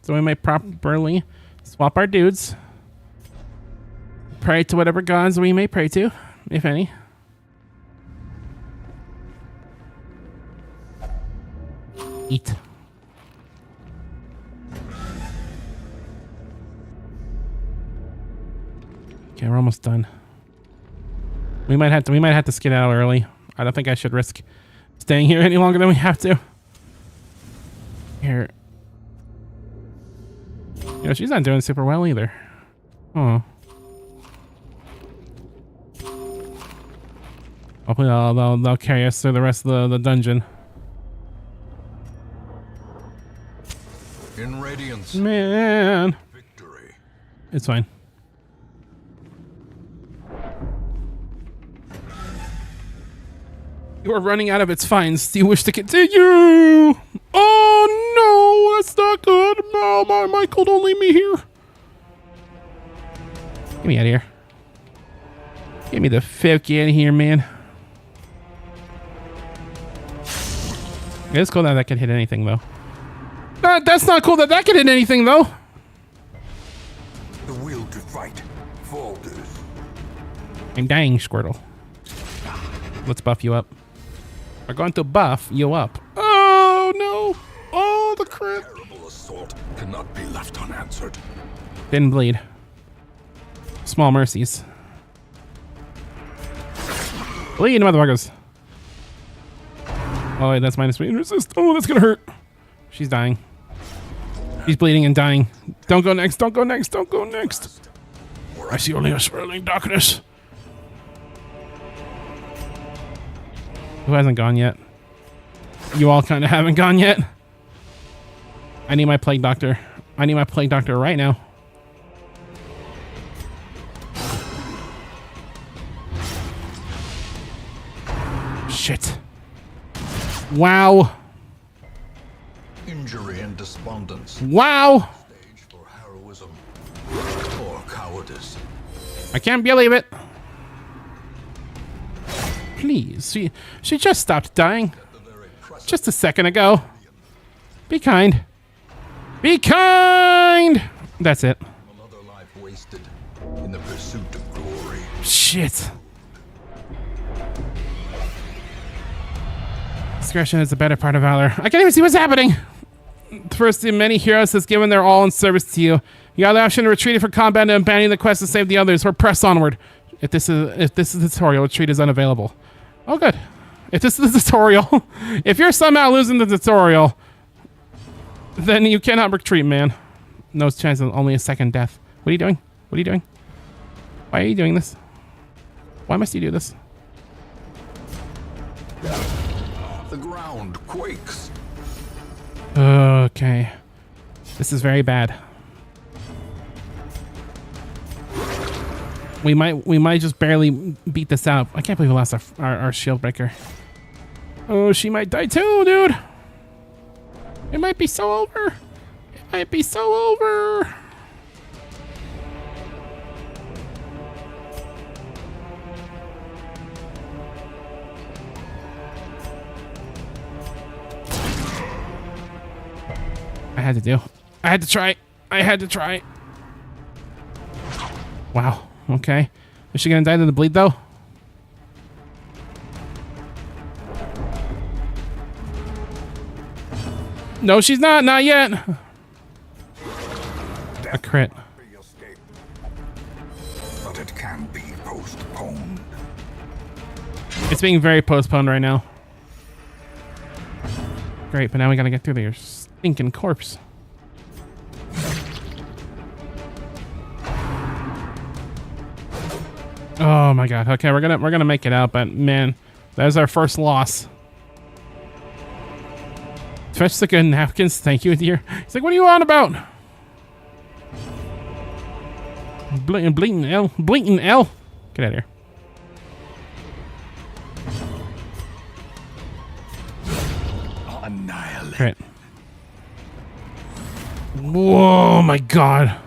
so we may properly swap our dudes. Pray to whatever gods we may pray to, if any. Eat. Okay, we're almost done. We might have to skedaddle early. I don't think I should risk staying here any longer than we have to. Here. You know, she's not doing super well either. Oh. Hopefully they'll carry us through the rest of the dungeon. In radiance. Man. Victory. It's fine. You are running out of its fines. Do you wish to continue? Oh no, that's not good. No, Michael, don't leave me here. Get me out of here. Get me the fuck out of here, man. It's cool that can hit anything, though. That's not cool that can hit anything, though. The will to fight falters. I'm dying, Squirtle. Let's buff you up. We're going to buff you up. Oh, no. Oh, the crit. Terrible assault cannot be left unanswered. Didn't bleed. Small mercies. Bleed, motherfuckers. Oh, wait, that's minus speed resist. Oh, that's gonna hurt. She's dying. She's bleeding and dying. Don't go next. Don't go next. Don't go next. I see only a swirling darkness. Who hasn't gone yet? You all kind of haven't gone yet. I need my plague doctor. I need my plague doctor right now. Shit. Wow. Injury and despondence. Wow. Stage for heroism or cowardice. I can't believe it. Please. She just stopped dying. Just a second ago. Be kind. Be kind. That's it. Another life wasted in the pursuit of glory. Shit. Discretion is the better part of valor. I can't even see what's happening. The first of many heroes has given their all in service to you. You got the option to retreat from combat and abandon the quest to save the others, or press onward. If this is the tutorial, retreat is unavailable. Oh, good. If this is the tutorial, if you're somehow losing the tutorial, then you cannot retreat, man. No chance of only a second death. What are you doing? What are you doing? Why are you doing this? Why must you do this? The ground quakes. Okay. This is very bad. We might just barely beat this out. I can't believe we lost our shield breaker. Oh, she might die too, dude. It might be so over. It might be so over. I had to do. I had to try. I had to try. Wow. Okay. Is she gonna die to the bleed though? No, she's not. Not yet. Death crit. cannot be escaped, but it can be postponed. It's being very postponed right now. Great, but now we gotta get through your stinking corpse. Oh my god. Okay, we're gonna make it out, but man, that's our first loss. Fetch the good napkins, thank you, dear. He's like, what are you on about? Bleating L. Bleating L. Get out of here. Annihilate. Great. Whoa, my god.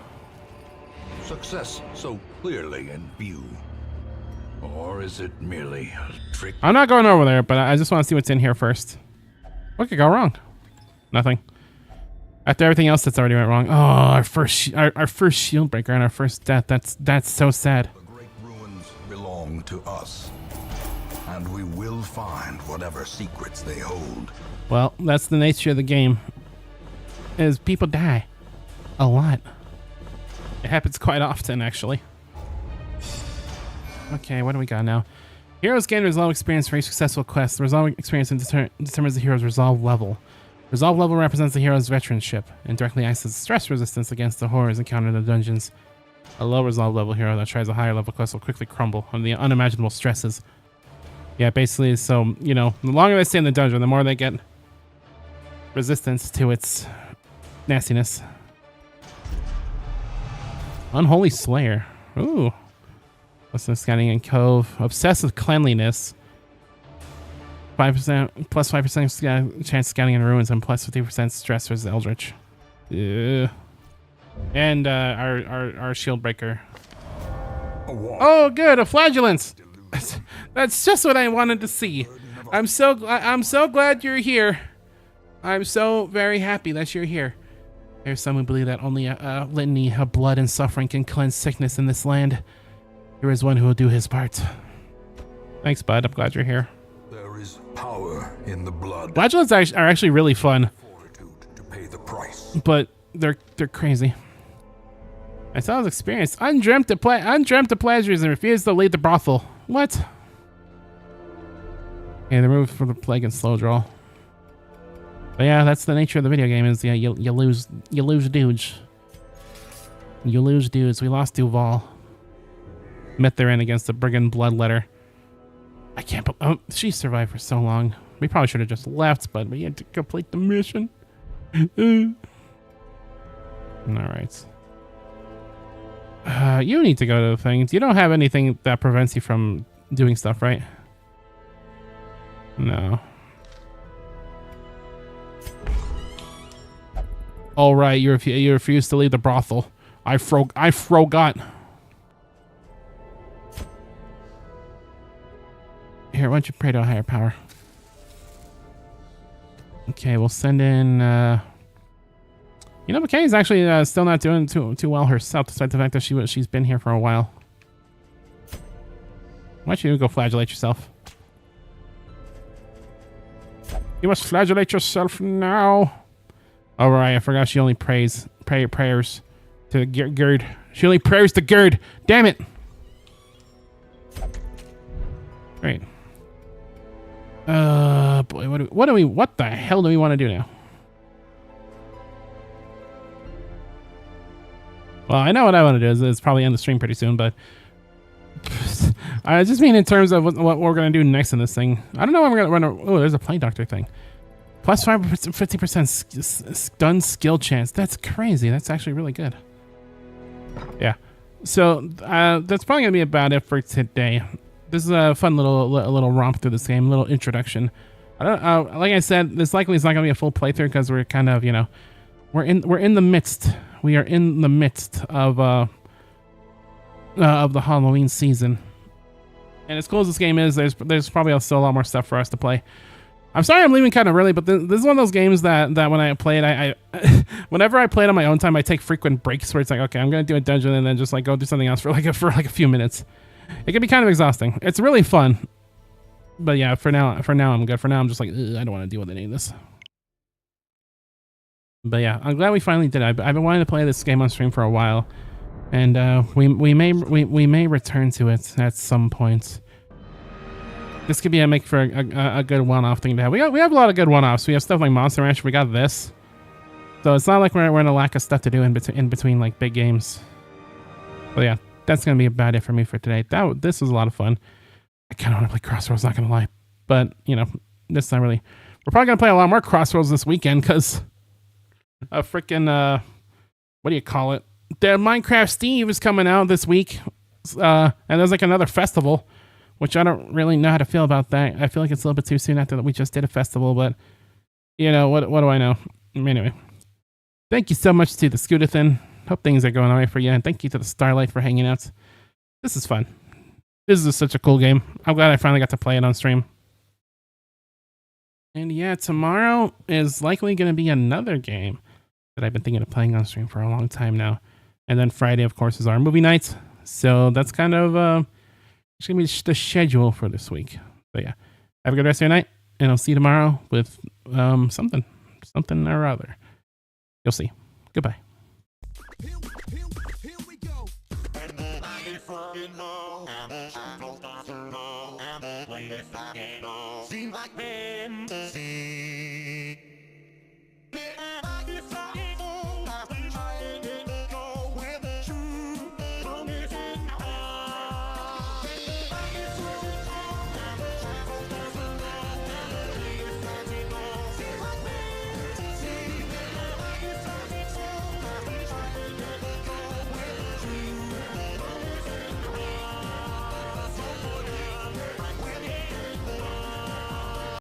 Success so clearly in view. Or is it merely a trick? I'm not going over there, but I just want to see what's in here first. What could go wrong? Nothing. After everything else that's already went wrong. Oh, our first shield breaker and our first death. That's so sad. The great ruins belong to us. And we will find whatever secrets they hold. Well, that's the nature of the game. Is people die. A lot. It happens quite often, actually. Okay, what do we got now? Heroes gain resolve experience for each successful quest. The resolve experience determines the hero's resolve level. Resolve level represents the hero's veteranship and directly acts as stress resistance against the horrors encountered in the dungeons. A low resolve level hero that tries a higher level quest will quickly crumble under the unimaginable stresses. Yeah, basically, so, you know, the longer they stay in the dungeon, the more they get resistance to its nastiness. Unholy Slayer. Ooh. Plus scanning in Cove. Obsessive Cleanliness. 5% plus 5% chance scanning in ruins and plus 50% stress versus Eldritch. Yeah. And our shield breaker. Oh, good, a flagellance. That's just what I wanted to see. I'm so glad you're here. I'm so very happy that you're here. There's some who believe that only a litany of blood and suffering can cleanse sickness in this land. Here is one who will do his part. Thanks, bud. I'm glad you're here. There is power in the blood. Flagellants are actually really fun, Fortitude to pay the price. but they're crazy. I saw his experience. Undreamt of pleasures and refused to leave the brothel. What? Okay, they're moved for the plague and slow draw. But yeah, that's the nature of the video game. Is yeah, you lose dudes. You lose dudes. We lost Duval. Met their end against the brigand bloodletter. I can't believe she survived for so long. We probably should have just left, but we had to complete the mission. All right. You need to go to the things. You don't have anything that prevents you from doing stuff, right? No. All right, you refuse to leave the brothel. I forgot. Here, why don't you pray to a higher power? Okay, we'll send in. You know, McKay's actually still not doing too well herself, despite the fact that she's been here for a while. Why don't you go flagellate yourself? You must flagellate yourself now. All right, I forgot she only prays prayers to Gerd. She only prays to Gerd. Damn it. Great. Boy, what the hell do we want to do now? Well, I know what I want to do. It's probably end the stream pretty soon, but I just mean in terms of what we're gonna do next in this thing. I don't know when we're gonna run. Oh, there's a Plague Doctor thing. Plus 50% stun skill chance. That's crazy. That's actually really good. Yeah. So that's probably gonna be about it for today. This is a fun little romp through this game, little introduction. I don't like I said, this likely is not gonna be a full playthrough because we're kind of, you know, we're in the midst. We are in the midst of the Halloween season. And as cool as this game is, there's probably still a lot more stuff for us to play. I'm sorry I'm leaving kind of early, but this is one of those games that when I play it, I whenever I play it on my own time, I take frequent breaks where it's like, okay, I'm gonna do a dungeon and then just like go do something else for like a few minutes. It can be kind of exhausting. It's really fun, but yeah, for now I'm good. For now I'm just like, I don't want to deal with any of this. But yeah, I'm glad we finally did. I've been wanting to play this game on stream for a while, and we may return to it at some point. This could be a make for a good one-off thing to have. We have a lot of good one-offs. We have stuff like Monster Ranch. We got this, so it's not like we're in a lack of stuff to do in between like big games. But yeah, that's gonna be about it for me for today. This was a lot of fun. I kind of want to play Crossroads, not gonna lie, but you know, this not really. We're probably gonna play a lot more Crossroads this weekend because a freaking what do you call it? The Minecraft Steve is coming out this week, and there's like another festival, which I don't really know how to feel about that. I feel like it's a little bit too soon after that we just did a festival, but you know what do I know? Anyway, thank you so much to the Scootathin. Hope things are going all right for you, and thank you to the Starlight for hanging out. This is fun. This is such a cool game. I'm glad I finally got to play it on stream. And yeah, tomorrow is likely going to be another game that I've been thinking of playing on stream for a long time now. And then Friday, of course, is our movie night. So that's kind of it's going to be the schedule for this week. But yeah, have a good rest of your night, and I'll see you tomorrow with something or other. You'll see. Goodbye. Seems like fantasy.